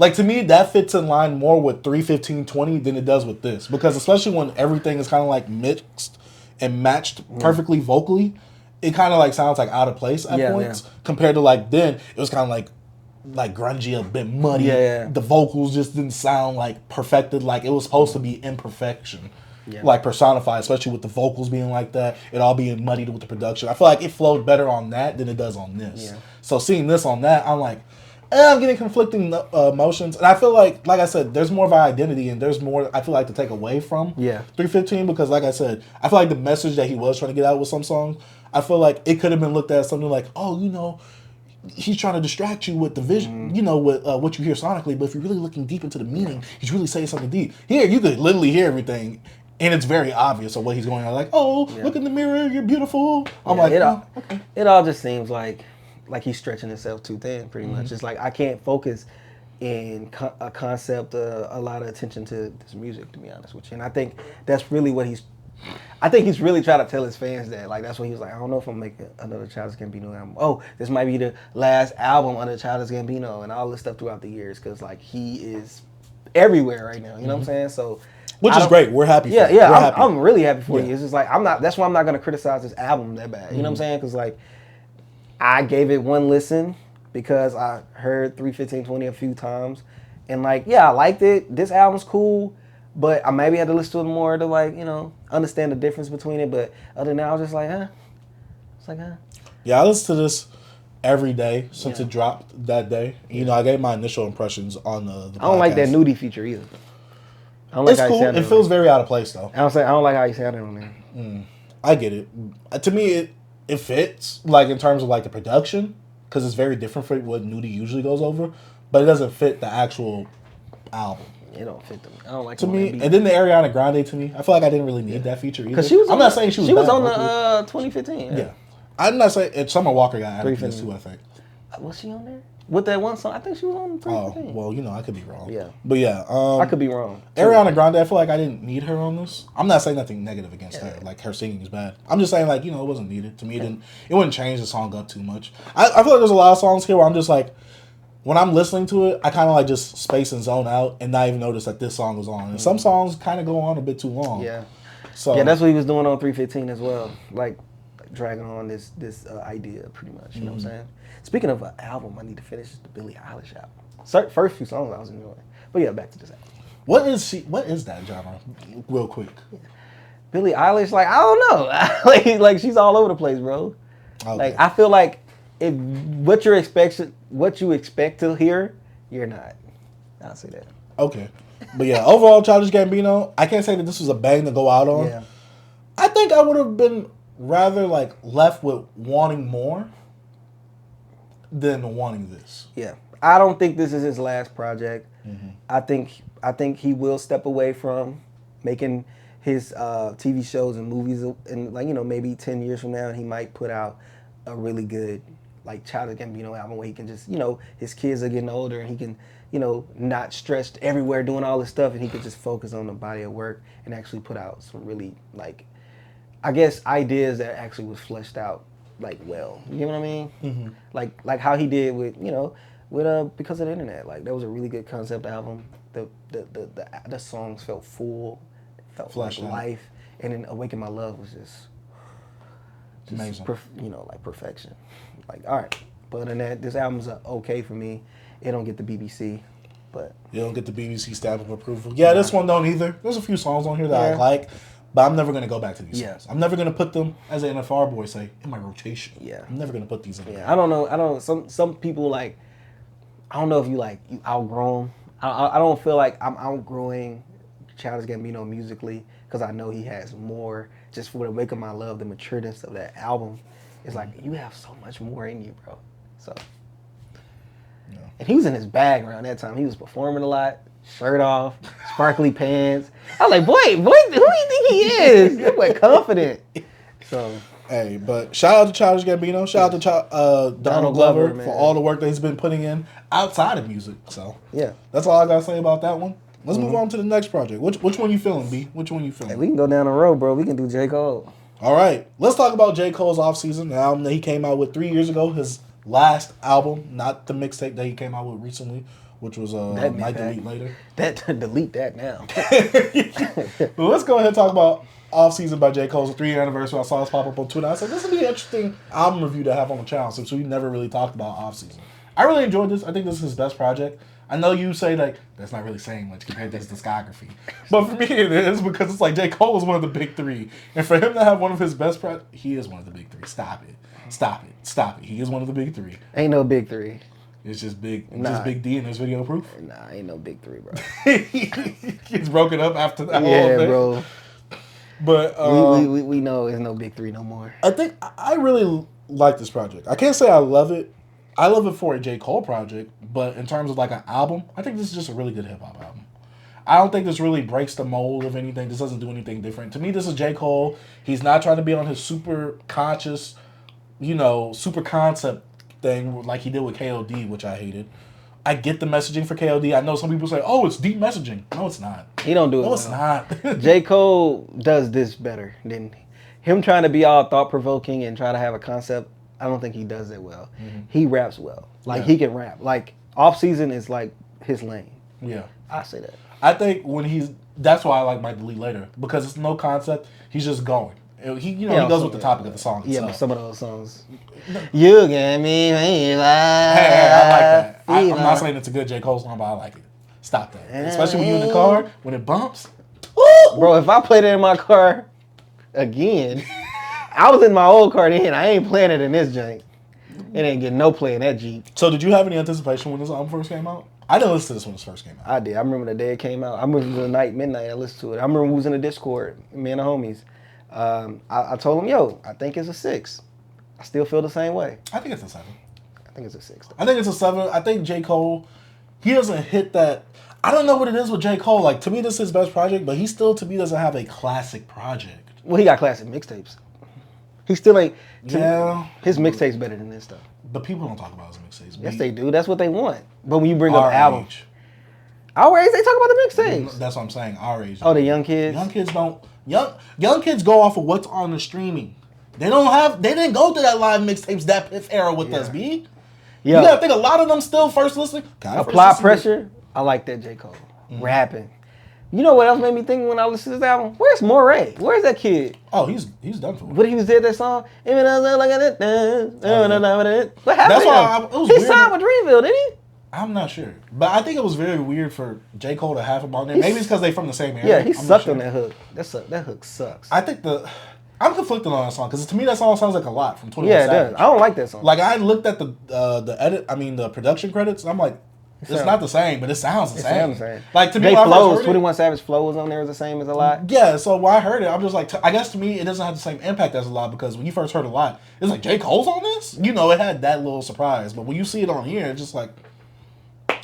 Like to me, that fits in line more with 3:15:20 than it does with this. Because especially when everything is kind of like mixed and matched perfectly vocally, it kind of like sounds like out of place at points. Compared to like then, it was kind of like grungy, a bit muddy. The vocals just didn't sound like perfected. Like it was supposed to be imperfection. Yeah. Like personified, especially with the vocals being like that, it all being muddied with the production. I feel like it flowed better on that than it does on this. Yeah. So seeing this on that, I'm like, I'm getting conflicting emotions. And I feel like I said, there's more of an identity and there's more, I feel like, to take away from 3:15 because, like I said, I feel like the message that he was trying to get out with some songs, I feel like it could have been looked at as something like, oh, you know, he's trying to distract you with the vision, you know, with what you hear sonically. But if you're really looking deep into the meaning, he's really saying something deep. Here, you could literally hear everything. And it's very obvious of what he's going on. Like, oh, look in the mirror, you're beautiful. I'm like, okay. It all just seems like he's stretching himself too thin, pretty much. It's like I can't focus in a concept, a lot of attention to this music, to be honest with you. And I think that's really what he's really trying to tell his fans that. Like, that's what he was like, I don't know if I'm making another Childish Gambino album. Oh, this might be the last album under Childish Gambino and all this stuff throughout the years. Because, like, he is everywhere right now. You know what I'm saying? So... Which is great. We're happy for you. Yeah, I'm really happy for you. It's just like, that's why I'm not going to criticize this album that bad. You know what I'm saying? Because, like, I gave it one listen because I heard 3:15:20 a few times. And, like, yeah, I liked it. This album's cool. But I maybe had to listen to it more to, like, you know, understand the difference between it. But other than that, I was just like, It's like, Yeah, I listen to this every day since it dropped that day. You know, I gave my initial impressions on the podcast. I don't like that Nudie feature either. It's cool. It feels very out of place, though. I don't like how you sounded on there. I get it. To me, it fits, like, in terms of, like, the production, because it's very different from what Nudie usually goes over, but it doesn't fit the actual album. It don't fit them. I don't like to me. And then the Ariana Grande, to me, I feel like I didn't really need that feature either. Because she was. I'm not saying she was. She was on the 2015. Yeah. I'm not saying it's Summer Walker got added to this too. I think. Was she on there? With that one song, I think she was on 315. Oh, well, you know, I could be wrong. Yeah. But yeah. I could be wrong. Ariana Grande, I feel like I didn't need her on this. I'm not saying nothing negative against her. Like, her singing is bad. I'm just saying, like, you know, it wasn't needed. To me, it wouldn't change the song up too much. I feel like there's a lot of songs here where I'm just like, when I'm listening to it, I kind of like just space and zone out and not even notice that this song was on. And some songs kind of go on a bit too long. Yeah. So yeah, that's what he was doing on 315 as well. Like dragging on this idea pretty much. You know what I'm saying? Speaking of an album, I need to finish the Billie Eilish album. First few songs I was enjoying. But yeah, back to this album. What is that genre? Real quick. Billie Eilish, like, I don't know. like she's all over the place, bro. Okay. Like, I feel like if what you expect to hear, you're not. I'll say that. Okay. But yeah, overall, Childish Gambino, I can't say that this was a bang to go out on. Yeah. I think I would have been rather like left with wanting more than wanting this. Yeah. I don't think this is his last project. Mm-hmm. I think he will step away from making his TV shows and movies, and like, you know, maybe 10 years from now he might put out a really good like Childish Gambino album where he can just, you know, his kids are getting older and he can, you know, not stretched everywhere doing all this stuff, and he could just focus on the body of work and actually put out some really, like, I guess, ideas that actually was fleshed out like well. You know what I mean? Mm-hmm. Like how he did with, you know, with Because of the Internet. Like, that was a really good concept album. The songs felt full, felt like life, and then Awaken My Love was just amazing. You know, like perfection. Like, all right. But other than that, this album's okay for me. It don't get the BBC, but you don't get the BBC stamp of approval. Yeah, this one don't either. There's a few songs on here that I like, but I'm never gonna go back to these songs. I'm never gonna put them, as an NFR boy say, in my rotation. Yeah, I'm never gonna put these in. Yeah, I don't know. Some people like. I don't know if you outgrown. I don't feel like I'm outgrowing Childish Gambino musically, because I know he has more. Just for the Awaken My Love, the matureness of that album, it's like you have so much more in you, bro. So. Yeah. And he was in his bag around that time. He was performing a lot, shirt off, sparkly pants. I was like, boy, who do you think he is? That boy confident. So. Hey, but shout out to Childish Gambino. Shout out to Donald Glover for all the work that he's been putting in outside of music. So yeah, that's all I gotta say about that one. Let's move on to the next project. Which one you feeling, B? Which one you feeling? Hey, we can go down the road, bro. We can do J. Cole. All right, let's talk about J. Cole's Offseason, the album that he came out with 3 years ago. His last album, not the mixtape that he came out with recently, which was Might Delete Later. Delete that now. But let's go ahead and talk about Offseason by J. Cole's 3-year anniversary. I saw this pop up on Twitter. I said, this would be an interesting album review to have on the channel, since we never really talked about Offseason. I really enjoyed this. I think this is his best project. I know you say, like, that's not really saying much compared to his discography. But for me, it is, because it's like J. Cole is one of the big three. And for him to have one of his best projects, he is one of the big three. Stop it. He is one of the big three. Ain't no big three. It's just big. Nah. Just Big D in his video proof. Nah, ain't no big three, bro. He's broken up after that whole thing. Yeah, bro. But we know it's no big three no more. I think I really like this project. I can't say I love it. I love it for a J. Cole project, but in terms of like an album, I think this is just a really good hip hop album. I don't think this really breaks the mold of anything. This doesn't do anything different. To me, this is J. Cole. He's not trying to be on his super conscious, super concept thing like he did with KOD, which I hated. I get the messaging for KOD. I know some people say, oh, it's deep messaging. No, it's not. He don't do it. No, it's not. J. Cole does this better than him trying to be all thought-provoking and try to have a concept. I don't think he does it well. Mm-hmm. He raps well. Like, he can rap. Like, Offseason is like his lane. Yeah. I say that. I think that's why I like Might Delete Later, because it's no concept. He's just going. He goes with the topic of the song itself. Yeah, but some of those songs. You get me. Hey, I like that. I'm not saying it's a good J. Cole song, but I like it. Stop that. Especially when you're in the car, when it bumps. Bro, if I played it in my car again, I was in my old car then. I ain't playing it in this jank. It ain't getting no play in that Jeep. So did you have any anticipation when this album first came out? I didn't listen to this when it first came out. I did. I remember the day it came out. I remember the night, midnight, I listened to it. I remember we was in the Discord, me and the homies. I told him, yo, I think it's a 6. I still feel the same way. I think it's a 7. I think it's a 6. I think it's a 7. I think J. Cole, he doesn't hit that. I don't know what it is with J. Cole. Like, to me, this is his best project, but he still, to me, doesn't have a classic project. Well, he got classic mixtapes. He still ain't. His mixtape's better than this stuff. But people don't talk about his mixtapes. Yes, they do. That's what they want. But when you bring up Our albums, age. our age, they talk about the mixtapes. That's what I'm saying. Our age. Oh, the young kids. Young kids don't. Young kids go off of what's on the streaming. They didn't go through that live mixtapes, that Piff era with us, B. Yeah. You gotta think a lot of them still first listening. Apply Pressure. I like that J. Cole. Rapping. You know what else made me think when I listened to this album? Where's Moray? Where's that kid? Oh, he's done for it. What he was did that song? What happened? That's why it was he weird. signed with Dreamville, didn't he? I'm not sure. But I think it was very weird for J. Cole to have him on there. Maybe it's because they from the same area. Yeah, he sucked on that hook. That hook sucks. I think I'm conflicted on that song because to me that song sounds like a lot from 21 Savage. Yeah, it does. I don't like that song. Like I looked at the production credits, and I'm like, it's not the same, but it sounds the same. Like to me, flows. 21 Savage flows on there is the same as a lot. Yeah, so when I heard it, I'm just like, I guess to me it doesn't have the same impact as a lot because when you first heard a lot, it's like J. Cole's on this. You know, it had that little surprise, but when you see it on here, it's just like,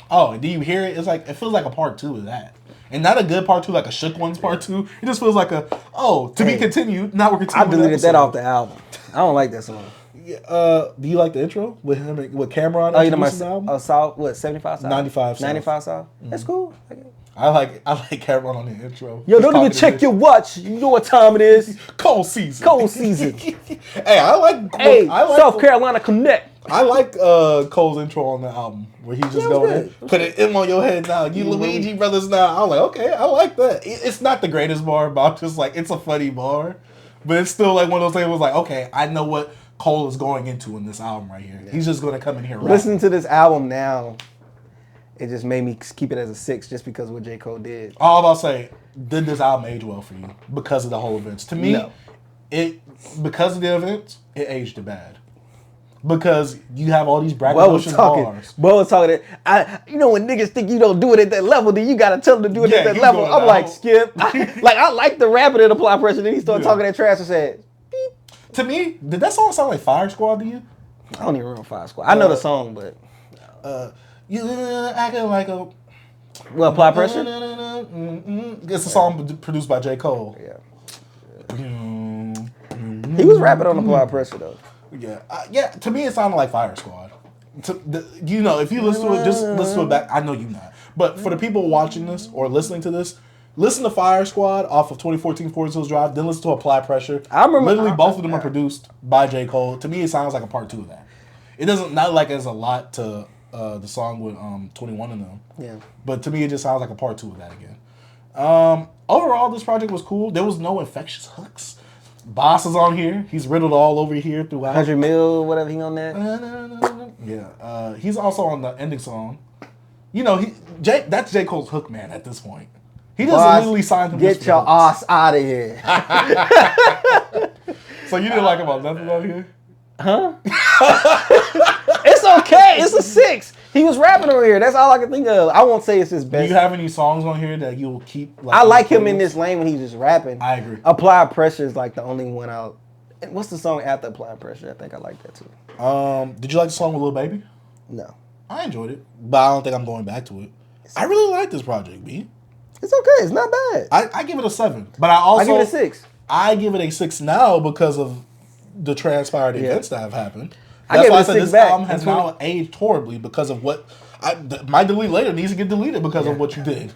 oh, and do you hear it? It's like it feels like a part 2 of that. And not a good part 2, like a Shook Ones part 2. It just feels like be continued. Now we're continuing. I deleted that off the album. I don't like that song. Yeah, do you like the intro with him with Cameron? Oh, you know my South, what, 75 South? 95 South. 95 South. That's cool. I like Cameron on the intro. Yo, don't even check your watch. You know what time it is. Cold season. Hey, I like South Carolina Connect. I like Cole's intro on the album where he's just going in, put it in on your head now. You Luigi brothers now. I'm like, okay, I like that. It's not the greatest bar, but I'm just like, it's a funny bar. But it's still like one of those things was like, okay, I know what Cole is going into in this album right here. Yeah. He's just going to come in here. Listening to this album now, it just made me keep it as a 6 just because of what J. Cole did. All I'm about to say, did this album age well for you because of the whole events? To me, because of the events, it aged it bad. Because you have all these braggadocious bars. Bo was talking that, you know when niggas think you don't do it at that level, then you gotta tell them to do it at that level. I'm like, Skip. I like the rapping and Apply Pressure, then he started talking that trash and said, beep. To me, did that song sound like Fire Squad to you? I don't even remember Fire Squad. I know the song, but you acting like a Apply Pressure? It's a song produced by J. Cole. Yeah. He was rapping on Apply Pressure though. Yeah. To me, it sounded like Fire Squad. If you listen to it, just listen to it back. I know you not, but for the people watching this or listening to this, listen to Fire Squad off of 2014 Forest Hills Drive. Then listen to Apply Pressure. I remember literally both of them are produced by J. Cole. To me, it sounds like a part 2 of that. It doesn't not like there's a lot to the song with 21 in them. Yeah. But to me, it just sounds like a part 2 of that again. Overall, this project was cool. There was no infectious hooks. Boss is on here. He's riddled all over here throughout. 100 mil, whatever he on that. Yeah. He's also on the ending song. You know, that's J. Cole's hook man at this point. He doesn't literally sign him. Get your ass out of here. So you didn't like about nothing on here? Huh? It's okay. It's a 6. He was rapping over here. That's all I can think of. I won't say it's his best. Do you have any songs on here that you'll keep? I like him in this lane when he's just rapping. I agree. Apply Pressure is like the only one out. What's the song after Apply Pressure? I think I like that too. Did you like the song with Lil Baby? No. I enjoyed it, but I don't think I'm going back to it. I really like this project, B. It's okay. It's not bad. I give it a 7, but I give it a 6. I give it a 6 now because of the transpired events that have happened. That's why I said this album has now aged horribly because of what my delete later needs to get deleted because of what you did.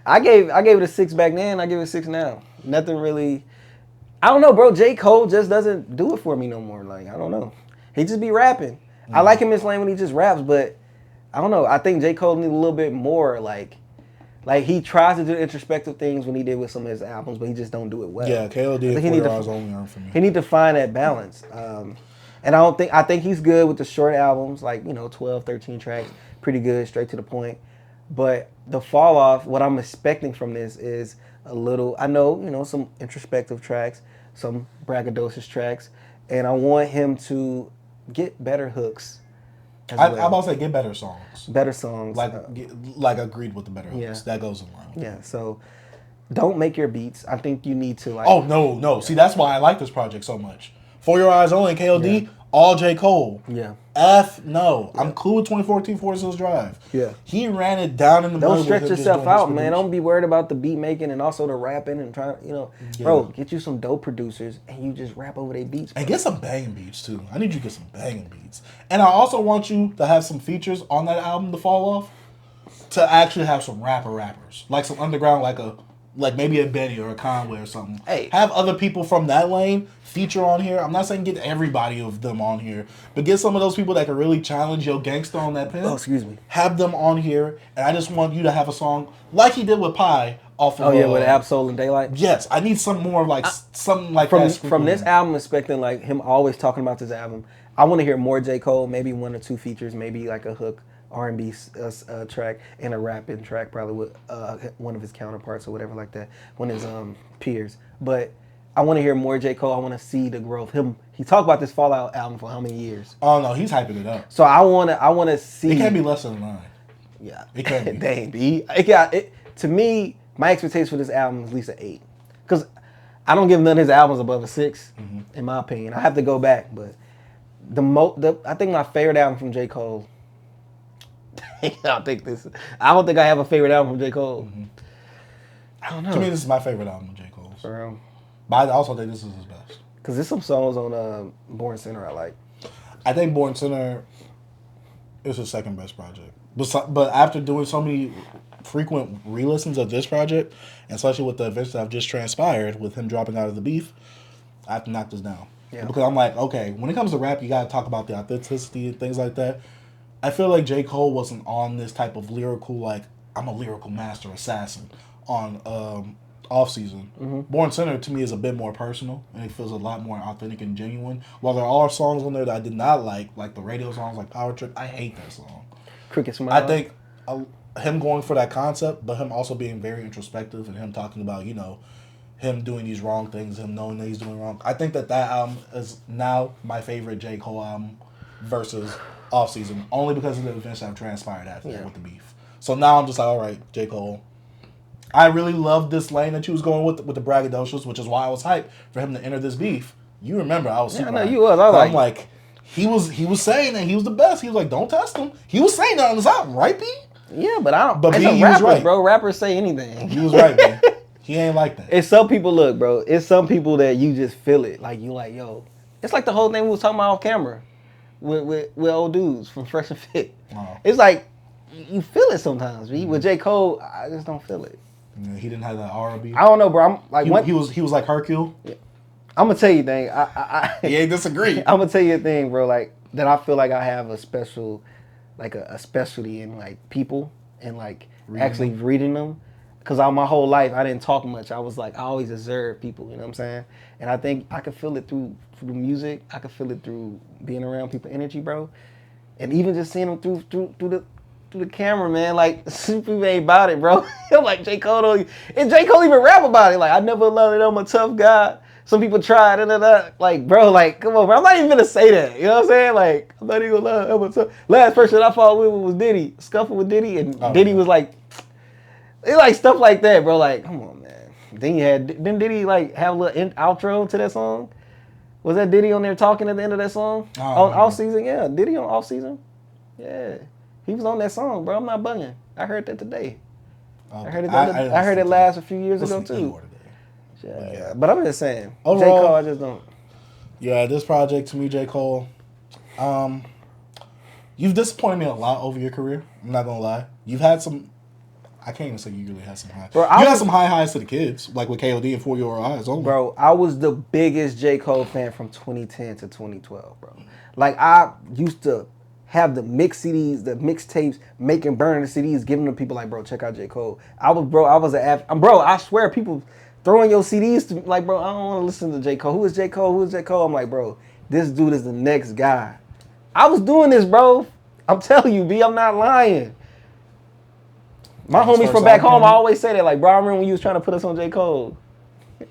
I gave it a 6 back then. I give it a 6 now. Nothing really. I don't know, bro. J. Cole just doesn't do it for me no more. Like, I don't know. He just be rapping. I like him in this lane when he just raps, but I don't know. I think J. Cole needs a little bit more like he tries to do introspective things when he did with some of his albums, but he just don't do it well. Yeah, KOD and 4 Hours Only are for me. He need to find that balance. And I think he's good with the short albums, like, 12, 13 tracks, pretty good, straight to the point. But the fall off, what I'm expecting from this is a little, I know, some introspective tracks, some braggadocious tracks, and I want him to get better hooks. I'm about to say get better songs. Better songs. Like agreed with the better hooks. Yeah. That goes in line. Yeah, so don't make your beats. I think you need to Oh, no. See, that's why I like this project so much. For Your Eyes Only and KOD, all J. Cole. Yeah. F no. Yeah. I'm cool with 2014 Forest Hills Drive. Yeah. He ran it down in the Don't stretch yourself out, man. Don't be worried about the beat making and also the rapping and trying, bro, get you some dope producers and you just rap over their beats. Bro. And get some banging beats too. I need you to get some banging beats. And I also want you to have some features on that album to fall off to actually have some rappers. Like some underground, like maybe a Benny or a Conway or something. Hey. Have other people from that lane feature on here. I'm not saying get everybody of them on here, but get some of those people that can really challenge your gangster on that pen. Oh, excuse me. Have them on here, and I just want you to have a song like he did with Pi off of... with Absol and Daylight? Yes, I need some more something like from, that. From this album, expecting like him always talking about this album, I want to hear more J. Cole, maybe 1 or 2 features, maybe like a hook, R&B track, and a rapping track, probably with one of his counterparts or whatever like that, one of his peers. But I want to hear more J. Cole. I want to see the growth. He talked about this Fallout album for how many years? Oh no, he's hyping it up. So I want to see. It can't be less than 9. Yeah, it can't be. Dang, B. To me, my expectation for this album is at least an 8, because I don't give none of his albums above a 6, in my opinion. I have to go back, but I think my favorite album from J. Cole. I don't think I have a favorite album from J. Cole. I don't know. To me, this is my favorite album of J. Cole's. For real. But I also think this is his best. Because there's some songs on Born Center I like. I think Born Center is his second best project. But after doing so many frequent re-listens of this project, and especially with the events that have just transpired with him dropping out of the beef, I have to knock this down. Yeah. Because I'm like, okay, when it comes to rap, you got to talk about the authenticity and things like that. I feel like J. Cole wasn't on this type of lyrical, like, I'm a lyrical master assassin on Off Season. Born Center, to me, is a bit more personal, and it feels a lot more authentic and genuine. While there are songs on there that I did not like the radio songs like Power Trip, I hate that song. Cricket Smile. I think him going for that concept, but him also being very introspective and him talking about, him doing these wrong things, him knowing that he's doing wrong. I think that album is now my favorite J. Cole album versus Off Season, only because of the events that have transpired after that with the beef. So now I'm just like, all right, J. Cole. I really loved this lane that you was going with the braggadocious, which is why I was hyped for him to enter this beef. You remember I was super hyped. You was. I'm like, he was saying that he was the best. He was like, don't test him. He was saying that on his album, right, B? Yeah, but I don't. But B, he was right, bro. Rappers say anything. He was right, B. He ain't like that. It's some people, look, bro. It's some people that you just feel it. Like, you like, yo. It's like the whole thing we was talking about off camera with old dudes from Fresh and Fit. Oh. It's like, you feel it sometimes. With J. Cole, I just don't feel it. Yeah, he didn't have that R&B. I don't know, bro. I'm like, he was like Hercule. Yeah. I'm gonna tell you a thing. He ain't disagree. I'm gonna tell you a thing, bro. Like, that I feel like I have a special, like a specialty in like people and like actually reading them. Because my whole life, I didn't talk much. I was like, I always observed people, you know what I'm saying? And I think I could feel it through music. I could feel it through being around people energy, bro. And even just seeing them through the camera, man. Like, people ain't about it, bro. I'm like, J. Cole, and J. Cole even rap about it. Like, I never loved it, I'm a tough guy. Some people try, Like, bro, like, come on, bro. I'm not even gonna say that. You know what I'm saying? Like, I'm not even gonna lie, I'm a tough. Last person I fought with was Diddy. Scuffle with Diddy, and Diddy was like, it's like stuff like that, bro. Like, come on, man. Didn't Diddy like have a little outro to that song? Was that Diddy on there talking at the end of that song? On Off Season? Yeah, Diddy on Off Season? Yeah. He was on that song, bro. I'm not bugging. I heard that today. Okay. I heard it last a few years ago too. Yeah. But I'm just saying. Overall, J. Cole, I just don't. Yeah, this project to me, J. Cole, you've disappointed me a lot over your career. I'm not gonna lie. You've had some. I can't even say you really had some high. Bro, you had some high highs to the kids, like with KOD and For Your Eyes only. Bro, I was the biggest J. Cole fan from 2010 to 2012, bro. Like, I used to have the mix CDs, the mixtapes, making burning the CDs, giving them to people like, bro, check out J. Cole. I swear, people throwing your CDs to me, like, bro, I don't want to listen to J. Cole. Who is J. Cole? Who is J. Cole? I'm like, bro, this dude is the next guy. I was doing this, bro. I'm telling you, B, I'm not lying. My homies from back home, I always say that, like, bro, I remember when you was trying to put us on J. Cole.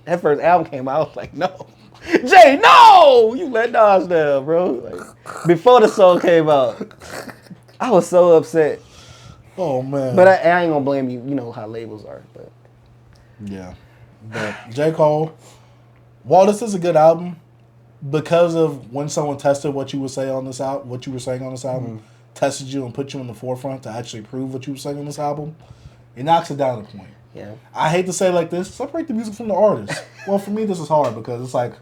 That first album came out, I was like, no. Jay, no! You let Nas down, bro. Like, before the song came out, I was so upset. Oh, man. But I ain't gonna blame you. You know how labels are. But yeah. But J. Cole, while this is a good album, because of when someone tested what you were saying on this album, tested you and put you in the forefront to actually prove what you were saying on this album, it knocks it down a point. Yeah. I hate to say it like this, separate the music from the artist. Well, for me, this is hard because it's like,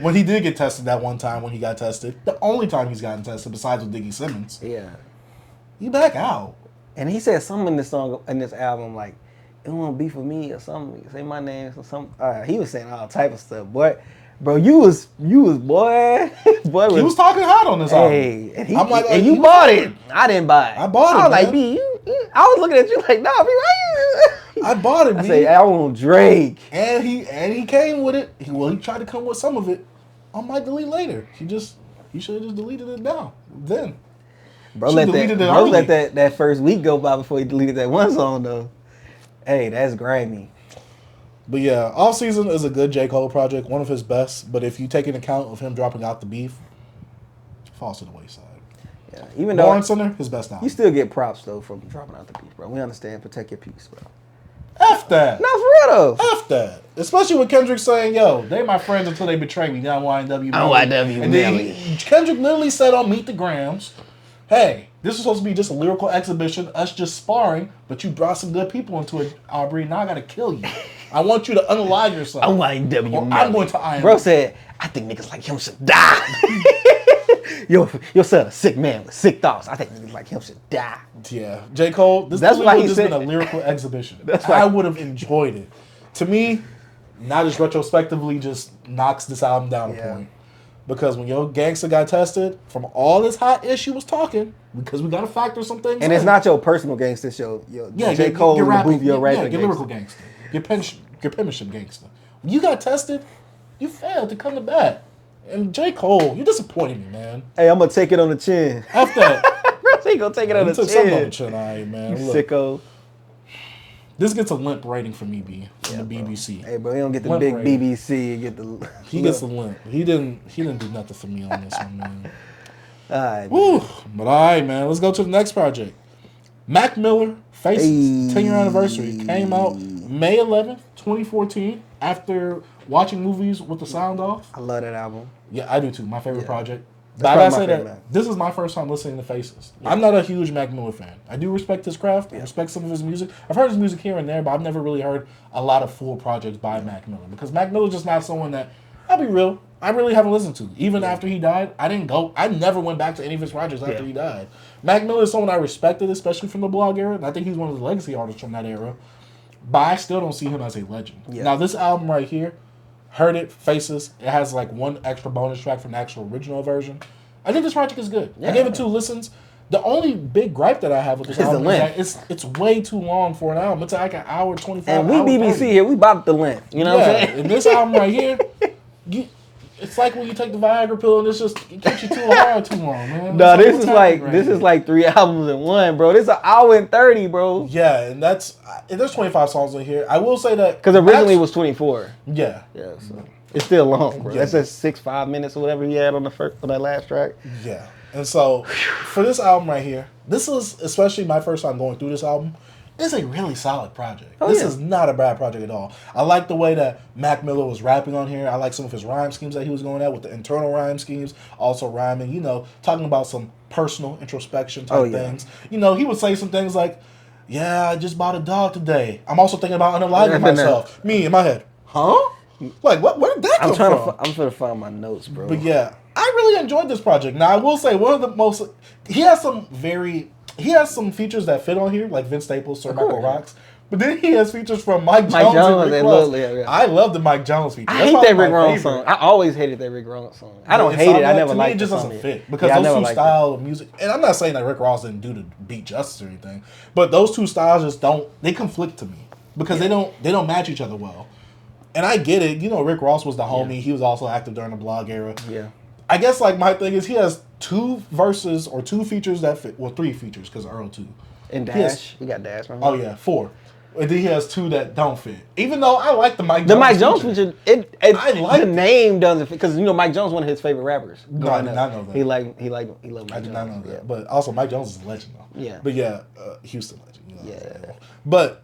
when he did get tested that one time when he got tested, the only time he's gotten tested besides with Diggy Simmons, he back out. And he said something in this song, in this album, like, it won't be for me or something. Say my name or something. He was saying all type of stuff. Boy, bro, you was boy. He was talking hot on this album. And I'm like, and you bought it. I didn't buy it. I bought it. I was like, B, I was looking at you like, nah, B, why you? I bought it, B. I say, I want Drake. And he came with it. He tried to come with some of it. I might delete later. He should have just deleted it now. Then. Bro, let that first week go by before he deleted that one song though. Hey, that's grimy. But yeah, Off Season is a good J. Cole project, one of his best. But if you take into account of him dropping out the beef, it falls to the wayside. Yeah, even though Born Center, his best album. You still get props though from dropping out the beef, bro. We understand, protect your peace, bro. F that. No, for real though. F that. Especially with Kendrick saying, yo, they my friends until they betray me. Down YNW. And then Kendrick literally said on Meet the Grams, hey, this is supposed to be just a lyrical exhibition, us just sparring, but you brought some good people into it, Aubrey. Now I gotta kill you. I want you to unalive yourself. I'm YNW. I'm going to IM. Bro said, I think niggas like him should die. Your son a sick man with sick thoughts. I think niggas like him should die. Yeah. J. Cole, this would have just been a lyrical exhibition. I would have enjoyed it. To me, now just retrospectively just knocks this album down a point. Because when your gangster got tested, from all this hot issue was talking, because we got to factor some things and it's not your personal gangster show. J. Cole in the booth, your rapping your lyrical gangster. Your penmanship gangster. When you got tested, you failed to come to bat. And J. Cole, you disappointed me, man. Hey, I'm going to take it on the chin. After that. He going to take it on the chin. Something on the chin, all right, man. You sicko. This gets a limp rating from me, B, from the BBC. Hey, bro, he don't get the limp big rating. BBC. He gets the limp. He didn't do nothing for me on this one, man. All right, woo. But all right, man. Let's go to the next project. Mac Miller, Faces, 10-year anniversary. Came out May 11th, 2014, after watching movies with the sound off. I love that album. Yeah, I do too. My favorite project. But I gotta say that this is my first time listening to Faces. Yeah. I'm not a huge Mac Miller fan. I do respect his craft. I respect some of his music. I've heard his music here and there, but I've never really heard a lot of full projects by Mac Miller. Because Mac Miller's just not someone that, I'll be real, I really haven't listened to. Even after he died, I never went back to any of his projects after he died. Mac Miller is someone I respected, especially from the blog era. And I think he's one of the legacy artists from that era. But I still don't see him as a legend. Yeah. Now, this album right here, Heard It, Faces, it has like one extra bonus track from the actual original version. I think this project is good. I gave it 2 listens. The only big gripe that I have with this album is that it's way too long for an album. It's like an hour, 25 And we BBC here, we bought the length. You know what I'm saying? And this album right here, it's like when you take the Viagra pill and it keeps you too hard too long, man. No, this is like 3 albums in one, bro. This is an hour and 30, bro. Yeah, and there's 25 songs in here. I will say that because originally it was 24. Yeah. Yeah. So. It's still long, bro. That's just 5 minutes or whatever he had on that last track. Yeah. And so, for this album right here, this is, especially my first time going through this album, this is a really solid project. This is not a bad project at all. I like the way that Mac Miller was rapping on here. I like some of his rhyme schemes that he was going at with the internal rhyme schemes, also rhyming, talking about some personal introspection type things. He would say some things like, yeah, I just bought a dog today. I'm also thinking about unaliving myself. Me, in my head, huh? Like, where did that come from? I'm trying to find my notes, bro. But yeah, I really enjoyed this project. Now, I will say, he has some features that fit on here, like Vince Staples, Sir Michael Rocks. But then he has features from Mike Jones and Rick Ross. I love the Mike Jones feature. I hate that Rick Ross song. I always hated that Rick Ross song. I don't hate it. I never liked it. It just doesn't fit. Because those 2 styles of music, and I'm not saying that Rick Ross didn't do the beat justice or anything, but those 2 styles just they conflict to me. Because they don't match each other well. And I get it. Rick Ross was the homie. Yeah. He was also active during the blog era. Yeah. I guess, my thing is he has 2 verses or 2 features that fit. Well, 3 features because Earl 2. And Dash. You got Dash, remember? Oh, yeah, 4. And then he has 2 that don't fit. Even though I like the Mike Jones The Mike Jones feature, the name doesn't fit. Because, Mike Jones is one of his favorite rappers. No, I did not know that. He loved Mike Jones. I did not know that. Yeah. But also, Mike Jones is a legend, though. Yeah. But yeah, Houston legend. Yeah. But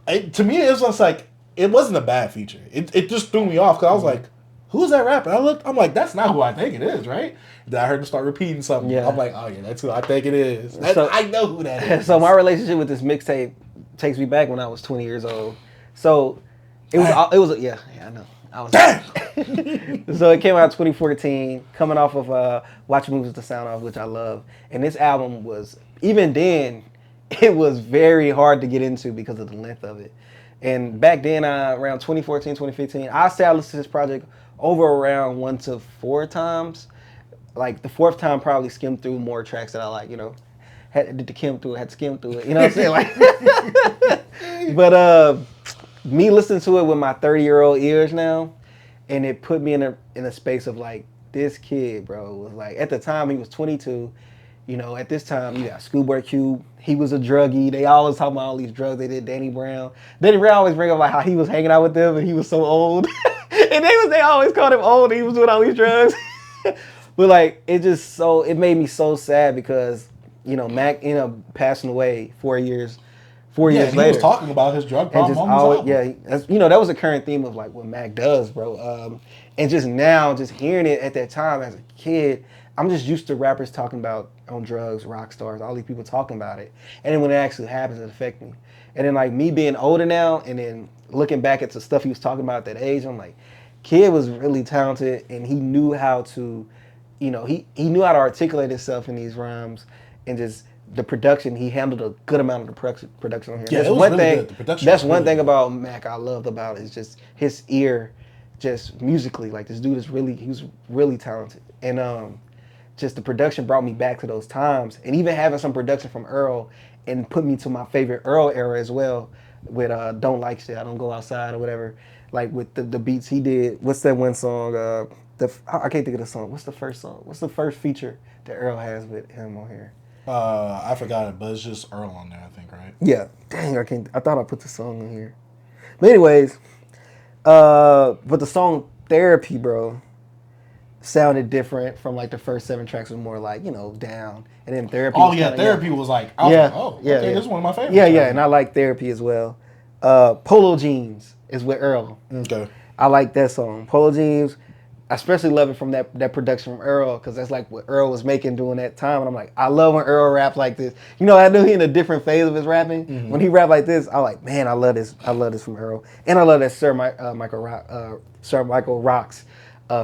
to me, it was just like, it wasn't a bad feature. It just threw me off because I was like, who's that rapper? I'm like, that's not who I think it is, right? Then I heard him start repeating something. Yeah. I'm like, oh yeah, that's who I think it is. I know who that is. So my relationship with this mixtape takes me back when I was 20 years old. So it was I know. I was So it came out in 2014, coming off of Watch Movies with the Sound Off, which I love. And this album was, even then, it was very hard to get into because of the length of it. And back then, around 2014, 2015, I say I listened to this project over around 1 to 4 times. Like the 4th time, probably skimmed through more tracks that I like, had to skim through it, you know what I'm saying? Like, but me listening to it with my 30-year-old ears now, and it put me in a space of like, this kid, bro, was like, at the time he was 22. At this time, you got Schoolboy Q. He was a druggie. They always talk about all these drugs they did. Danny Brown always bring up like how he was hanging out with them and he was so old. And they always called him old and he was doing all these drugs. But like, it made me so sad because, Mac ended up passing away 4 years later. He was talking about his drug problem on his album. That was a current theme of like what Mac does, bro. And just now, just hearing it at that time as a kid, I'm just used to rappers talking about on drugs, rock stars, all these people talking about it. And then when it actually happens, it affects me. And then like me being older now and then looking back at the stuff he was talking about at that age, I'm like, kid was really talented and he knew how to, he knew how to articulate himself in these rhymes and just the production, he handled a good amount of the production on here. Yeah, that's one thing. That's one thing about Mac I loved about it, is just his ear, just musically. Like this dude he was really talented. And just the production brought me back to those times. And even having some production from Earl and put me to my favorite Earl era as well with Don't Like Shit, I Don't Go Outside or whatever. Like with the beats he did. What's that one song? I can't think of the song. What's the first song? What's the first feature that Earl has with him on here? I forgot it, but it's just Earl on there, I think, right? Yeah. Dang, I thought I put the song in here. But anyways, but the song Therapy, bro, sounded different from like the first 7 tracks was more like, down. And then Therapy Therapy was like, this is one of my favorites. Yeah, and I like Therapy as well. Polo Jeans is with Earl. Okay. I like that song. Polo Jeans, I especially love it from that production from Earl, because that's like what Earl was making during that time. And I'm like, I love when Earl raps like this. I knew he in a different phase of his rapping. Mm-hmm. When he rapped like this, I like, man, I love this. I love this from Earl. And I love that Sir Michael Rocks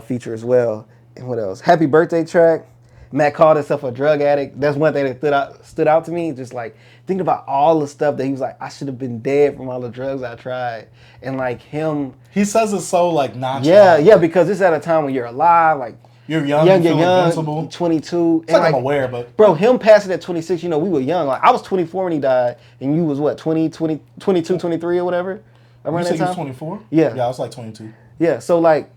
feature as well. And what else? Happy Birthday track. Matt called himself a drug addict. That's one thing that stood out to me. Just like thinking about all the stuff that he was like, I should have been dead from all the drugs I tried. And like him, he says it so like nonchalant. Yeah, because it's at a time when you're alive, like you're young, you feel invincible. 22. It's like I'm aware, but bro, him passing at 26. We were young. Like I was 24 when he died, and you was what 22, 23 or whatever. Around that time. You was 24? Yeah, I was like 22. Yeah, so like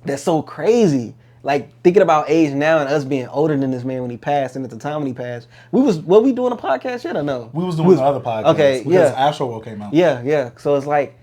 that's so crazy. Like thinking about age now and us being older than this man when he passed, and at the time when he passed, we doing a podcast yet or no? We was doing the other podcast. Okay, because Astro World came out. Yeah. So it's like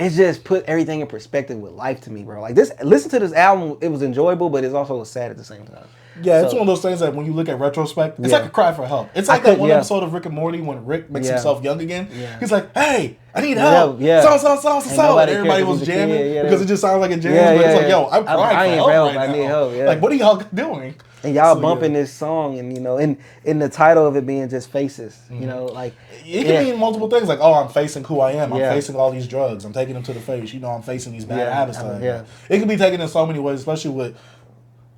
it's just put everything in perspective with life to me, bro. Like this, listen to this album, it was enjoyable, but it's also sad at the same time. Yeah, it's one of those things that when you look at retrospect, it's like a cry for help. It's like that one episode of Rick and Morty when Rick makes himself young again. Yeah. He's like, hey, I need help. So. And everybody was jamming because it just sounds like a jam. But it's like, yo, I'm crying for help right now. I need help. Yeah. Like, what are y'all doing? And y'all bumping this song, and in the title of it being just faces, like it can mean multiple things. Like, oh, I'm facing who I am. I'm facing all these drugs. I'm taking them to the face. I'm facing these bad habits. It can be taken in so many ways, especially with.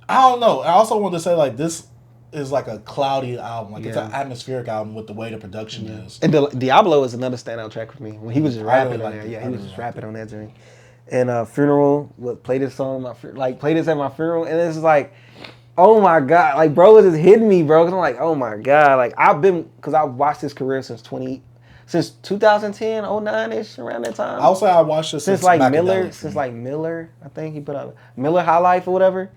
I don't know. I also wanted to say, like, this is like a cloudy album. Like, it's an atmospheric album with the way the production is. And Diablo is another standout track for me. When he was just rapping on there. Yeah, he was just rapping on that joint. And Funeral, play this song, play this at my funeral. And it's like, oh my God. Like, bro, it just hitting me, bro. Because I'm like, oh my God. Like, because I've watched his career since 2010, 09-ish, around that time. I'll say I watched this since like Miller, I think he put out Miller High Life or whatever.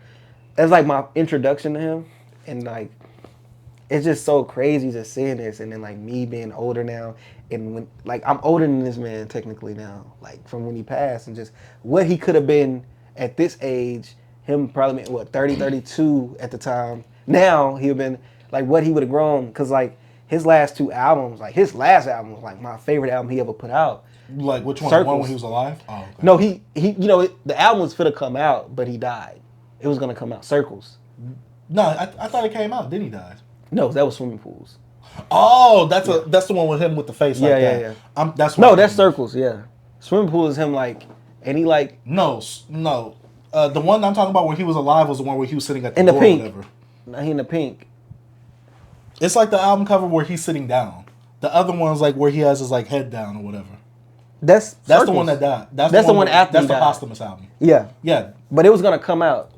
That's like my introduction to him, and like it's just so crazy just seeing this, and then like me being older now, and when like I'm older than this man technically now, like from when he passed, and just what he could have been at this age, him probably 30, 32 at the time. Now he would have been like what he would have grown, because like his last 2 albums, like his last album was like my favorite album he ever put out. Like which one? Circles. The one when he was alive? Oh, okay. No, he the album was finna come out, but he died. It was gonna come out. Circles. No, I thought it came out. Then he died. No, that was Swimming Pools. Oh, that's the one with him with the face like that. Yeah. That's Circles. Yeah, Swimming Pool is him like, and he like no. The one I'm talking about where he was alive was the one where he was sitting at the in door the pink. or whatever. No, he in the pink. It's like the album cover where he's sitting down. The other one's like where he has his like head down or whatever. That's the one that died. That's the one after. That's he the died. posthumous album. Yeah. Yeah. But it was gonna come out.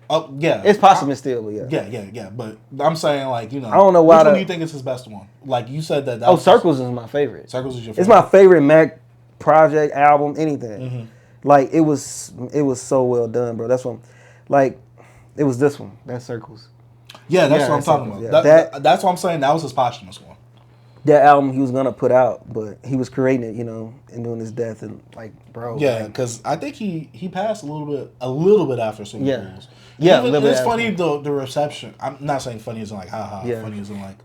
Oh yeah. It's posthumous still, but yeah. Yeah. But I'm saying like I don't know why. Which one do you think is his best one? Like you said that. Circles is my favorite. Circles is your favorite. favorite. It's my favorite Mac project album. Anything. Mm-hmm. Like it was so well done, bro. That's one. Like it was this one. That's Circles. Yeah, that's what I'm talking about. Yeah. That's what I'm saying. That was his posthumous one. That album he was gonna put out, but he was creating it, and doing his death and like, bro. Yeah, because I think he passed a little bit after Swimming Pools. Yeah, it's funny the reception. I'm not saying funny as in like haha. Yeah. Funny as in like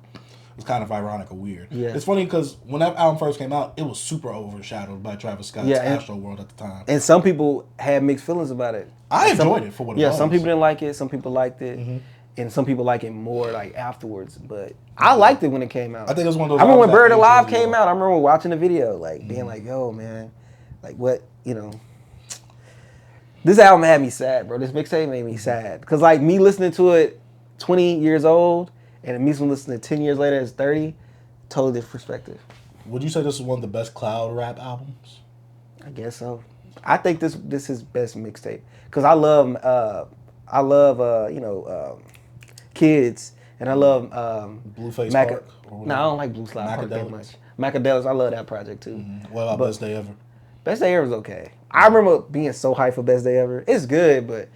it's kind of ironic or weird. Yeah. It's funny because when that album first came out, it was super overshadowed by Travis Scott's Astro World at the time. And some people had mixed feelings about it. I enjoyed it for what it was. Yeah, some people didn't like it. Some people liked it. Mm-hmm. And some people like it more like afterwards, but I liked it when it came out. I think it was one of those. I remember when Bird Alive came out. I remember watching the video, like being like, "Yo, man, like what, This album had me sad, bro. This mixtape made me sad because like me listening to it 20 years old and me listening to 10 years later as 30, totally different perspective. Would you say this is one of the best cloud rap albums? I guess so. I think this is his best mixtape because I love Kids, and I love Blueface Park. No, I don't like Blue Slide Park that much. Macadelics, I love that project too. Mm-hmm. What about Best Day Ever? Best Day Ever is okay. I remember being so hyped for Best Day Ever. It's good, but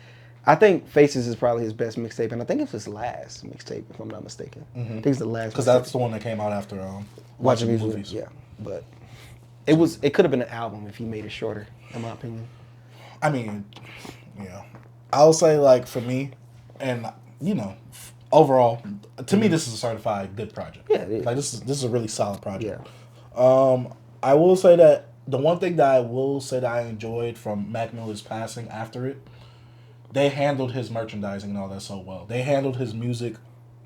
I think Faces is probably his best mixtape, and I think it's his last mixtape, if I'm not mistaken. Mm-hmm. I think it's the last. Because that's the one that came out after watching movies. Yeah, but it could have been an album if he made it shorter, in my opinion. I mean, yeah, I'll say like for me, and overall, to me, this is a certified good project. Yeah, it is. Like this is a really solid project. Yeah. I will say that the one thing that I enjoyed from Mac Miller's passing after it, they handled his merchandising and all that so well. They handled his music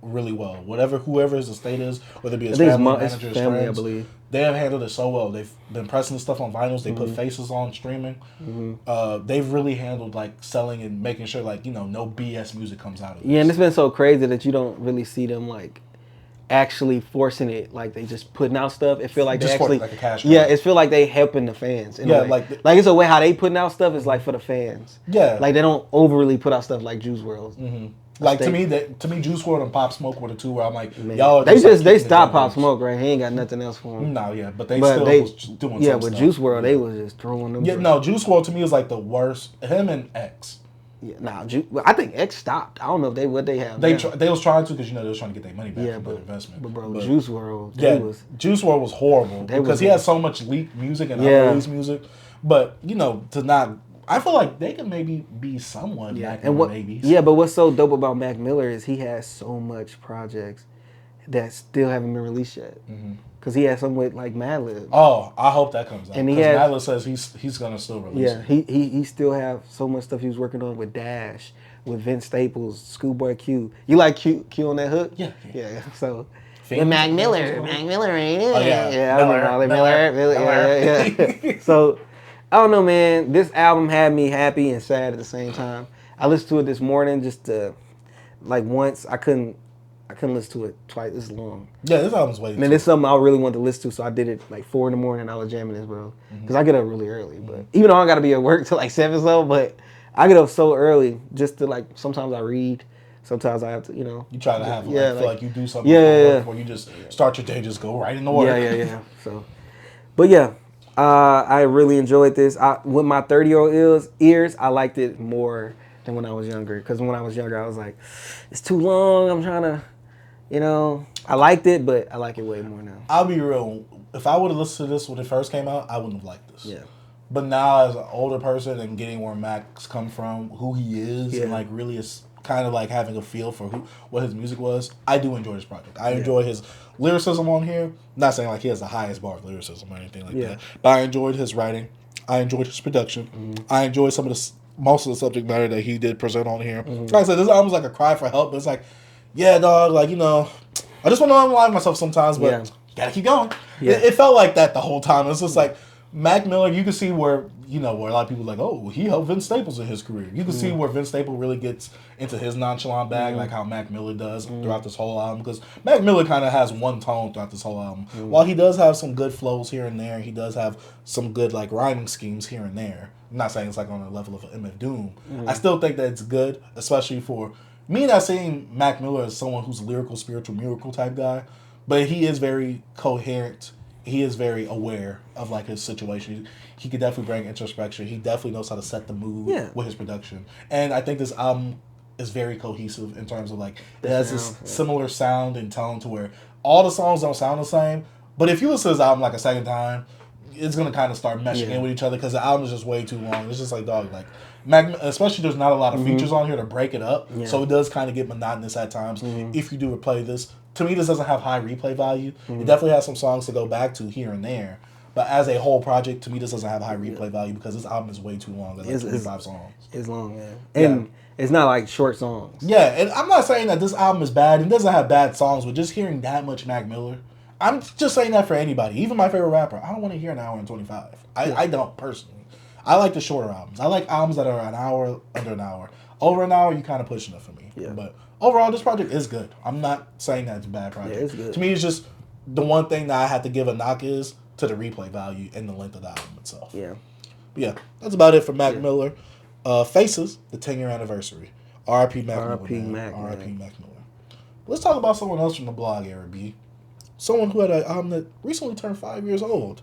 really well. Whoever his estate is, whether it be his family, manager, his friends, I believe. They have handled it so well. They've been pressing the stuff on vinyls. They put faces on streaming. Mm-hmm. They've really handled like selling and making sure like no BS music comes out of it. Yeah, and it's been so crazy that you don't really see them like actually forcing it. Like they just putting out stuff. It feel like just they actually like a cash it feel like they helping the fans. Like it's a way how they putting out stuff is like for the fans. Yeah, like they don't overly put out stuff like Juice WRLD. Mm-hmm. Like to me, Juice WRLD and Pop Smoke were the two where I'm like, man, y'all. They stopped Pop Smoke, right? He ain't got nothing else for him. No, yeah, but they was doing. Yeah, some with stuff. Juice WRLD, they was just throwing them. Yeah, no, Juice WRLD to me is like the worst. Him and X. Yeah, I think X stopped. I don't know if what they have. They was trying to because they was trying to get their money back from their investment. But Juice WRLD, Juice WRLD was horrible because he had so much leaked music and unreleased music. But to not. I feel like they can maybe be somewhat Mac Miller babies. Yeah, but what's so dope about Mac Miller is he has so much projects that still haven't been released yet. Because he has some with like Madlib. Oh, I hope that comes out. And because Madlib says he's gonna still release it. Yeah, he still have so much stuff he was working on with Dash, with Vince Staples, Schoolboy Q. You like Q on that hook? Yeah. So. With Mac Miller ain't it? Oh, yeah. Miller. So. I don't know, man. This album had me happy and sad at the same time. I listened to it this morning just to, like once. I couldn't listen to it twice. It's long. Yeah, this album's way. Man, it's something I really wanted to listen to, so I did it like 4 a.m. I was jamming this, bro. Because I get up really early, but even though I got to be at work till like 7 so, but I get up so early just to like. Sometimes I read. Sometimes I have to, You try to have feel like you do something. Before you just start your day, just go right in the work. Yeah. So, but yeah. I really enjoyed this. With my 30-year-old ears, I liked it more than when I was younger. Because when I was younger, I was like, it's too long. I'm trying to, I liked it, but I like it way more now. I'll be real. If I would have listened to this when it first came out, I wouldn't have liked this. Yeah. But now, as an older person and getting where Mac's come from, who he is, and like really is kind of like having a feel for what his music was, I do enjoy this project. I enjoy his lyricism on here. I'm not saying like he has the highest bar of lyricism or anything like that, but I enjoyed his writing. I enjoyed his production. I enjoyed most of the subject matter that he did present on here. Like I said, this album's like a cry for help, but it's like, yeah, dog, like, you know, I just want to unalive myself sometimes, but gotta keep going. Yeah. It felt like that the whole time. It's just like Mac Miller, you can see where, you know, where a lot of people are like, oh, he helped Vince Staples in his career. You can see where Vince Staples really gets into his nonchalant bag, like how Mac Miller does throughout this whole album. Because Mac Miller kind of has one tone throughout this whole album. While he does have some good flows here and there, he does have some good like rhyming schemes here and there. I'm not saying it's like on the level of MF Doom. I still think that it's good, especially for me not seeing Mac Miller as someone who's a lyrical, spiritual, miracle type guy. But he is very coherent. He is very aware of like his situation. He could definitely bring introspection. He definitely knows how to set the mood with his production. And I think this album is very cohesive in terms of like it has this similar sound and tone to where all the songs don't sound the same. But if you listen to this album like a second time, it's gonna kind of start meshing in with each other because the album is just way too long. It's just like, dog, like especially there's not a lot of features on here to break it up, so it does kind of get monotonous at times if you do replay this. To me, this doesn't have high replay value. It definitely has some songs to go back to here and there, but as a whole project, to me, this doesn't have high replay value because this album is way too long. Like 25 songs. It's long, man, and it's not like short songs. Yeah, and I'm not saying that this album is bad. It doesn't have bad songs, but just hearing that much Mac Miller, I'm just saying that for anybody, even my favorite rapper. I don't want to hear an hour and 25. I don't personally. I like the shorter albums. I like albums that are an hour, under an hour. Over an hour, you kind of pushing it for me. Yeah. But overall, this project is good. I'm not saying that it's a bad project. Yeah, it's good. To me, it's just the one thing that I had to give a knock is to the replay value and the length of the album itself. Yeah. But yeah, that's about it for Mac Miller. Faces, the 10-year anniversary. R.I.P. Mac Miller. R.I.P. Mac Miller. Let's talk about someone else from the blog era, B. Someone who had an album that recently turned 5 years old.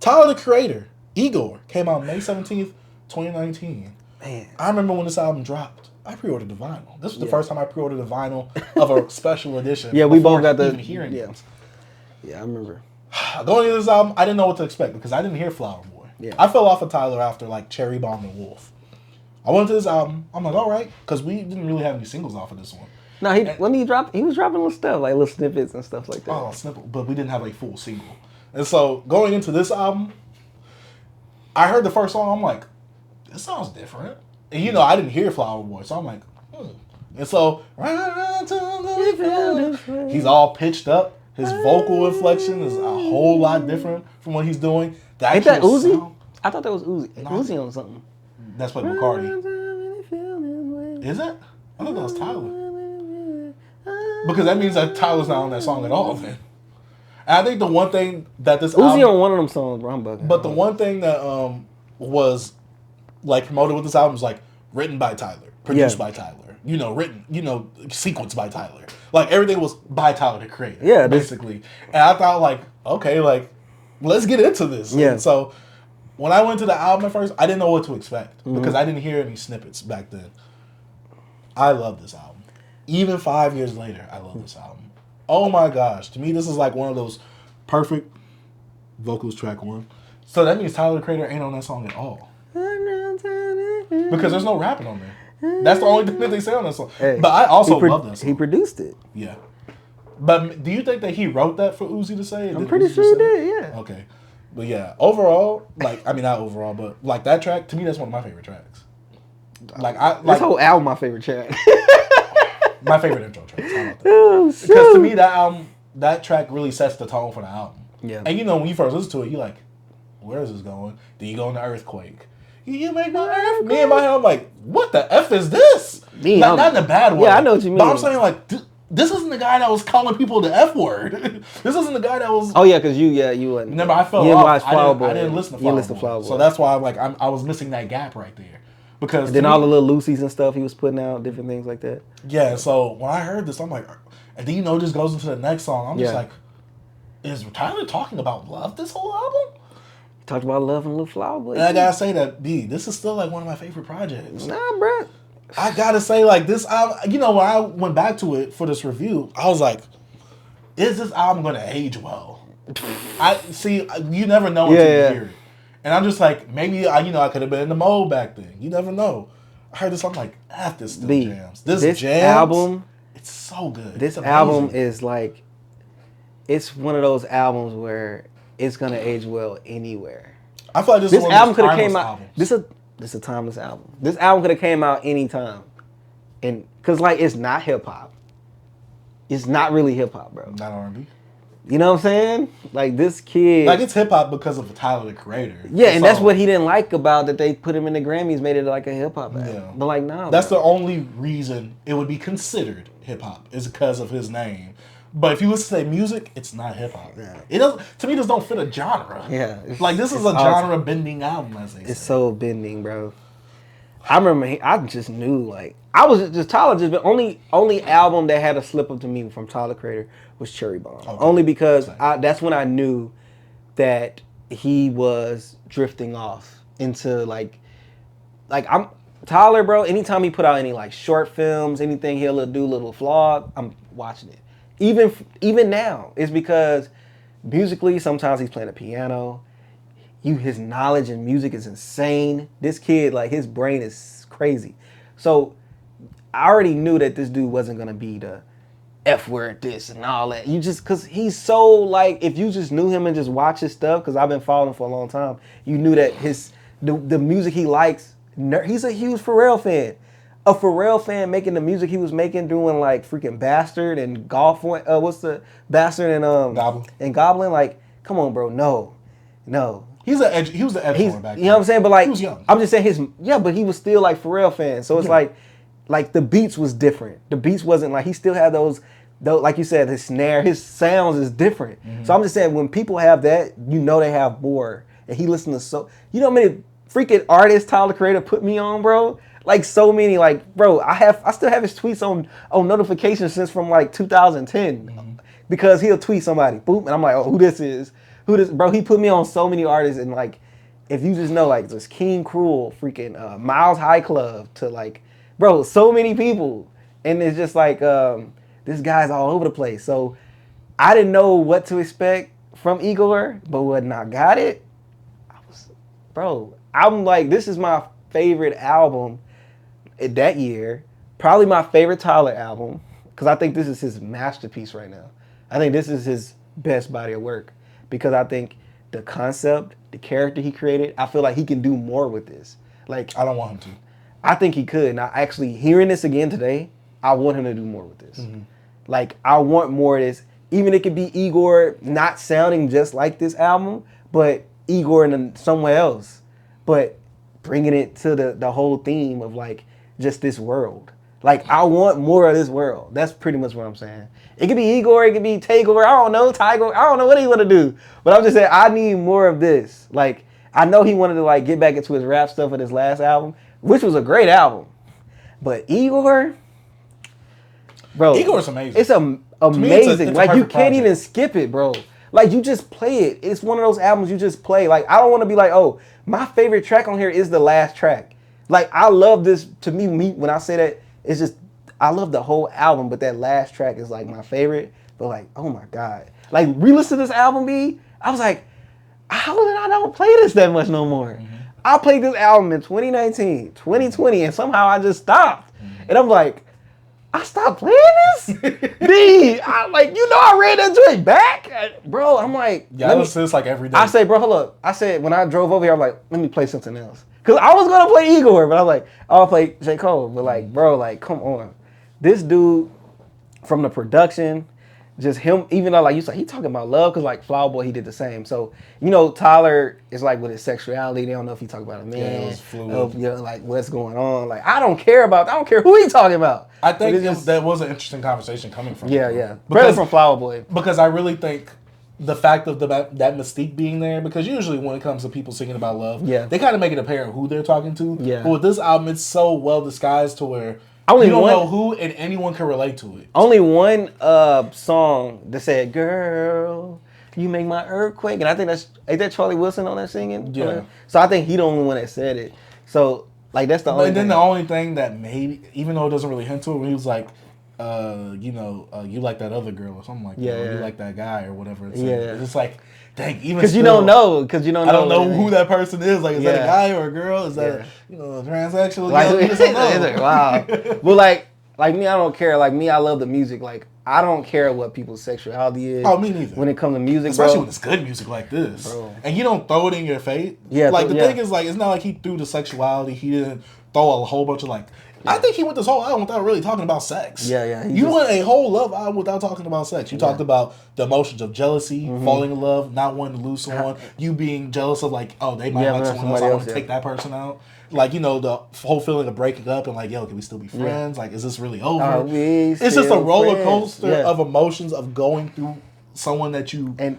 Tyler, the Creator, Igor, came out May 17th, 2019. Man. I remember when this album dropped. I pre-ordered the vinyl. This was the first time I pre-ordered a vinyl of a special edition. Yeah, we both got the... hearing it. Yeah, I remember. Going into this album, I didn't know what to expect because I didn't hear Flower Boy. Yeah. I fell off of Tyler after like Cherry Bomb and Wolf. I went to this album. I'm like, all right, because we didn't really have any singles off of this one. No, when he was dropping little stuff, like little snippets and stuff like that. Oh, snippet, but we didn't have a full single. And so going into this album, I heard the first song, I'm like, this sounds different. And you know, I didn't hear Flower Boy, so I'm like, And so, he's all pitched up. His vocal inflection is a whole lot different from what he's doing. Ain't that Uzi? Sound, I thought that was Uzi. No, Uzi on something. That's played with Cardi. Is it? I thought that was Tyler. Because that means that Tyler's not on that song at all, then. And I think the one thing that this Uzi on one of them songs, bro, I'm bugging. But the one thing that was like promoted with this album was like written by Tyler, produced by Tyler, sequenced by Tyler. Like everything was by Tyler, the Creator. Yeah, basically. And I thought like, okay, like let's get into this. Yeah. And so when I went to the album at first, I didn't know what to expect because I didn't hear any snippets back then. I love this album. Even 5 years later, I love this album. Oh my gosh. To me, this is like one of those perfect vocals track one. So that means Tyler, the Creator, ain't on that song at all. Because there's no rapping on there. That's the only thing that they say on that song. Hey, but I also love that song. He produced it. Yeah. But do you think that he wrote that for Uzi to say? I'm pretty sure he did, yeah. Okay. But yeah, overall, like, I mean, not overall, but like that track, to me, that's one of my favorite tracks. This whole album, my favorite track. My favorite intro tracks. How about that? Oh, because to me, that album, that track really sets the tone for the album. Yeah. And you know, when you first listen to it, you're like, where is this going? Then you go into Earthquake. You make my earth. Me in my head, I'm like, what the F is this? Not in a bad way. Yeah, I know what you mean. But I'm saying, like, this isn't the guy that was calling people the F word. This isn't the guy that was... Oh, yeah, because you wouldn't. Remember, I fell off. I didn't listen to Flower Boy. So that's why I was missing that gap right there. Because and then all the little Lucy's and stuff he was putting out, different things like that. Yeah, so when I heard this, I'm like... And then, it just goes into the next song. I'm just like, is Tyler talking about love this whole album? Talked about love and Little Flower Boy. And I gotta say that, B, this is still like one of my favorite projects. Nah, bro. I gotta say, like, this album, when I went back to it for this review, I was like, is this album gonna age well? You never know until you hear it. And I'm just like, maybe I could have been in the mode back then. You never know. I heard this. I'm like, this still B, jams. This jams, album, it's so good. This album is like, it's one of those albums where it's gonna age well anywhere. I feel like this album could have came out. This is a timeless album. This album could have came out anytime, and cause like it's not hip hop. It's not really hip hop, bro. Not R&B. You know what I'm saying? Like this kid, like it's hip hop because of Tyler the Creator. Yeah, and that's what he didn't like about that they put him in the Grammys, made it like a hip hop album. Yeah. But like no, that's the only reason it would be considered hip hop is because of his name. But if you listen to their music, it's not hip hop. Yeah. It doesn't. To me, this don't fit a genre. Yeah, like this is a genre bending album. As they say. It's so bending, bro. I remember I just knew like I was just Tyler just only album that had a slip up to me from Tyler Creator was Cherry Bomb. Okay. Only because that's when I knew that he was drifting off into like I'm Tyler, bro. Anytime he put out any like short films, anything he'll do, little vlog, I'm watching it. Even now, it's because musically sometimes he's playing the piano. His knowledge in music is insane. This kid, like his brain is crazy. So I already knew that this dude wasn't gonna be the F word this and all that. Cause he's so like, if you just knew him and just watch his stuff, cause I've been following him for a long time, you knew that the music he likes, he's a huge Pharrell fan. A Pharrell fan making the music he was making, doing like freaking Bastard and Golf, what's the Bastard and Goblin. And Goblin, like, come on, bro, no. He was the edge back then. You know what I'm saying? But like, he was young. I'm just saying but he was still like Pharrell fan. So it's like the beats was different. The beats wasn't like, he still had those like you said, his snare, his sounds is different. Mm-hmm. So I'm just saying when people have that, you know they have more. And he listened to you know how many freaking artists Tyler the Creator put me on, bro? Like so many, like, bro, I still have his tweets on notifications since from like 2010. Mm-hmm. Because he'll tweet somebody, boop, and I'm like, oh, who this is? Bro, he put me on so many artists, and like, if you just know, like, just King Cruel, freaking Miles High Club, to like, bro, so many people. And it's just like, this guy's all over the place. So I didn't know what to expect from Igor, but when I got it, I'm like, this is my favorite album that year. Probably my favorite Tyler album, because I think this is his masterpiece right now. I think this is his best body of work. Because I think the concept, the character he created, I feel like he can do more with this. Like, I don't want him to. I think he could. Now, actually, hearing this again today, I want him to do more with this. Mm-hmm. Like, I want more of this. Even it could be Igor not sounding just like this album, but Igor in somewhere else. But bringing it to the whole theme of, like, just this world. Like, I want more of this world. That's pretty much what I'm saying. It could be Igor, it could be Tagor, I don't know, Tiger, I don't know what he want to do. But I'm just saying, I need more of this. Like, I know he wanted to, like, get back into his rap stuff with his last album, which was a great album. But Igor, bro. Igor's amazing. It's amazing. It's like, you can't even skip it, bro. Like, you just play it. It's one of those albums you just play. Like, I don't want to be like, oh, my favorite track on here is the last track. Like, I love this. To me, when I say that, it's just, I love the whole album, but that last track is like my favorite. But like, oh my God. Like, re-listen to this album, B, I was like, how did I not play this that much no more? Mm-hmm. I played this album in 2019, 2020, and somehow I just stopped. Mm-hmm. And I'm like, I stopped playing this? D, I ran that joint back. Bro, I'm like. Yeah, I listen to this like every day. I say, bro, hold up. I said, when I drove over here, I'm like, let me play something else. Because I was going to play Igor, but I was like, I'll play J. Cole. But like, bro, like, come on. This dude, from the production, just him, even though, like you said, he talking about love, because like Flower Boy, he did the same. So, you know, Tyler is like with his sexuality, they don't know if he talking about a man. Yeah, it was fluid. Like what's going on. Like, I don't care who he talking about. I think that was an interesting conversation coming from him. Yeah. Because from Flower Boy. Because I really think the fact of that mystique being there, because usually when it comes to people singing about love, they kind of make it apparent who they're talking to. Yeah. But with this album, it's so well disguised to where you don't know who, and anyone can relate to it. Only one song that said, "Girl, you make my earthquake," and I think ain't that Charlie Wilson on there singing? Yeah. So I think he the only one that said it. So like that's the only. And then the only thing that maybe, even though it doesn't really hint to it, when he was like, you like that other girl or something like that. Yeah, Or yeah. you like that guy or whatever. It's Yeah. It's just like, dang, even Because you still, don't know. Because you don't know. I don't know who that person is. Like, is that a Yeah. guy or a girl? Is that Yeah. a transsexual? Like, You just don't know. wow. Well, like me, I don't care. Like me, I love the music. Like I don't care what people's sexuality is. Oh, me neither. When it comes to music, Especially bro. when it's good music like this. Bro. And you don't throw it in your face. Yeah, Like, the yeah. thing is, like, it's not like he threw the sexuality. He didn't throw a whole bunch of, like... I think he went this whole album without really talking about sex. Yeah. You went a whole love album without talking about sex. You talked about the emotions of jealousy, falling in love, not wanting to lose someone, you being jealous of, like, oh, they might like someone else, I want to take that person out. Like, the whole feeling of breaking up and, like, yo, can we still be friends? Like, is this really over? It's just a roller coaster of emotions of going through someone that you... And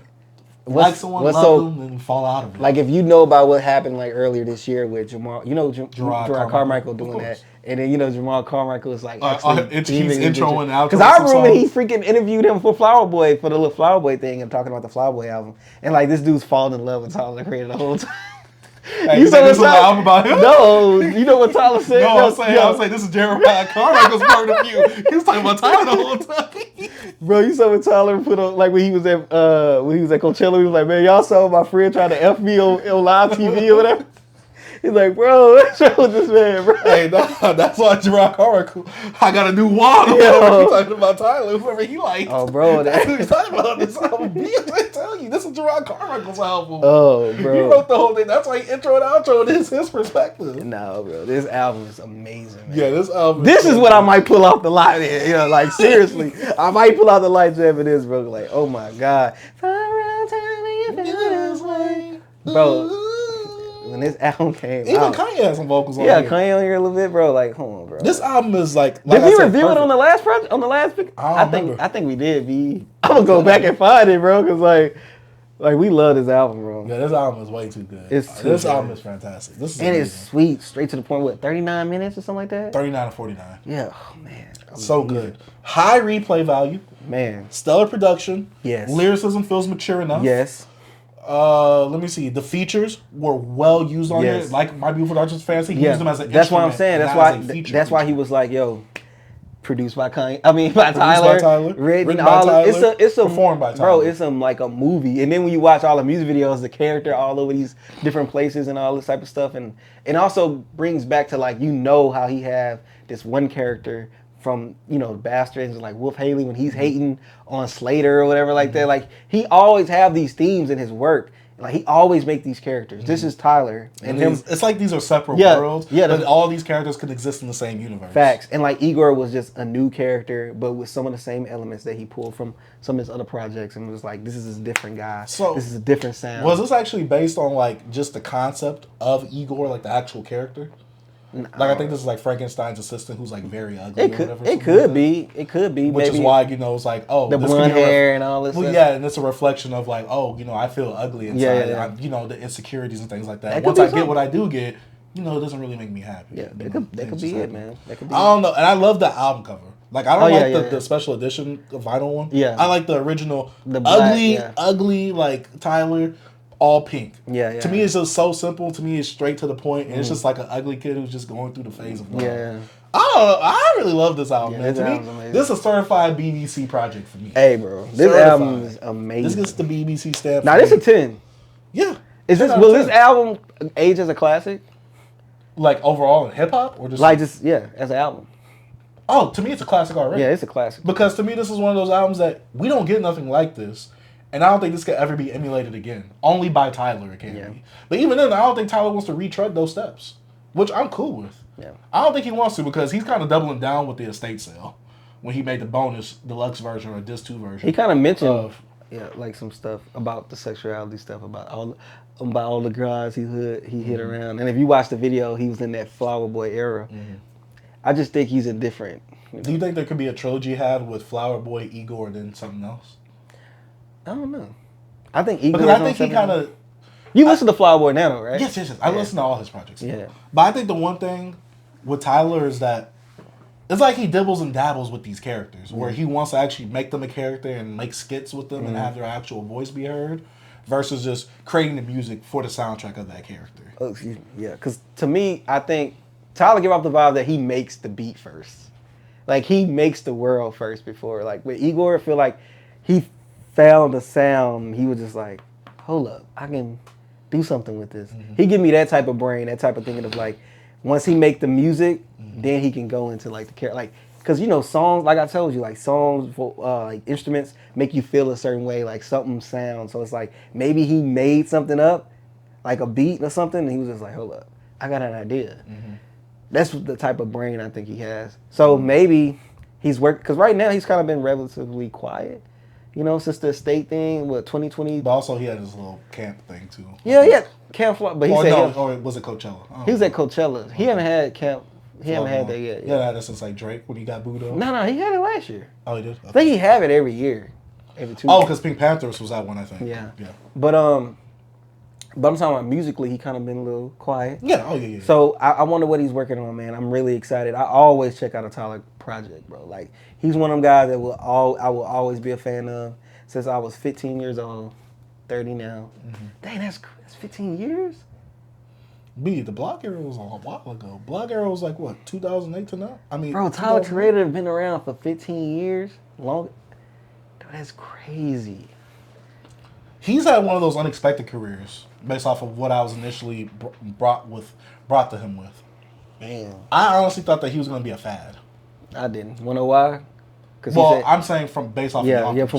like someone, love them, and fall out of it. Like if you know about what happened like earlier this year with Jamal, Gerard Carmichael doing that, and then Jamal Carmichael is like he's introing out because I remember he freaking interviewed him for Flower Boy for the little Flower Boy thing and talking about the Flower Boy album, and like this dude's falling in love with Tyler Creator the whole time. Hey, you said this was an album about him? No, you know what Tyler said? No, I'm saying this is Jeremiah Carmichael's point of view. He was talking about Tyler the whole time. Bro, you saw what Tyler put on, like when he was at Coachella, he was like, man, y'all saw my friend trying to F me on live TV or whatever. He's like, bro, what's wrong with this man, bro? Hey, that's why Gerard Carmichael, I got a new wand. He's talking about Tyler, whoever he liked. Oh, bro. That's what he's talking about on this album. I'm telling you, this is Gerard Carmichael's album. Oh, bro. He wrote the whole thing. That's why he intro and outro. This is his perspective. No, bro. This album is amazing, man. Yeah, this album. This is what I might pull off the light in. Like, seriously. I might pull out the light jam for this, bro. Like, oh, my God. Bro. When this album came even out. Kanye had some vocals on Yeah, here. Kanye on here a little bit, bro. Like, hold on, bro. This album is like did we review it on the last project? On the last pick? I think we did, B. I'm gonna go back and find it, bro, because like we love this album, bro. Yeah, this album is way too good. This album is fantastic. This is and it's sweet, straight to the point. What, 39 minutes or something like that? 39 to 49. Yeah, oh, man. So good. High replay value. Man. Stellar production. Yes. Lyricism feels mature enough. Yes. Let me see. The features were well used on here. Like My Beautiful Dark Twisted Fantasy, he used them as an instrument. That's what I'm saying. That's why he was like, yo, produced by Kanye. I mean, by Tyler. Written by Tyler. It's performed by Tyler. Bro, it's like a movie. And then when you watch all the music videos, the character all over these different places and all this type of stuff, and it also brings back to like how he have this one character from Bastards and like Wolf Haley when he's hating on Slater or whatever like that. Like he always have these themes in his work. Like he always make these characters. This is Tyler and him. It's like these are separate worlds. Yeah, but all these characters could exist in the same universe. Facts. And like Igor was just a new character, but with some of the same elements that he pulled from some of his other projects, and was like, this is a different guy. So this is a different sound. Was this actually based on like just the concept of Igor, like the actual character? Like I think this is like Frankenstein's assistant who's like very ugly. It could be. Which is why it's like the blonde hair and all this. Well, stuff. yeah, and it's a reflection of like I feel ugly inside. Yeah. And the insecurities and things like that. Once I get what I do get, it doesn't really make me happy. Yeah, that could be it, man. I don't know, and I love the album cover. Like I don't the special edition vinyl one. Yeah, I like the original, the black, ugly like Tyler. All pink. Yeah. To me, it's just so simple. To me, it's straight to the point, and it's just like an ugly kid who's just going through the phase of love. Yeah. I really love this album, man. This To me, this is a certified BBC project for me. Hey, bro, this album is amazing. This gets the BBC stamp. Now, this is a 10. Yeah. Will this album age as a classic? Like overall in hip hop, or just as an album? Oh, to me, it's a classic already. Yeah, it's a classic. Because to me, this is one of those albums that we don't get nothing like this. And I don't think this could ever be emulated again. Only by Tyler it can be. But even then, I don't think Tyler wants to retread those steps, which I'm cool with. Yeah. I don't think he wants to because he's kind of doubling down with the estate sale when he made the bonus deluxe version or disc 2 version. He kind of mentioned like some stuff about the sexuality stuff, about all the guys he hit around. And if you watch the video, he was in that Flower Boy era. Mm-hmm. I just think he's indifferent. Do you think there could be a trilogy had with Flower Boy, Igor, and then something else? I don't know. I think Igor. Because I think he kind of. You listen to Flower Boy Nano, right? Yes. I listen to all his projects. Yeah. But I think the one thing with Tyler is that it's like he dibbles and dabbles with these characters, where he wants to actually make them a character and make skits with them and have their actual voice be heard, versus just creating the music for the soundtrack of that character. Oh, excuse me. Yeah, because to me, I think Tyler give off the vibe that he makes the beat first. Like, he makes the world first before. Like, with Igor, I feel like he found a sound. He was just like, hold up, I can do something with this. Mm-hmm. He give me that type of brain, that type of thinking of like, once he make the music, then he can go into like the character. Like, because, you know, songs, like I told you, like songs, for, like instruments make you feel a certain way, like something sounds. So it's like, maybe he made something up, like a beat or something, and he was just like, hold up, I got an idea. Mm-hmm. That's the type of brain I think he has. So maybe he's worked, because right now he's kind of been relatively quiet, you know, since the state thing, 2020. But also he had his little camp thing too. Yeah, camp, but he said, or was it Coachella? He was at Coachella. He haven't had camp. He haven't had that yet. Yeah, that since like Drake when he got booed off. No, he had it last year. Oh, he did. Okay. I think he have it every year, every 2 years. Oh, because Pink Panthers was that one, I think. Yeah. Yeah. But I'm talking about musically, he kind of been a little quiet. Yeah. Oh, yeah. So I wonder what he's working on, man. I'm really excited. I always check out a Tyler project, bro. Like, he's one of them guys that I will always be a fan of since I was 15 years old, 30 now. Mm-hmm. Dang, that's 15 years. The Block era was a while ago. Block era was like, what, 2008 to now? I mean, bro, Tyler Creator has been around for 15 years. Long. Dude, that's crazy. He's had one of those unexpected careers based off of what I was initially brought to him with. Man. I honestly thought that he was going to be a fad. I didn't. Want to know why? Well, I'm saying based off of numbers.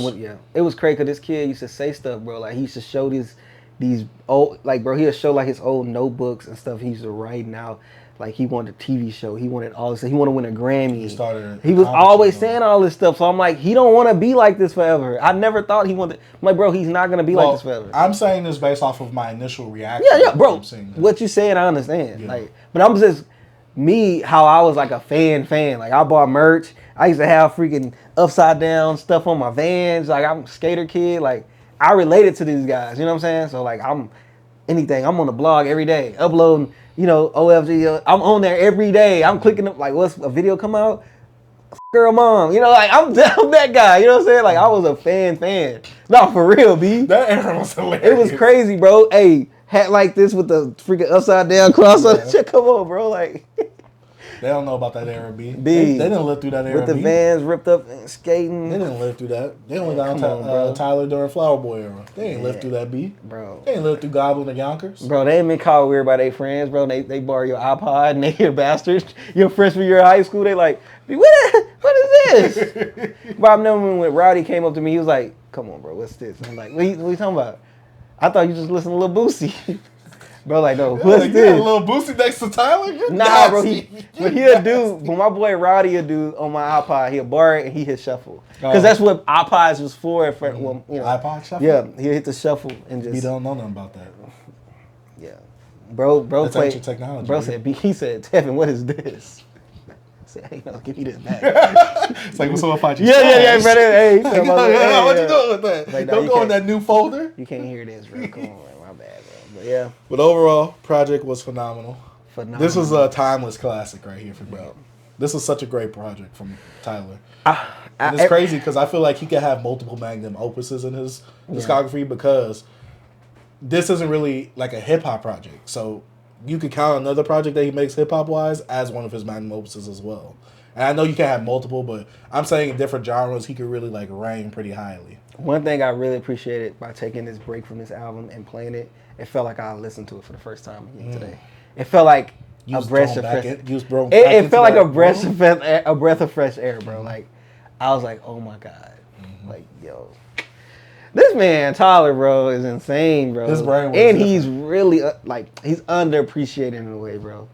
It was crazy because this kid used to say stuff, bro. Like, he used to show these old, like, bro, he'll show like his old notebooks and stuff he used to write out. Like, he wanted a TV show. He wanted all this. He wanted to win a Grammy. He was always saying all this stuff. So I'm like, he don't want to be like this forever. I never thought he wanted. I'm like, bro, he's not gonna be like this forever. I'm saying this based off of my initial reaction. Yeah, bro. What you saying, I understand. Yeah. Like, but I'm just how I was like a fan. Like, I bought merch. I used to have freaking upside down stuff on my Vans. Like, I'm a skater kid. Like, I related to these guys. You know what I'm saying? So like, I'm on the blog every day, uploading. You know, OFG, I'm on there every day. I'm clicking up, like, what's a video come out? Girl mom. You know, like, I'm that guy. You know what I'm saying? Like, I was a fan. No, for real, B. That era was hilarious. It was crazy, bro. Hey, hat like this with the freaking upside down cross on the shit. Come on, bro. Like, they don't know about that era, B. They didn't live through that era, with the Vans ripped up and skating. They didn't live through that. They only got on Tyler during Flower Boy era. They ain't lived through that, B. Bro. They ain't lived through Goblin and Yonkers. Bro, they ain't been called weird by their friends, bro. They borrow your iPod and they hear bastards. Your freshman year of high school, they like, what is this? Bro, I remember when Rowdy came up to me, he was like, come on, bro, what's this? I'm like, what you talking about? I thought you just listened to Lil Boosie. Bro, like, no, what's this? Yeah, Lil Boosie next to Tyler? Nah, bro, he'll do, when my boy Rowdy will do on my iPod, he'll borrow it and he hit shuffle. Because that's what iPods was for. Well, you know, iPod shuffle? Yeah, he'll hit the shuffle and just. You don't know nothing about that. Yeah. Bro that's played. ancient technology. Bro said, he said, Tevin, what is this? I said, hey, no, give me this back. It's like, what's up about you? Yeah, brother. Hey, what you doing with that? Like, don't go in that new folder. You can't hear this, bro. Come on, my bad, bro. But yeah. But overall, project was phenomenal. This was a timeless classic right here for me. Bro. This was such a great project from Tyler. And it's crazy because I feel like he could have multiple magnum opuses in his discography because this isn't really like a hip hop project. So you could count another project that he makes hip hop wise as one of his magnum opuses as well. And I know you can't have multiple, but I'm saying in different genres he could really like rank pretty highly. One thing I really appreciated by taking this break from this album and playing it, it felt like I listened to it for the first time again today. It felt like a breath of fresh air. It felt like a breath of fresh air, bro. Like, I was like, oh my God. Like, yo. This man, Tyler, bro, is insane, bro. His brain was and he's really, he's underappreciated in a way, bro.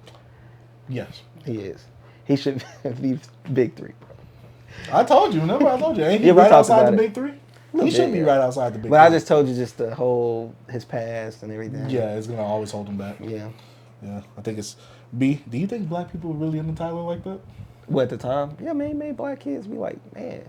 Yes. He is. He should be Big 3, bro. I told you, remember? I told you. Ain't he right outside the Big 3? He should be right outside the Big 3. But I just told you just the whole, his past and everything. Yeah, it's going to always hold him back. Yeah. Yeah, I think it's... B, do you think black people were really into Tyler like that? What, at the time? Yeah, man, made black kids be like, man.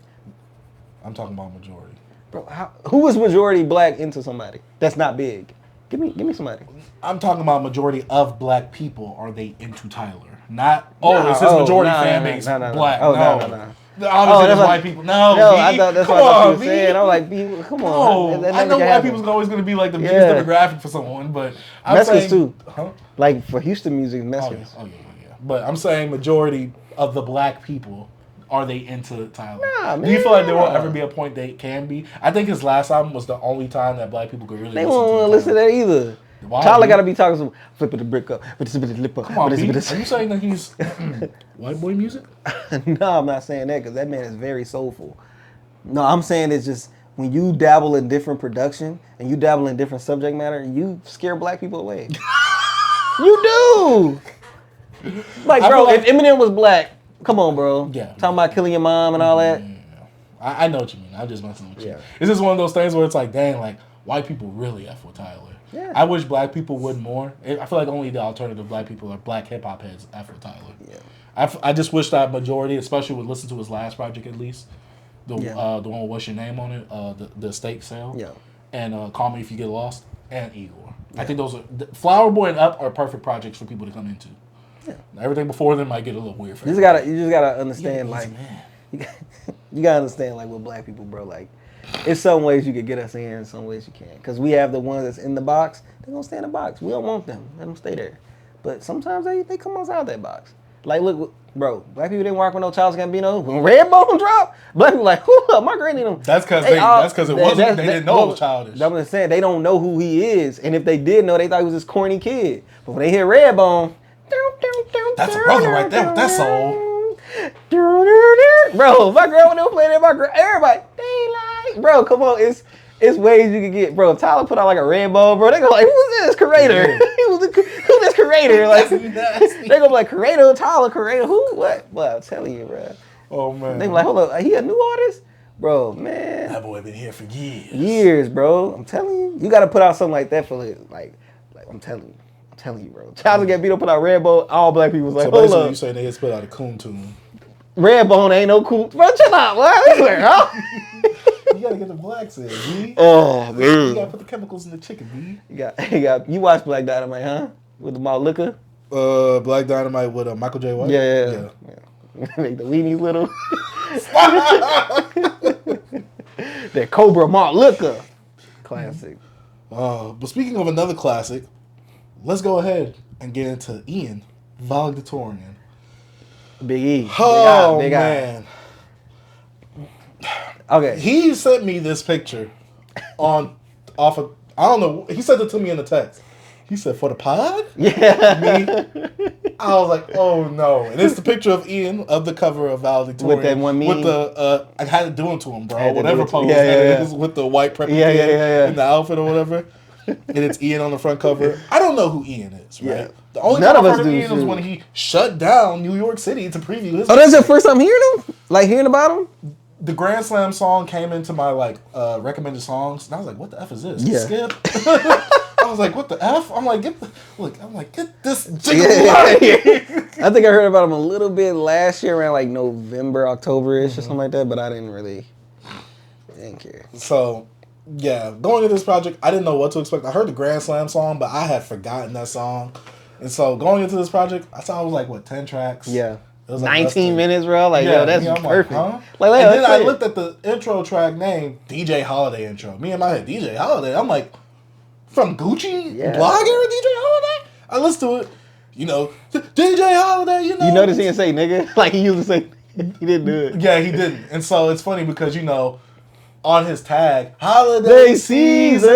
I'm talking about majority. Bro, who was majority black into somebody that's not big? Give me somebody. I'm talking about majority of black people. Are they into Tyler? Not, it's his majority fan base black. Oh, no. Obviously, there's white people. No, I thought that's what you were saying. I'm like, B, come on. No, I know white people's always going to be like the biggest demographic for someone, but I'm Mexicans saying... too. Huh? Like, for Houston music, Mexicans. Oh, yeah. But I'm saying majority of the black people are they into Tyler? Nah, Do you feel like there will ever be a point they can be? I think his last album was the only time that black people could really They listen to. won't want to listen to that either. Why, Tyler got to be talking some flipping the brick up, but it's a bit of lip up. Come on, B. Are you saying that he's white boy music? No, I'm not saying that because that man is very soulful. No, I'm saying it's just when you dabble in different production and you dabble in different subject matter, you scare black people away. You do. Like, bro, if Eminem was black, come on, bro. Yeah. Talking about killing your mom and all that. I know what you mean. I'm just messing with you. Yeah. It's just one of those things where it's like, dang, like white people really F with Tyler. Yeah. I wish black people would more. I feel like only the alternative black people are black hip hop heads F with Tyler. Yeah. I just wish that majority, especially would listen to his last project at least. The one with What's Your Name on it, the steak sale. Yeah. And Call Me If You Get Lost and Igor. Yeah. I think those are Flower Boy and Up are perfect projects for people to come into. Yeah. Everything before them might get a little weird for you. You just gotta understand, like, you gotta understand, like, with black people, bro. Like, in some ways you could get us in some ways you can't. Because we have the ones that's in the box, they're gonna stay in the box. We don't want them. Let them stay there. But sometimes they come outside that box. Like, look, bro, black people didn't rock with no Childish Gambino. When Redbone dropped, black people like, whoo, my granny them. That's because it wasn't. They didn't know it was Childish. That's what I'm saying. They don't know who he is, and if they did know, they thought he was this corny kid. But when they hear Redbone, that's a brother right there with that soul. Bro, my girl when they were playing that, everybody, they like, bro, come on, it's ways you can get, bro. If Tyler put out like a Redbone, bro, they go like, who's this creator? Yeah. Who's this creator? Like, they go like, creator, Tyler, creator, who? What? Well, I'm telling you, bro. Oh man. They be like, hold up, he a new artist? Bro, man. That boy been here for years. Years, bro. I'm telling you. You got to put out something like that for like I'm telling you, bro. Childish Gambino put out Redbone, all black people was like, hold up. You saying they just put out a coon tune. Redbone ain't no cool. Bro, chill out. What? You gotta get the blacks in, B. Oh, man. You gotta put the chemicals in the chicken, B. You watch Black Dynamite, huh? With the malt liquor? Black Dynamite with Michael J. White? Yeah. Make the weenies little. That Cobra malt liquor. Classic. But speaking of another classic, let's go ahead and get into Ian, Valedictorian. Big E. Oh, Big man. Okay. He sent me this picture off of, I don't know, he sent it to me in the text. He said, for the pod? Yeah. Me? I was like, oh no. And it's the picture of Ian of the cover of Valedictorian. With that one meme? With the, I had to do it to him, bro. Whatever Whatever pose that is with the white preppy kid in the outfit or whatever. And it's Ian on the front cover. I don't know who Ian is, right? Yeah. The only time I've heard of Ian was when he shut down New York City to preview his. Oh, that's your first time hearing him? Like hearing about him? The Grand Slam song came into my recommended songs, and I was like, "What the f is this?" Yeah. Skip. I was like, "What the f?" I'm like, "Get this jiggle out of here." I think I heard about him a little bit last year, around like November, October-ish or something like that, but I didn't care. So, yeah, going into this project, I didn't know what to expect. I heard the Grand Slam song, but I had forgotten that song, and so going into this project, I saw it was like 10 tracks. Yeah. It was 19 minutes, bro. Like, yo, that's perfect. Like, huh? And then I looked at the intro track name, DJ Holiday intro. Me and my head, DJ Holiday. I'm like, from Gucci? Yeah. Blog era DJ Holiday? I listened to it. You know, DJ Holiday, you know. You notice he didn't say nigga? Like, he used to say, he didn't do it. Yeah, he didn't. And so it's funny because, you know, on his tag, Holiday Season.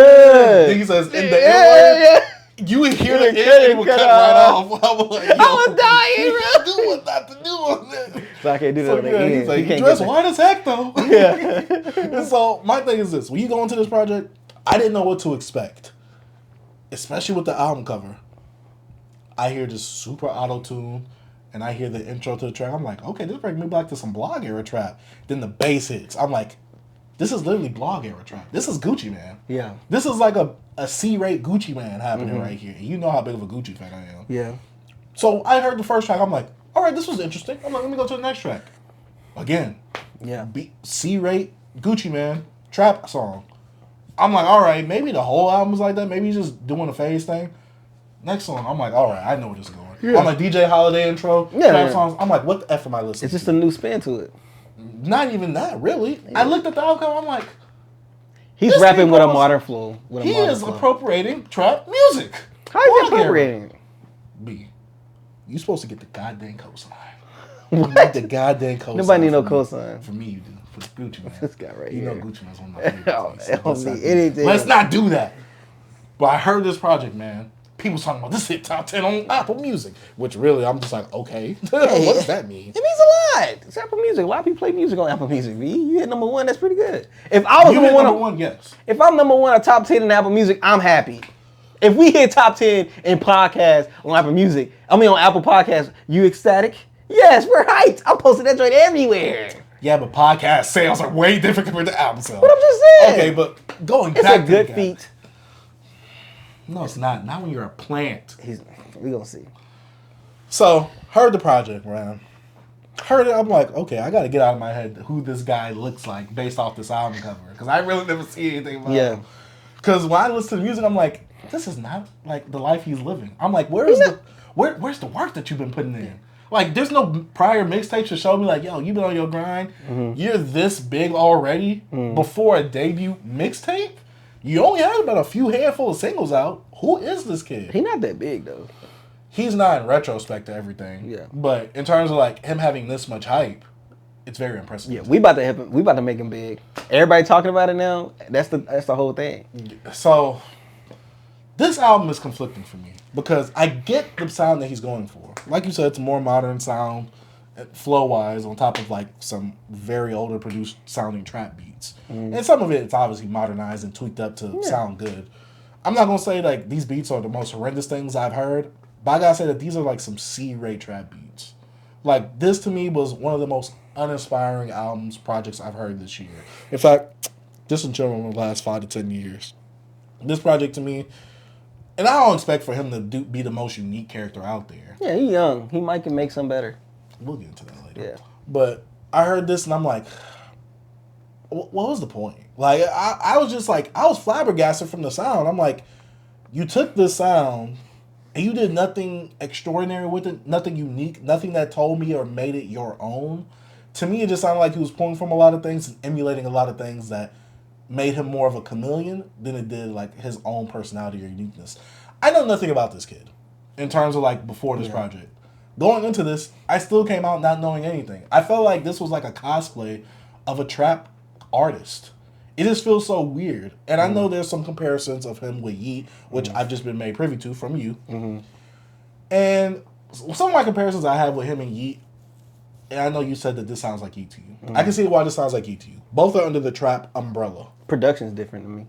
He says, in the yeah. You would hear the end and would cut right off. I was like, yo, I was dying, bro. Do what not to do on that. So I can't do that on the end. He's like, you dress white as heck, though. Yeah. And so my thing is this. When you go into this project, I didn't know what to expect. Especially with the album cover. I hear just super auto-tune, and I hear the intro to the track. I'm like, okay, this brings me back to some blog era trap. Then the bass hits. I'm like, this is literally blog era trap. This is Gucci Man. Yeah. This is like a C-rate Gucci Man happening right here. You know how big of a Gucci fan I am. Yeah. So I heard the first track. I'm like, all right, this was interesting. I'm like, let me go to the next track. Again. Yeah. C-rate Gucci Man trap song. I'm like, all right, maybe the whole album's like that. Maybe he's just doing a phase thing. Next song, I'm like, all right, I know where this is going. Yeah. I'm like, DJ Holiday intro, trap songs. I'm like, what the F am I listening to? It's just a new spin to it. Not even that, really. Yeah. I looked at the album, I'm like, he's rapping with a modern flow. He is appropriating trap music. How is he appropriating? B, you supposed to get the goddamn cosign. What? The goddamn cosign. Nobody need no cosign. For me, you do. For Gucci Man. This guy right you here. know Gucci Man's one of my favorites. It don't need anything. Let's not do that. But I heard this project, man. People talking about this hit top 10 on Apple Music, which really I'm just like, okay, what does that mean? It means a lot. It's Apple Music. A lot of people play music on Apple Music. You hit number one, that's pretty good. If I was number one, yes. If I'm number one, a top 10 in Apple Music, I'm happy. If we hit top 10 in podcasts on Apple Music, on Apple Podcasts, you ecstatic? Yes, we're hyped. I'm posting that joint everywhere. Yeah, but podcast sales are way different compared to Apple sales. What I'm just saying. Okay, but going it's back a good feat. No, it's not. Not when you're a plant. We gonna see. So, heard the project, man. Heard it, I'm like, okay, I gotta get out of my head who this guy looks like based off this album cover. Because I really never see anything about him. Because when I listen to the music, I'm like, this is not like the life he's living. I'm like, where's the work that you've been putting in? Like, there's no prior mixtapes to show me like, yo, you've been on your grind. Mm-hmm. You're this big already before a debut mixtape? You only had about a few handful of singles out. Who is this kid? He's not that big, though. He's not in retrospect to everything. Yeah. But in terms of, like, him having this much hype, it's very impressive. Yeah, we about to make him big. Everybody talking about it now. That's the whole thing. So, this album is conflicting for me because I get the sound that he's going for. Like you said, it's a more modern sound, flow-wise, on top of, like, some very older produced sounding trap beats. And some of it's obviously modernized and tweaked up to sound good. I'm not going to say, like, these beats are the most horrendous things I've heard, but I got to say that these are, like, some C-rate trap beats. Like, this to me was one of the most uninspiring projects I've heard this year. In fact, just in general in the last 5 to 10 years. This project to me, and I don't expect for him to be the most unique character out there. Yeah, he's young. He might can make some better. We'll get into that later. Yeah. But I heard this and I'm like, what was the point? Like, I was just like, I was flabbergasted from the sound. I'm like, you took this sound and you did nothing extraordinary with it, nothing unique, nothing that told me or made it your own. To me, it just sounded like he was pulling from a lot of things and emulating a lot of things that made him more of a chameleon than it did, like, his own personality or uniqueness. I know nothing about this kid in terms of, like, before this project. Going into this, I still came out not knowing anything. I felt like this was like a cosplay of a trap artist. It just feels so weird. And I know there's some comparisons of him with Yeet, which I've just been made privy to from you. And some of my comparisons I have with him and Yeet, and I know you said that this sounds like Yeet to you. I can see why this sounds like Yeet to you. Both are under the trap umbrella. Production's different to me.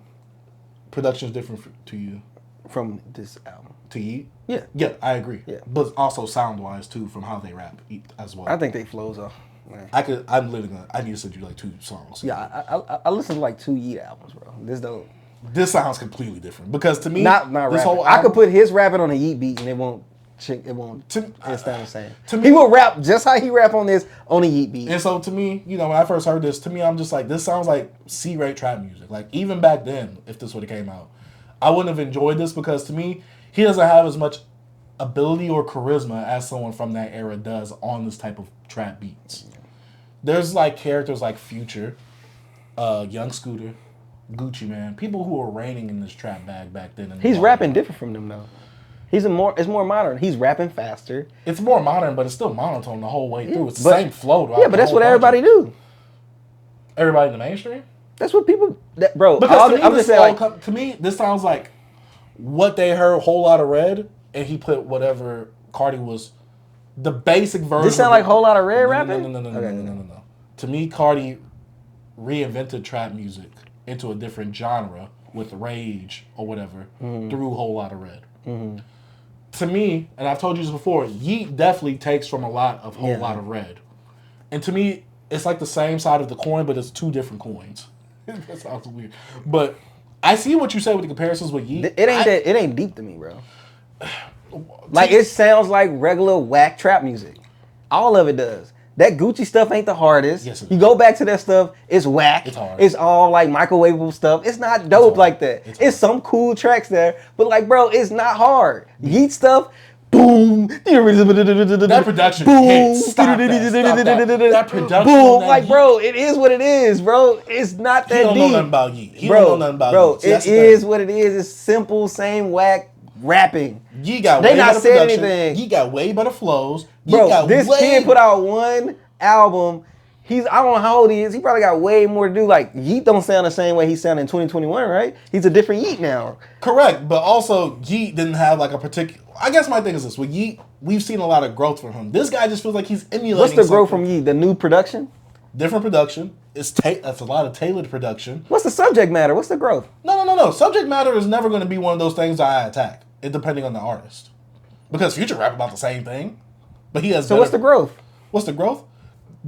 Production's different to you? From this album. To Yeet? Yeah. Yeah, I agree. Yeah. But also sound-wise, too, from how they rap as well. I think they flows off. Man. I need to send you like 2 songs. Yeah, I listened to like 2 Yeet albums, bro. This sounds completely different because to me, not this rapping. whole I could put his rapping on a Yeet beat and it won't it's not the same. He will rap just how he rap on this on a Yeet beat. And so to me, you know, when I first heard this, to me, I'm just like, this sounds like C-rate trap music. Like, even back then, if this would have came out, I wouldn't have enjoyed this because to me, he doesn't have as much ability or charisma as someone from that era does on this type of trap beats. There's like characters like Future, Young Scooter, Gucci Man, people who were reigning in this trap bag back then. He's rapping different from them though. It's more modern. He's rapping faster. It's more modern, but it's still monotone the whole way through. It's the same flow. Yeah, but that's what everybody do. Everybody in the mainstream? That's what people, bro. Because I'm just saying, like, to me, this sounds like what they heard, Whole Lotta Red, and he put whatever Cardi was, the basic version. This sound like Whole Lotta Red rapping? No. To me, Cardi reinvented trap music into a different genre with Rage or whatever through Whole Lotta Red. To me, and I've told you this before, Yeet definitely takes from a lot of Whole Lotta Red. And to me, it's like the same side of the coin, but it's 2 different coins. That sounds weird. But I see what you say with the comparisons with Yeet. It ain't deep to me, bro. Like, it sounds like regular whack trap music. All of it does. That Gucci stuff ain't the hardest. Yes, you go back to that stuff, it's whack. It's hard. It's all like microwavable stuff. It's not dope like that. It's some cool tracks there, but like, bro, it's not hard. Yeet stuff, boom. That production hits. Stop that. That production. Boom. Like, bro, it is what it is, bro. It's not that deep. He don't know nothing about Yeet. He don't know nothing about Bro, Yeet. It is what it is. It's simple, same whack rapping. Yeet got they way not better saying production. anything. Yeet got way better flows. Bro, this kid put out one album. I don't know how old he is. He probably got way more to do. Like, Yeet don't sound the same way he sounded in 2021, right? He's a different Yeet now. Correct, but also Yeet didn't have like a particular... I guess my thing is this. With Yeet, we've seen a lot of growth from him. This guy just feels like he's emulating What's the growth something. from Yeet? The new production? Different production. That's a lot of tailored production. What's the subject matter? What's the growth? No. Subject matter is never going to be one of those things that I attack. It depending on the artist. Because Future rap about the same thing. But he has... So what's the growth? What's the growth?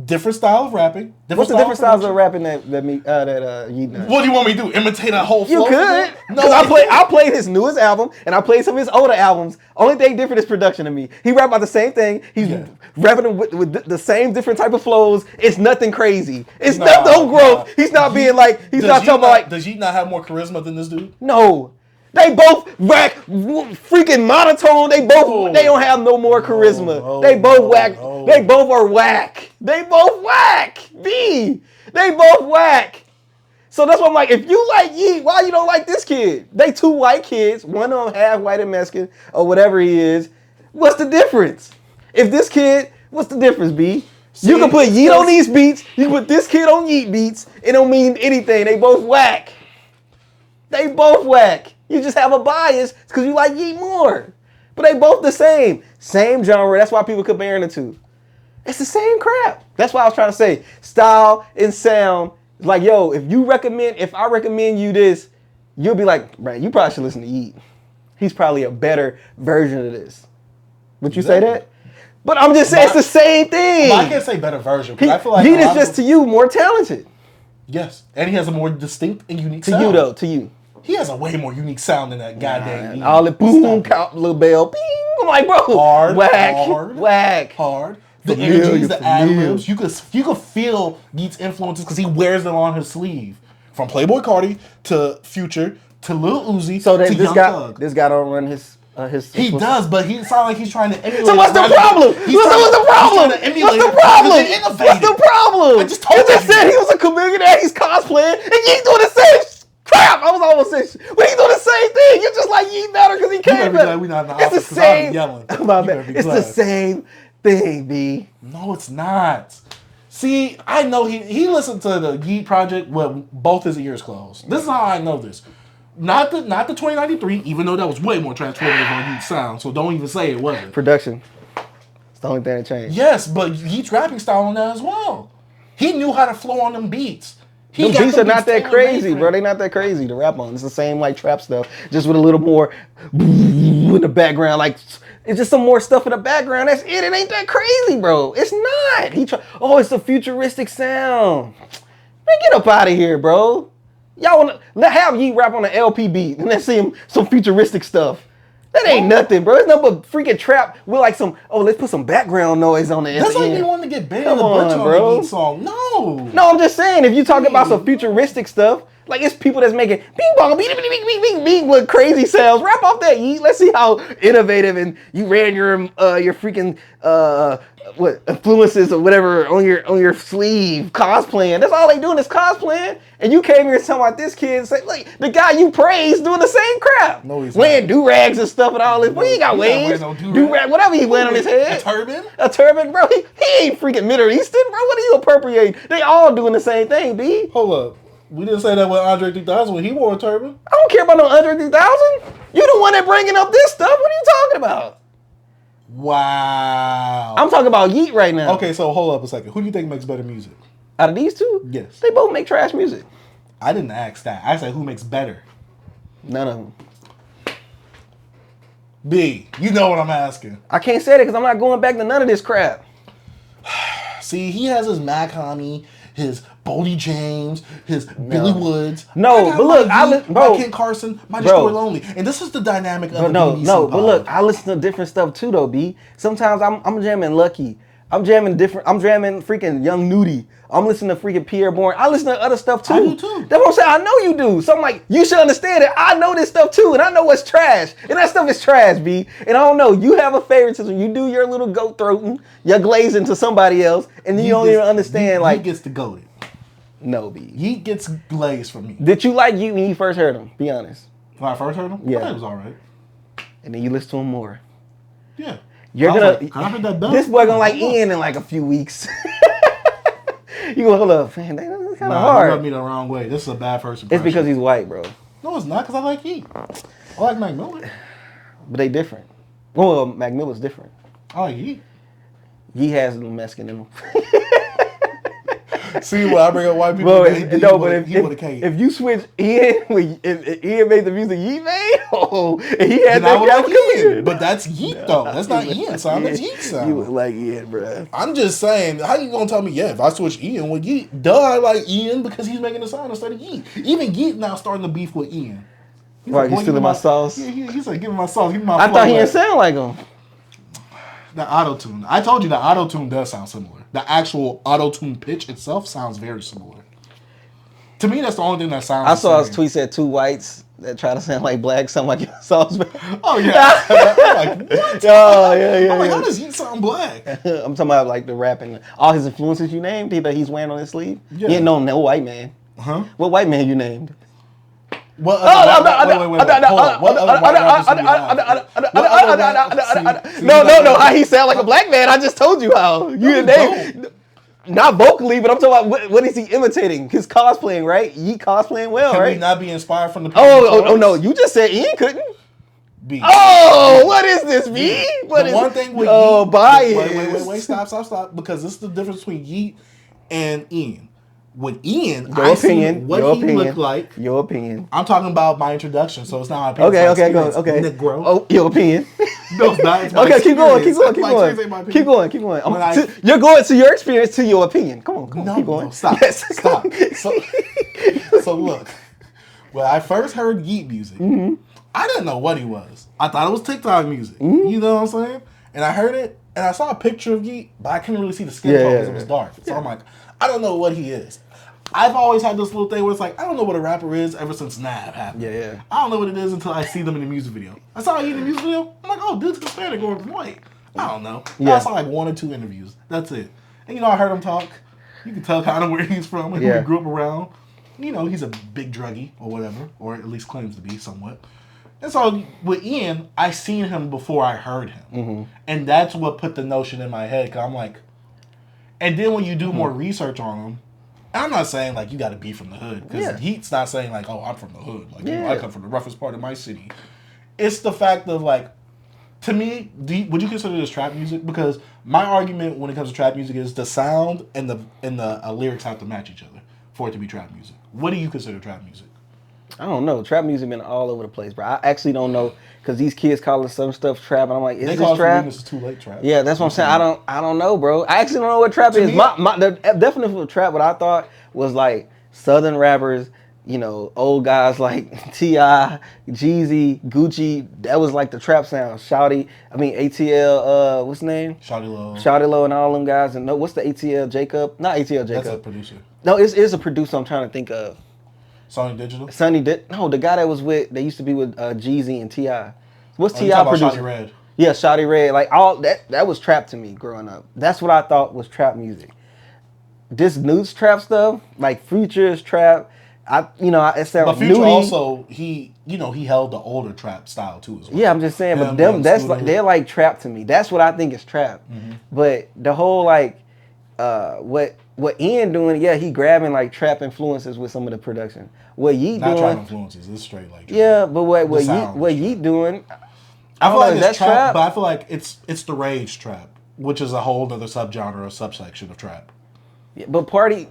Different style of rapping. What's the different styles of rapping that Yeet does? What do you want me to do? Imitate a whole You flow? could. No, I played his newest album and I played some of his older albums. Only thing different is production to me. He rap about the same thing. He's rapping with the same different type of flows. It's nothing crazy. It's no growth. He's not being like, he's not talking about like... Does Yeet not have more charisma than this dude? No. They both whack, freaking monotone. They don't have no more charisma. They both whack. They both are whack. They both whack. They both whack. So that's why I'm like, if you like Yeet, why you don't like this kid? They two white kids. One of them half white and Mexican or whatever he is. What's the difference? If this kid, what's the difference, B? See, you can put Yeet on these beats. You can put this kid on Yeet beats. It don't mean anything. They both whack. They both whack. You just have a bias because you like Yeet more. But they both the same. Same genre. That's why people comparing the two. It's the same crap. That's why I was trying to say. Style and sound. Like, yo, if I recommend you this, you'll be like, man, you probably should listen to Yeet. He's probably a better version of this. Would you say that? But I'm just saying it's the same thing. But I can't say better version. I feel like Yeet is just to you more talented. Yes. And he has a more distinct and unique sound. To you, though. To you. He has a way more unique sound than that goddamn Yeet. All the boom, count, little bell, bing. I'm like, bro, whack. The energies, the ad-libs. You could feel Yeet's influences because he wears them on his sleeve. From Playboy Cardi to Future to Lil Uzi to Young Thug. This guy don't run his He does, but he sounds like he's trying to emulate. So what's the problem? What's the problem? What's the problem? I just told you. You just said he was a comedian and he's cosplaying and Yeet doing the same crap. I was almost saying, but he's doing the same thing. You just like Yeet better because he came better. It's the same. It's the same thing, B. No, it's not. See, I know he listened to the Yeet project with both his ears closed. This is how I know this. Not the 2093, even though that was way more transformative on Yeet's sound. So don't even say it wasn't. Production. It's the only thing that changed. Yes, but Yeet's rapping style on that as well. He knew how to flow on them beats. Them beats are not that crazy, bro. They not that crazy to rap on. It's the same like trap stuff, just with a little more in the background. Like it's just some more stuff in the background. That's it. It ain't that crazy, bro. It's not. It's a futuristic sound. Man, get up out of here, bro. Y'all wanna have Yeet rap on an LP beat and let's see him some futuristic stuff. That ain't nothing, bro. It's nothing but freaking trap with like let's put some background noise on it. That's like you wanting to get banned on the Butch on the Yeet song. No, I'm just saying, if you talk about some futuristic stuff, like it's people that's making bing bong, bing, bing, bing, bing, bing, bing with crazy sounds. Rap off that, Yeet. Let's see how innovative and you ran your freaking what influences or whatever on your sleeve, cosplaying. That's all they doing is cosplaying. And you came here talking about this kid and say, like, the guy you praised doing the same crap. No, he's wearing do-rags and stuff and all this. Well, he got waves, do-rag, whatever he wearing on his head. A turban, bro. He ain't freaking Middle Eastern, bro. What are you appropriating? They all doing the same thing, B. Hold up. We didn't say that with Andre 3000 when he wore a turban. I don't care about no Andre 3000. You the one that bringing up this stuff. What are you talking about? Wow. I'm talking about Yeet right now. Okay, so hold up a second. Who do you think makes better music? Out of these two? Yes. They both make trash music. I didn't ask that. I said who makes better. None of them. B, you know what I'm asking. I can't say that because I'm not going back to none of this crap. See, he has his Mac Homie, his Boldy James, his Billy Woods. No, but look, my Ken Carson, my Destroy Lonely, and this is the dynamic of the BBC but look, I listen to different stuff too, though. B. Sometimes I'm jamming Lucky. I'm jamming freaking Young Nudie. I'm listening to freaking Pierre Bourne. I listen to other stuff too. I do too. That's what I'm saying. I know you do. So I'm like, you should understand it. I know this stuff too, and I know what's trash. And that stuff is trash, B. And I don't know. You have a favoritism. You do your little goat throating, your glazing to somebody else, and then you don't even understand. He gets the goated. No, B. He gets glazed from me. Did you like Yeet when you first heard him? Be honest. When I first heard him? Yeah. I thought it was all right. and then you listen to him more. Yeah. You're I heard that bell. This boy gonna like Ian in like a few weeks. You gonna hold up, man? That's kind of hard. You rubbed me the wrong way. This is a bad first impression. It's because he's white, bro. No, it's not. Because I like Yeet. I like Mac Miller. But they different. Well, Mac Miller's different. I like Yeet. He has a little Mexican in him. See, when I bring up white people, Bro, if you switch Ian, if Ian made the music Yeet made, and he had that like Ian. But that's Yeet though. That's not Ian sound. That's Yeet sound. You would like Ian, bro. I'm just saying, how you gonna tell me? Yeah, if I switch Ian with Yeet, duh, I like Ian because he's making the sound instead of Yeet. Even Yeet now starting to beef with Ian. Right, you stealing my sauce? Yeah, he's like, give me my sauce. Give me my. I thought he didn't sound like him. The auto-tune. I told you the auto-tune does sound similar. The actual auto-tune pitch itself sounds very similar. To me, that's the only thing that sounds I saw his tweet said 2 whites that try to sound like black, sound like sauce. Oh, yeah. I'm like, what? Oh, yeah. I'm like, how does he sound black? I'm talking about like the rapping. All his influences you named that he's wearing on his sleeve? Yeah. You ain't know no white man. Huh? What white man you named? What other No. How he sound like a black man? I just told you how. You name, not vocally, but I'm talking about what is he imitating? His cosplaying, right? He cosplaying well, right? Can he not be inspired from the? Oh no! You just said Ian couldn't. B. Oh, what is this, B? What is one thing with Yeet? Bias. Wait! Stop! Because this is the difference between Yeet and Ian. With Ian, I see what he looked like. Your opinion. I'm talking about my introduction, so it's not my opinion. Okay, go. Okay. Negro. Oh, your opinion. No, it's not. It's okay, keep going. Keep going. You're going to your experience to your opinion. Come on. Keep going. No, stop. Yes. Stop. So look, when I first heard Yeet music, I didn't know what he was. I thought it was TikTok music. You know what I'm saying? And I heard it, and I saw a picture of Yeet, but I couldn't really see the skin tone because it was dark. So I'm like, I don't know what he is. I've always had this little thing where it's like, I don't know what a rapper is ever since Nav happened. Yeah. I don't know what it is until I see them in the music video. I saw Yeet in the music video. I'm like, oh, dude's Hispanic or white. I don't know. I saw like 1 or 2 interviews. That's it. And I heard him talk. You can tell kind of where he's from and who he grew up around. He's a big druggie or whatever, or at least claims to be somewhat. And so with Ian, I seen him before I heard him. And that's what put the notion in my head. Cause I'm like, and then when you do more research on him, I'm not saying like you got to be from the hood. Because Heat's not saying like, oh, I'm from the hood. Like, I come from the roughest part of my city. It's the fact of like, to me, would you consider this trap music? Because my argument when it comes to trap music is the sound and the lyrics have to match each other for it to be trap music. What do you consider trap music? I don't know. Trap music been all over the place, bro. I actually don't know because these kids calling some stuff trap, and I'm like, is this trap? This is too late trap. Yeah, that's what I'm saying. I don't know, bro. I actually don't know what trap is. The definition of trap, what I thought was like Southern rappers, old guys like T.I., Jeezy, Gucci. That was like the trap sound. ATL. What's his name? Shawty Low, and all them guys. And what's the ATL Jacob? Not ATL Jacob. That's a producer. No, it's a producer. I'm trying to think of. Sonny Digital? No, the guy that was they used to be with Jeezy and T.I. What's T.I. producer? Shawty Red. Yeah, Shawty Red. Like all that was trap to me growing up. That's what I thought was trap music. This new trap stuff, like Future's trap, But Future also, he held the older trap style too as well. Yeah, I'm just saying, but they're like trap to me. That's what I think is trap. But the whole what Ian doing, he grabbing like trap influences with some of the production. What Yeet not doing? Not trap influences. It's straight like trap. Yeah, but what Yeet doing? I feel like it's trap, but I feel like it's the rage trap, which is a whole other subgenre or subsection of trap. Yeah, but Party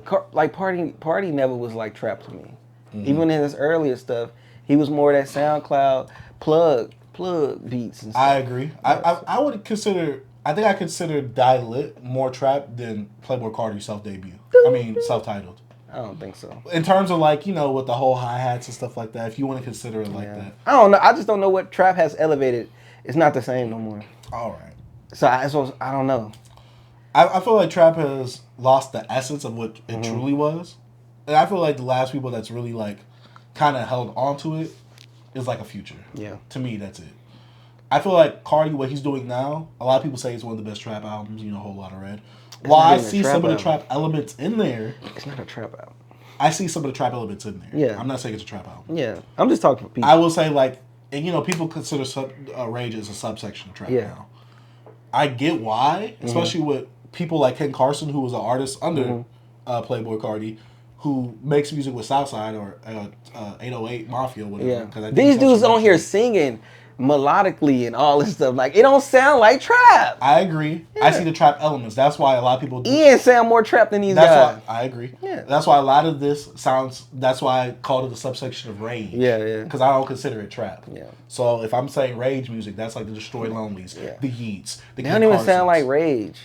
never was like trap to me. Even in his earlier stuff, he was more that SoundCloud plug beats and stuff. I agree. I would consider. I think I consider Die Lit more trap than Playboi Carti's self-titled. I don't think so. In terms of with the whole hi-hats and stuff like that, if you want to consider it like that. I don't know. I just don't know what trap has elevated. It's not the same no more. All right. So I don't know. I feel like trap has lost the essence of what it truly was. And I feel like the last people that's really kind of held on to it is a Future. Yeah. To me, that's it. I feel like Cardi, what he's doing now, a lot of people say it's one of the best trap albums, Whole Lotta Red. While I see some of the trap elements in there. It's not a trap album. I see some of the trap elements in there. Yeah. I'm not saying it's a trap album. Yeah. I'm just talking for people. I will say, and people consider rage as a subsection of trap Yeah. now. I get why, especially with people like Ken Carson, who was an artist under Playboy Cardi, who makes music with Southside or 808 Mafia, whatever. Yeah. These dudes on here singing melodically and all this stuff. Like, it don't sound like trap. I agree. Yeah. I see the trap elements. That's why a lot of people do. Ian sound more trap than these guys. Why I agree. Yeah. That's why a lot of this sounds, that's why I called it a subsection of rage. Yeah. Because I don't consider it trap. Yeah. So if I'm saying rage music, that's like the Destroy Lonelys, the Yeats, the They don't even sound like rage.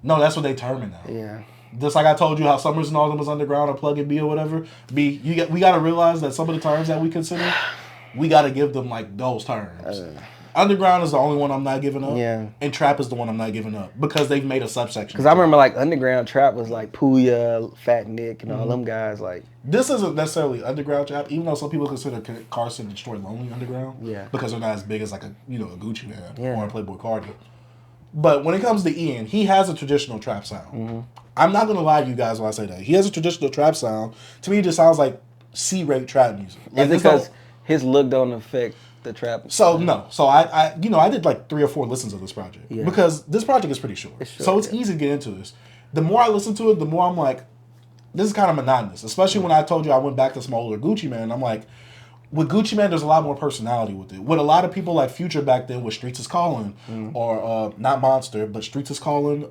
No, that's what they term it now. Yeah. Just like I told you how Summers and all them was underground or Plug and B or whatever. We got to realize that some of the terms that we consider, we got to give them like those terms. Underground is the only one I'm not giving up. Yeah. And trap is the one I'm not giving up because they've made a subsection. Because I remember like underground trap was like Puya, Fat Nick, and all them guys. Like, this isn't necessarily underground trap, even though some people consider Carson and Destroy Lonely underground. Yeah. Because they're not as big as like a Gucci Man or a Playboy Cardi. But when it comes to Ian, he has a traditional trap sound. I'm not gonna lie to you guys when I say that. He has a traditional trap sound. To me, it just sounds like C-rate trap music. Like, is it because his look don't affect the trap? So no. So I did like 3 or 4 listens of this project because this project is pretty short. So it's easy to get into this. The more I listen to it, the more I'm like, this is kind of monotonous. Especially when I told you I went back to some older Gucci Man. I'm like, with Gucci Man, there's a lot more personality with it. With a lot of people like Future back then, with Streets is Calling, or not Monster, but Streets is Calling.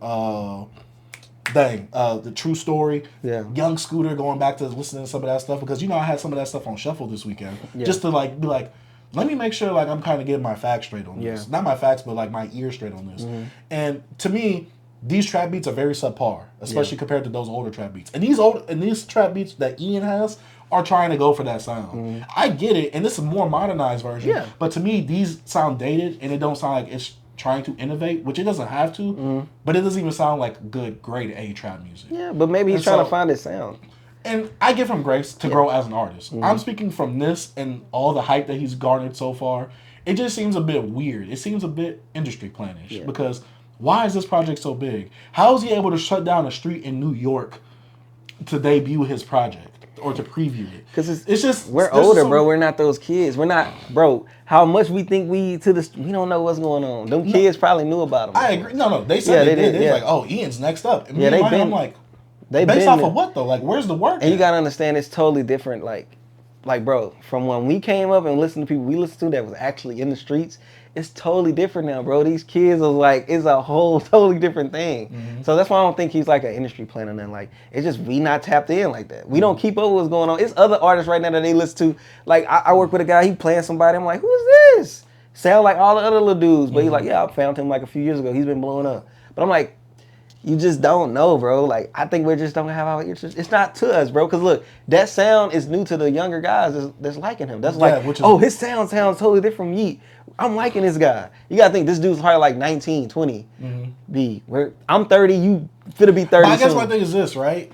The True Story. Yeah. Young Scooter, going back to listening to some of that stuff because I had some of that stuff on shuffle this weekend just to like be like, let me make sure like I'm kind of getting my facts straight on this. Not my facts, but like my ear straight on this. And to me, these trap beats are very subpar, especially compared to those older trap beats. And these trap beats that Ian has are trying to go for that sound. I get it, and this is a more modernized version. Yeah. But to me, these sound dated, and it don't sound like it's trying to innovate, which it doesn't have to. But it doesn't even sound like good grade A trap music. Yeah, but maybe he's trying to find his sound. And I give him grace to grow as an artist. I'm speaking from this and all the hype that he's garnered so far. It just seems a bit weird. It seems a bit industry planish because why is this project so big? How is he able to shut down a street in New York to debut his project or to preview it? Because it's just we're older, bro. We're not those kids. We're not, bro. How much we think we don't know what's going on. Them kids probably knew about him. I agree. No, they said they did. They was like, oh, Ian's next up. And I'm like, based off of what though? Like, where's the work? And you gotta understand, it's totally different. Like, bro, from when we came up and listened to people we listened to that was actually in the streets, it's totally different now, bro. These kids are like, it's a whole totally different thing. So that's why I don't think he's like an industry planner. And like, it's just we not tapped in like that. We don't keep up with what's going on. It's other artists right now that they listen to. Like, I work with a guy, he playing somebody. I'm like, who is this? Sound like all the other little dudes. But he's like, yeah, I found him like a few years ago. He's been blowing up. But I'm like, you just don't know, bro. Like, I think we just don't have our ears. It's not to us, bro. Because look, that sound is new to the younger guys that's liking him. That's his sound sounds totally different from Yeet. I'm liking this guy. You got to think, this dude's probably like 19, 20. I'm 30, you finna be 30 but I guess soon. my thing is this, right?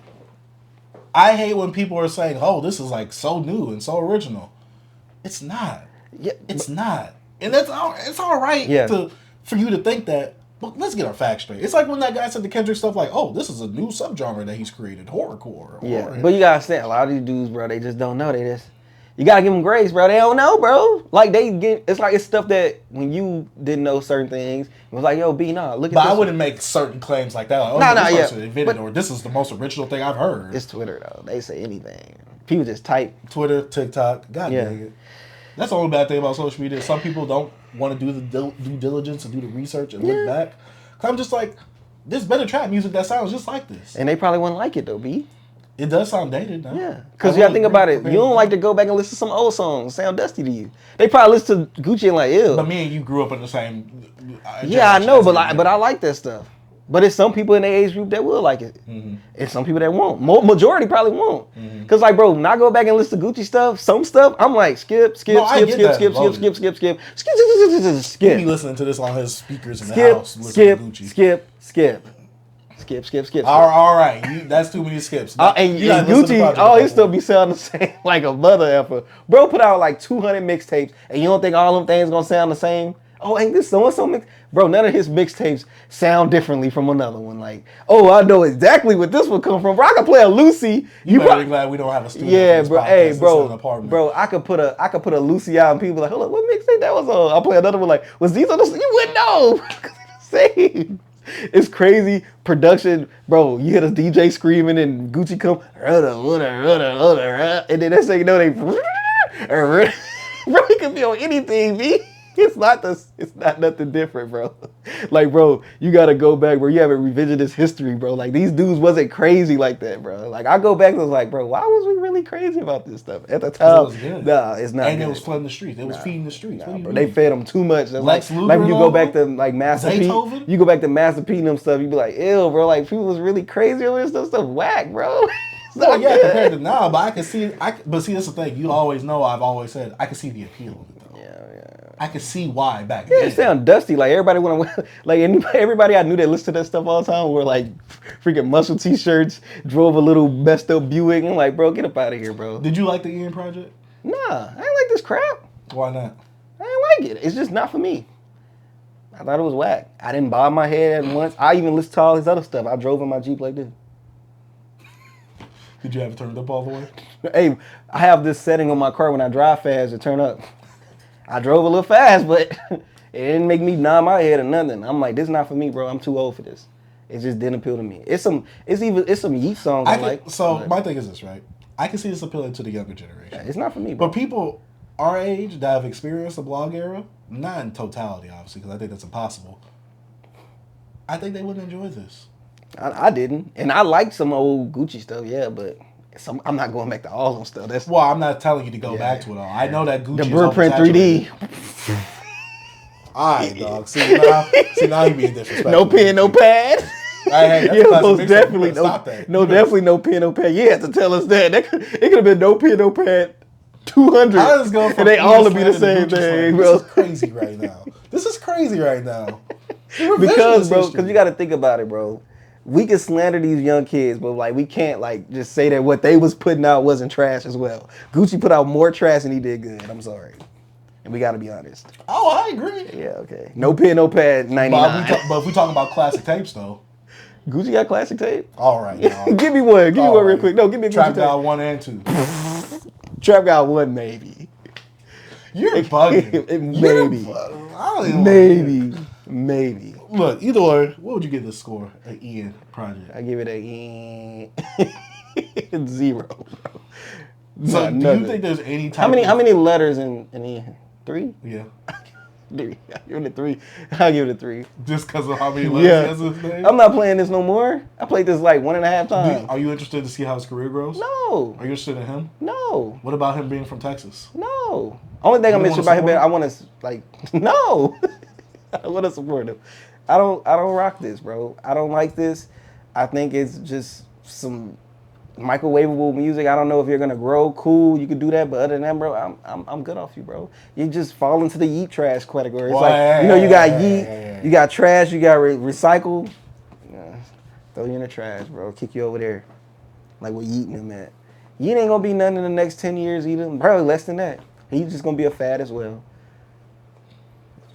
I hate when people are saying, oh, this is like so new and so original. It's not. Yeah, it's not. And it's all right for you to think that. But let's get our facts straight. It's like when that guy said the Kendrick stuff like, oh, this is a new subgenre that he's created, horrorcore. Yeah, but you gotta understand, a lot of these dudes, bro, they just don't know. You gotta give them grace, bro. They don't know, bro. Like, it's stuff that when you didn't know certain things, it was like, yo, B, nah, look at this. But I wouldn't make certain claims like that. Like, this person invented, or this is the most original thing I've heard. It's Twitter, though. They say anything. People just type. Twitter, TikTok, God dang it. That's the only bad thing about social media. Some people don't want to do the due diligence and do the research and look back. Cause I'm just like, there's better trap music that sounds just like this. And they probably wouldn't like it though, B. It does sound dated now. Yeah. Because you gotta think about it. You don't like to go back and listen to some old songs. Sound dusty to you. They probably listen to Gucci and like, ew. But me and you grew up in the same yeah, I know, but I like that stuff. But it's some people in the age group that will like it. And some people that won't. Majority probably won't. Because like, bro, when I go back and listen to Gucci stuff, some stuff, I'm like, skip. You be listening to this on his speakers in the house. Skip. All right. That's too many skips. And Gucci, he still be sounding the same like a mother effer. Bro put out like 200 mixtapes, and you don't think all them things gonna sound the same? Oh, ain't this so-and-so mix? Bro, none of his mixtapes sound differently from another one. Like, oh, I know exactly what this would come from. Bro, I could play a Lucy. You better be glad we don't have a studio. Yeah, for this bro. podcast. Hey, This bro. is an apartment. Bro, I could put a Lucy out and people like, hold up, what mixtape that was on? I'll play another one like, was these on the... You wouldn't know. Same. It's crazy production, bro. You hear the DJ screaming and Gucci come, and then that's how you know they, bro. It could be on anything, B. It's not nothing different, bro. Like, bro, you gotta go back, bro. You have a revisionist history, bro. Like, these dudes wasn't crazy like that, bro. Like, I go back and I was like, bro, why was we really crazy about this stuff at the time? It was good. Nah, it's not. And good. it was flooding the streets. It was feeding the streets. Nah, bro, they fed them too much. Lex Luger like when you and go all back to that? like Master P, Beethoven? you go back to Master P and them stuff. You be like, ew, bro. Like people was really crazy over this stuff whack, bro. Well, yeah, compared to now, but I can see. But see, that's the thing. You always know. I've always said I can see the appeal of it, though. Yeah. I can see why back Yeah, then. it sound dusty. Like everybody everybody I knew that listened to that stuff all the time wore like freaking muscle t-shirts, drove a little messed up Buick. I'm like, bro, get up out of here, bro. Did you like the Ian project? Nah, I ain't like this crap. Why not? I ain't like it. It's just not for me. I thought it was whack. I didn't bob my head at once. I even listened to all his other stuff. I drove in my Jeep like this. Did you have it turned up all the way? Hey, I have this setting on my car when I drive fast to turn up. I drove a little fast, but it didn't make me nod my head or nothing. I'm like, this is not for me, bro. I'm too old for this. It just didn't appeal to me. It's some Yeet songs I like. So my thing is this, right? I can see this appealing to the younger generation. Yeah, it's not for me, bro. But people our age that have experienced the blog era, not in totality, obviously, because I think that's impossible. I think they would enjoy this. I didn't, and I liked some old Gucci stuff, yeah, but I'm not going back to all them stuff. That's Well, I'm not telling you to go back to it all. I know that Gucci the is Blueprint oversaturated. 3D. All right, dog. See now you being disrespectful. No pen, no pad. Hey, that's Yeah, classic most mixtape. definitely You better no. stop that. No, definitely no pen, no pad. You had to tell us that. It could have been no pen, no pad. 200. How does go from and they all would be the Ian Slam same to Gucci thing, Slam? bro. This is crazy right now. This is crazy right now. Because you got to think about it, bro. We can slander these young kids, but like we can't like just say that what they was putting out wasn't trash as well. Gucci put out more trash than he did good. I'm sorry, and we got to be honest. Oh, I agree. Yeah, okay. No pen, no pad. 99. But if we talking about classic tapes, though. Gucci got classic tape. All right, dog. Give me one. Give me All one real right. quick. No, give me a Gucci Trap tape. God 1 and 2. Trap God 1, maybe. You're bugging. Maybe. I don't even Maybe. Look, either way, what would you give this score? An Ian project. I give it a 0. Bro. So, Not do nothing. you think there's any type? How many letters in Ian? 3? Yeah, 3. I give it a 3. I'll give it a 3. just because of how many letters Yeah. he has in his name. I'm not playing this no more. I played this like 1.5 times. Are you interested to see how his career grows? No. Are you interested in him? No. What about him being from Texas? No. Only thing I'm You interested wanna about him, support I want to like no. I want to support him. I don't rock this, bro. I don't like this. I think it's just some microwavable music. I don't know if you're gonna grow. Cool, you could do that, but other than that, bro, I'm good off you, bro. You just fall into the yeet trash category. It's Boy, like you got yeet, you got trash, you got recycle. Yeah, throw you in the trash, bro. Kick you over there, like we're eating him at. Yeet ain't gonna be nothing in the next 10 years either. Probably less than that. He's just gonna be a fad as well.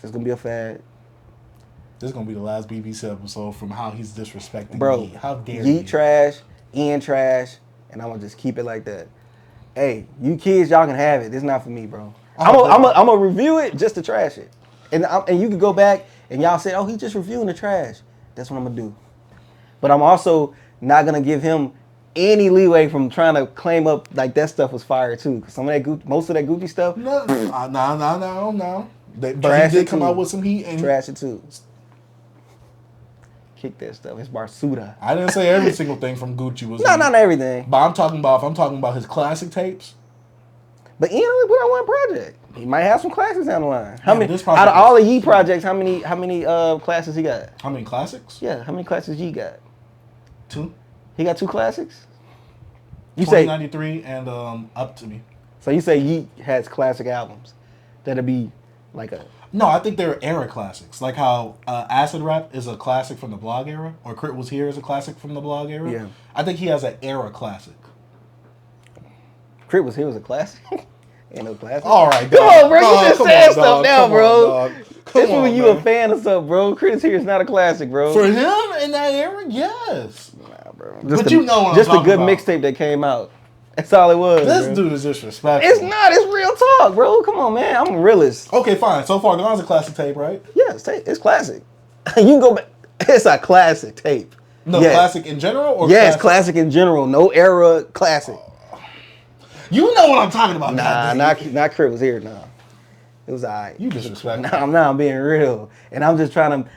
Just gonna be a fad. This is gonna be the last BBC episode from how he's disrespecting Bro, Yeet. How dare you? Yeet trash, Ian trash, and I'm gonna just keep it like that. Hey, you kids, y'all can have it. This is not for me, bro. I'm gonna review it just to trash it, and you can go back and y'all say, oh, he's just reviewing the trash. That's what I'm gonna do. But I'm also not gonna give him any leeway from trying to claim up like that stuff was fire too. Cause most of that Gucci stuff, No. But Trash he did it come too. out with some heat, and trash it too. Kick that stuff. It's Barsuda. I didn't say every single thing from Gucci was. No, not everything. But I'm talking about his classic tapes. But Ian only put out one project. He might have some classics down the line. How Yeah, many? this project Out of all the is- Yeet projects, how many classes he got? How many classics? Yeah, how many classes Yeet got? 2. He got 2 classics. You say 2093 and Up to Me. so? You say Yeet has classic albums that'll be like a No, I think they're era classics. Like how Acid Rap is a classic from the blog era, or Crit Was Here is a classic from the blog era. Yeah. I think he has an era classic. Crit Was Here was a classic. Ain't no classic. All right, Come dog. on, bro. You just Come saying on, stuff dog. now, Come bro. on, dog. Come It's on, when you man. a fan of stuff, bro. Chris here is not a classic, bro. For him in that era, yes. Nah, bro. But you know what I'm just a talking good about. mixtape that came out. That's all it was. This bro. dude is disrespectful. It's not. It's real talk, bro. Come on, man. I'm a realist. Okay, fine. So Far Gone's a classic tape, right? Yeah, it's classic. You can go back. It's a classic tape. No, Yes. classic in general, or Yeah, it's classic in general. No era classic. You know what I'm talking about. Nah, goddamn. not Chris was here. Nah, it was alright. You disrespectful. I'm being real, and I'm just trying to.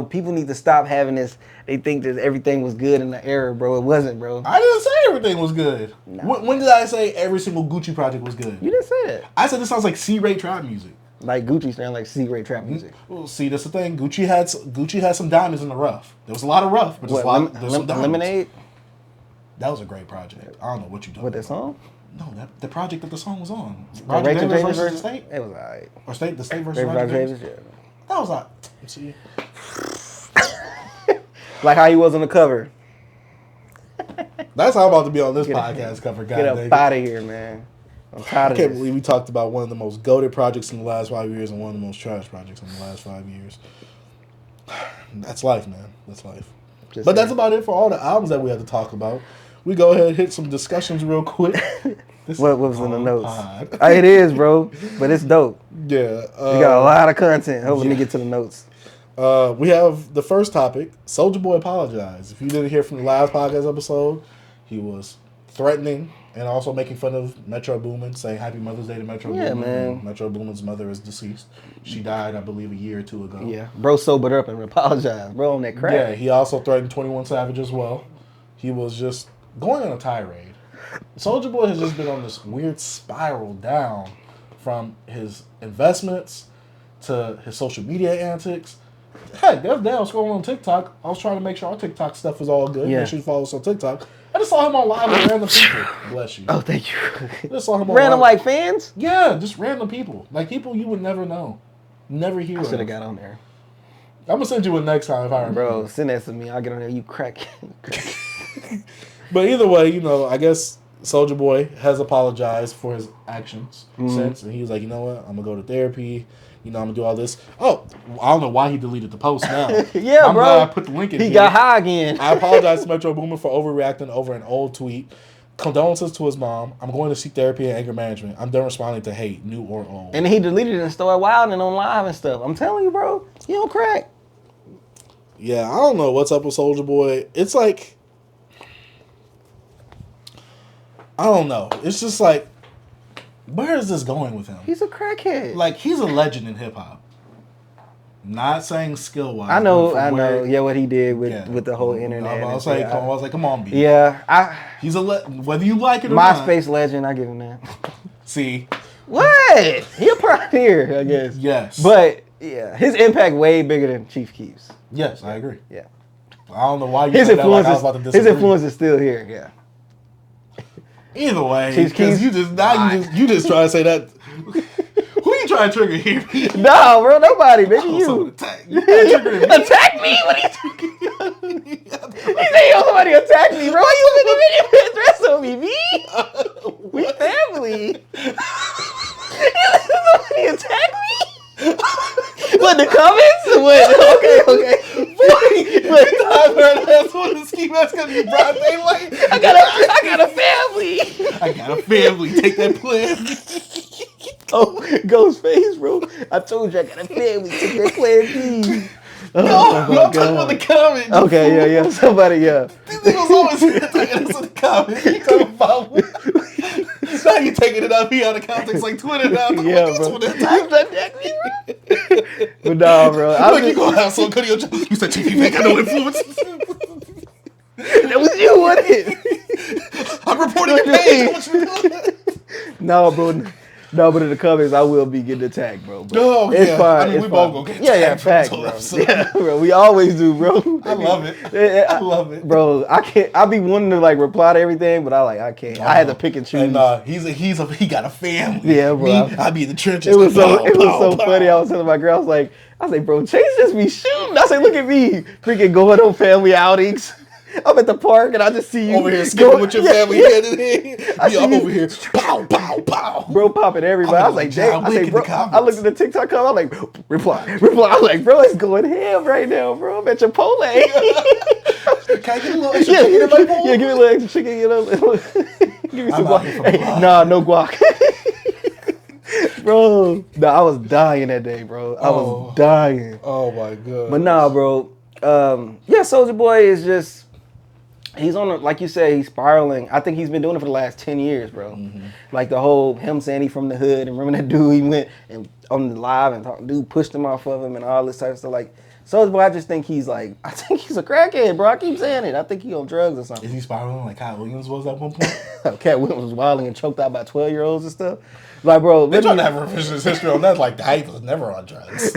People need to stop having this. They think that everything was good in the era, bro. It wasn't, bro. I didn't say everything was good. Nah. When did I say every single Gucci project was good? You didn't say that. I said this sounds like C-rate trap music. Like Gucci sound like C-grade trap music. Well, see, that's the thing. Gucci had some diamonds in the rough. There was a lot of rough, but there's some diamonds. Lemonade? That was a great project. I don't know what you talking What, that about. song? No, the project that the song was on. Rachel Roger Davis Davis versus the State? It was alright. Or the State versus Roger Roger Davis? Davis, yeah. That was like, see. Like how he was on the cover. That's how I'm about to be on this podcast cover, Get up God. out of here, man. I'm tired I of can't this. believe we talked about one of the most goated projects in the last 5 years and one of the most trash projects in the last 5 years. That's life, man. That's life. But that's about it for all the albums that we had to talk about. We go ahead and hit some discussions real quick. What was in the notes? It is, bro. But it's dope. Yeah. We got a lot of content. Hoping to get to the notes. We have the first topic. Soulja Boy apologized. If you didn't hear from the last podcast episode, he was threatening and also making fun of Metro Boomin, saying Happy Mother's Day to Metro Boomin. Man. Metro Boomin's mother is deceased. She died, I believe, a year or two ago. Yeah. Bro sobered up and apologized. Bro on that crack. Yeah, he also threatened 21 Savage as well. He was just going on a tirade. Soulja Boy has just been on this weird spiral down from his investments to his social media antics. Heck, the other day I was scrolling on TikTok. I was trying to make sure our TikTok stuff was all good. Yeah. Make sure you follow us on TikTok. I just saw him on live with random people. Bless you. Oh, thank you. I just saw him on Random live. like fans? Yeah, just random people. Like people you would never know. Never hear I of. should have got on there. I'm going to send you one next time if I remember. Bro, send that to me. I'll get on there. You crack. But either way, I guess Soulja Boy has apologized for his actions since. And he was like, you know what? I'm going to go to therapy. I'm going to do all this. Oh, I don't know why he deleted the post now. Yeah, I'm bro. glad I put the link in He here. got high again. I apologize to Metro Boomin for overreacting over an old tweet. Condolences to his mom. I'm going to seek therapy and anger management. I'm done responding to hate, new or old. And he deleted it and started wilding on live and stuff. I'm telling you, bro. He don't crack. Yeah, I don't know what's up with Soulja Boy. It's like, I don't know. It's just like, where is this going with him? He's a crackhead. Like, he's a legend in hip hop. Not saying skill wise. I know. Yeah, what he did with the whole internet. I was like, come on, B. Yeah, He's whether you like it or not. MySpace legend. I give him that. See, What? He a pioneer, I guess. yes, But yeah, his impact way bigger than Chief Keef's. yes, I agree. Yeah. I don't know why you His said that like influence, I was about to disagree. his influence is still here. Yeah. Either way, Chief because Keef? you just try to say that. Who you trying to trigger here? No, bro, nobody, baby. You You trying to trigger me. attack me? What are you talking about? He said, yo, somebody attack me, bro. Why you looking at dress on me, B? We family. Somebody attack me? What, the comments? What? Okay. That's what the ski mask gonna be broad daylight. I got a family. I got a family. Take that plan. Oh, Ghostface, bro. I told you I got a family. Take that plan, please. Oh, No, my I'm talking about the comments. Okay, yeah. Somebody, yeah. These niggas always taking us in the comments. You talking about now you taking it up here out of context like Twitter now. Yeah, bro. But nah, bro. Like you gonna have some good on your You said TV ain't got no influence. That was you, wasn't it? I'm reporting your page. What you doing? No, bro. No, but in the comments, I will be getting attacked, bro. But No, it's yeah. fine. I mean, it's we fine. both gonna get Yeah, attacked facts, from bro. so. Yeah, bro. We always do, bro. I love it. I love it, bro. I can't. I be wanting to like reply to everything, but I can't. I had to pick and choose. And he got a family. Yeah, bro. Me, I be in the trenches. It was so Pow, pow. funny. I was telling my girl, I was like, Chase just be shooting. I said, look at me, freaking going on family outings. I'm at the park and I just see you over here skipping with your family head in hand. I'm over here, pow, pow, pow. Bro popping everybody. I was like, damn. I say, bro, I looked at the TikTok comment. I'm like, reply. I was like, bro, it's going ham right now, bro. I'm at Chipotle. Can I get a little extra chicken in my bowl? Yeah, give me a little extra chicken. You know, give me some guac. Nah, no guac. Bro, I was dying that day, bro. I was dying. Oh my god. But nah, bro. Soulja Boy is just. He's on, like you say, he's spiraling. I think he's been doing it for the last 10 years, bro. Mm-hmm. Like the whole him saying he from the hood, and remember that dude he went and on the live and dude pushed him off of him and all this type of stuff. Like Soulja Boy, I just think he's a crackhead, bro. I keep saying it. I think he on drugs or something. Is he spiraling like Cat Williams was at one point? Cat Williams was wilding and choked out by 12-year-olds and stuff. Like, bro, they're trying to have revisionist history on that. Like, the was never on drugs.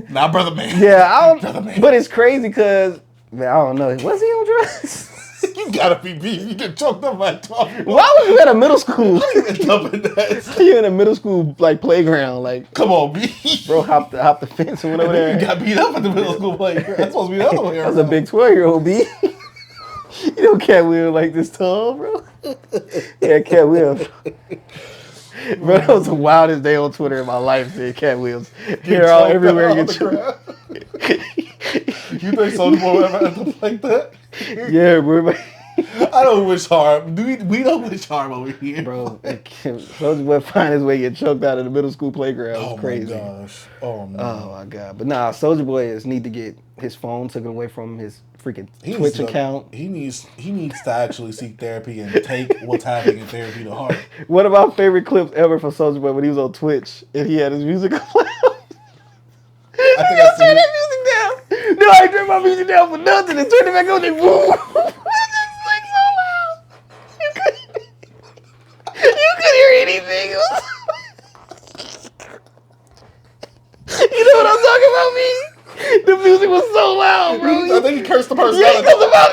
Nah, brother man. Yeah, brother man. But it's crazy because. Man, I don't know. Was he on drugs? You gotta be beat. You get choked up by 12-year-olds. Why was you at a middle school? How you end up in that? You in a middle school like playground, like. Come on, B. Bro, hop the fence and went over there. You got beat up at the middle school playground. That's supposed to be the other way around. That's a big 12-year-old, B. You know Cat Will like this tall, bro. Yeah, Cat Will. Bro, that was the wildest day on Twitter in my life, man. Cat Wheels. Here, all everywhere. You think Soulja Boy would ever end up like that? Yeah, bro. I don't wish harm. We don't wish harm over here. Bro, Soulja Boy find his way get choked out of the middle school playground. It's crazy. Oh, my gosh. Oh, man. Oh, my God. But nah, Soulja Boy need to get his phone taken away from his freaking Twitch account. He needs to actually seek therapy and take what's happening in therapy to heart. One of my favorite clips ever from Soulja Boy when he was on Twitch and he had his music on. I think I turned that music down. No, I turned my music down for nothing and turned it back on and boom. It's like so loud. You couldn't hear anything. You know what I'm talking about, me? The music was so loud, bro. I think he cursed the person out. He cursed him out.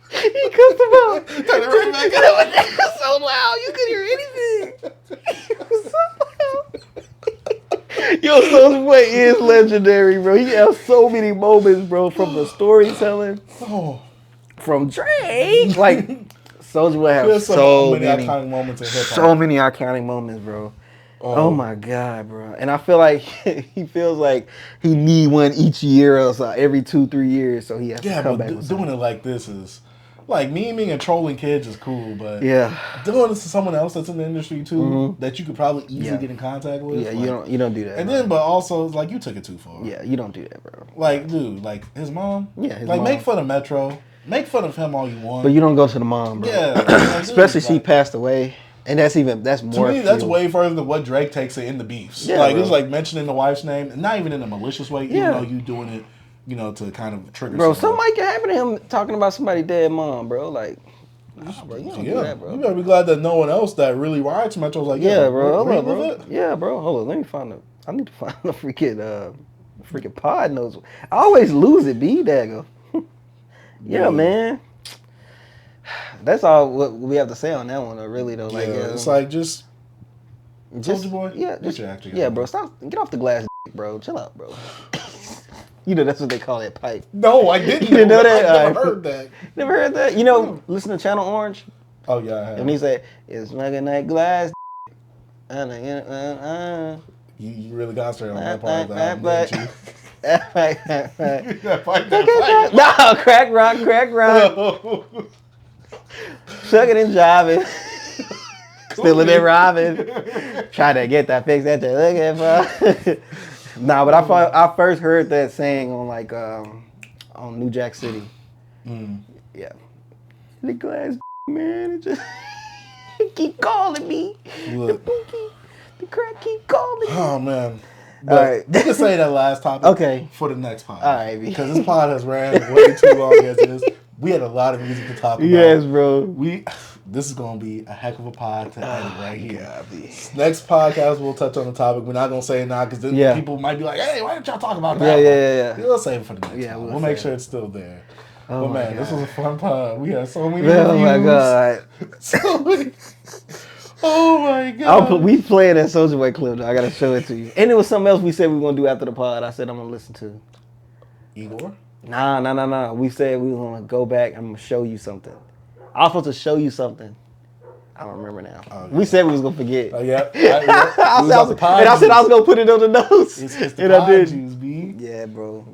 He cussed him out. Turn it right back up. It was so loud. You couldn't hear anything. It was so loud. Yo, Soulja Boy is legendary, bro. He has so many moments, bro, from the storytelling. From Drake. Like, Soulja Boy has so many iconic moments in hip-hop. So many iconic moments, bro. Oh my God, bro. And I feel like he feels like he need one each year or so, every 2-3 years, so he has to come back. Yeah, but doing it like this is, like, memeing and trolling kids is cool, but yeah, doing this to someone else that's in the industry too, that you could probably easily get in contact with. Yeah, like, you don't do that. And then, but also, like, you took it too far. Yeah, you don't do that, bro. Like, dude, like, his mom? Yeah, his mom. Like, make fun of Metro. Make fun of him all you want. But you don't go to the mom, bro. Yeah. Like, especially she passed away. And that's more. To me, that's way further than what Drake takes it in the beefs. Yeah, like, it's like mentioning the wife's name, and not even in a malicious way, even though you doing it, to kind of trigger. Bro, something might get happen to him talking about somebody's dead mom, bro. Like, bro, you don't do that, bro. You better be glad that no one else that really rides Metro's like, yeah, bro. Hold on, bro. Yeah, bro. Hold on, let me find the. I need to find the freaking pod knows. I always lose it, B. Dagger. Yeah, man. That's all what we have to say on that one, though, really, though. Like, it's like just Soulja Boy. Yeah, bro. Stop. Get off the glass, bro. Chill out, bro. You know that's what they call that pipe. No, I didn't. You didn't know that? I never heard that. Never heard that? You know, listen to Channel Orange. Oh yeah, I have. And he said, "It's smoking that glass." You really got straight on that part of the album, didn't you? No, crack rock. Sucking and jiving. Still in there robbing. Trying to get that fix that you're looking for. Nah, but I first heard that saying on like on New Jack City. Yeah. The glass man, it just keep calling me. Look. The boogie, the crack keep calling me. Oh man. But all right. We can say that last topic for the next pod. All right, because this pod has ran way too long as it is. We had a lot of music to talk about. Yes, bro. This is going to be a heck of a pod to edit right here. Next podcast, we'll touch on the topic. We're not going to say it now because then people might be like, hey, why didn't y'all talk about that? Yeah. We'll save it for the next one. We'll make sure it's still there. Oh, but man, this was a fun pod. We had so many reviews. Oh, my God. So many. Oh, my God. We playing that Soulja Boy clip, though. I got to show it to you. And it was something else we said we were going to do after the pod. I said I'm going to listen to. Igor? Nah. We said we was gonna go back. I'm gonna show you something. I was supposed to show you something. I don't remember now. Oh, yeah. We said we was gonna forget. Oh yeah. I said I was gonna put it on the notes. It's the pod juice, B. Yeah, bro.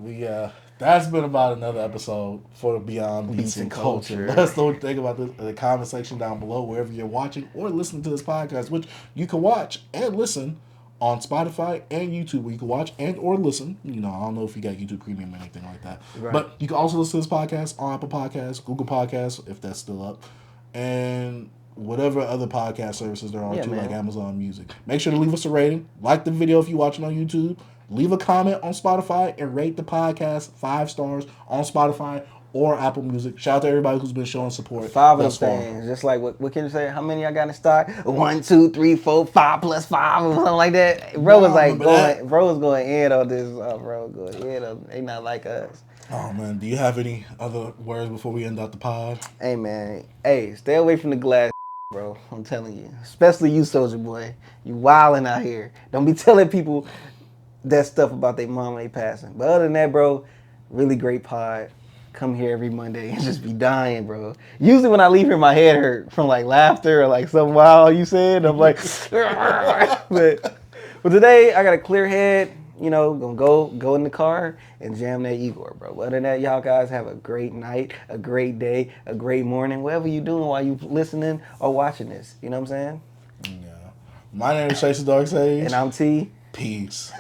That's been about another episode for Beyond Beats and Culture. Let us know what you think about this in the comment section down below, wherever you're watching or listening to this podcast, which you can watch and listen on Spotify and YouTube, where you can watch and or listen. I don't know if you got YouTube Premium or anything like that. Right. But you can also listen to this podcast on Apple Podcasts, Google Podcasts, if that's still up, and whatever other podcast services there are too, like Amazon Music. Make sure to leave us a rating. Like the video if you're watching on YouTube. Leave a comment on Spotify and rate the podcast 5 stars on Spotify or Apple Music. Shout out to everybody who's been showing support. 5 of those things. Just like what can you say? How many I got in stock? 1, 2, 3, 4, 5 plus 5 or something like that. Bro was going in on this. Bro going in on. They not like us. Oh man, do you have any other words before we end out the pod? Hey man, stay away from the glass, bro. I'm telling you, especially you, Soulja boy. You wilding out here. Don't be telling people that stuff about their mom ain't passing. But other than that, bro, really great pod. Come here every Monday and just be dying, bro. Usually when I leave here, my head hurt from like laughter or like something wild you said. I'm like, but today I got a clear head. Gonna go in the car and jam that Igor, bro. But other than that, y'all guys have a great night, a great day, a great morning, whatever you doing while you listening or watching this. You know what I'm saying? Yeah. My name is Chase the Dark Sage. And I'm T. Peace.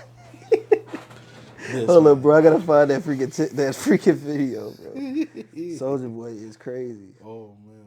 Hold up, bro. I gotta find that freaking video, bro. Soulja boy is crazy. Oh man.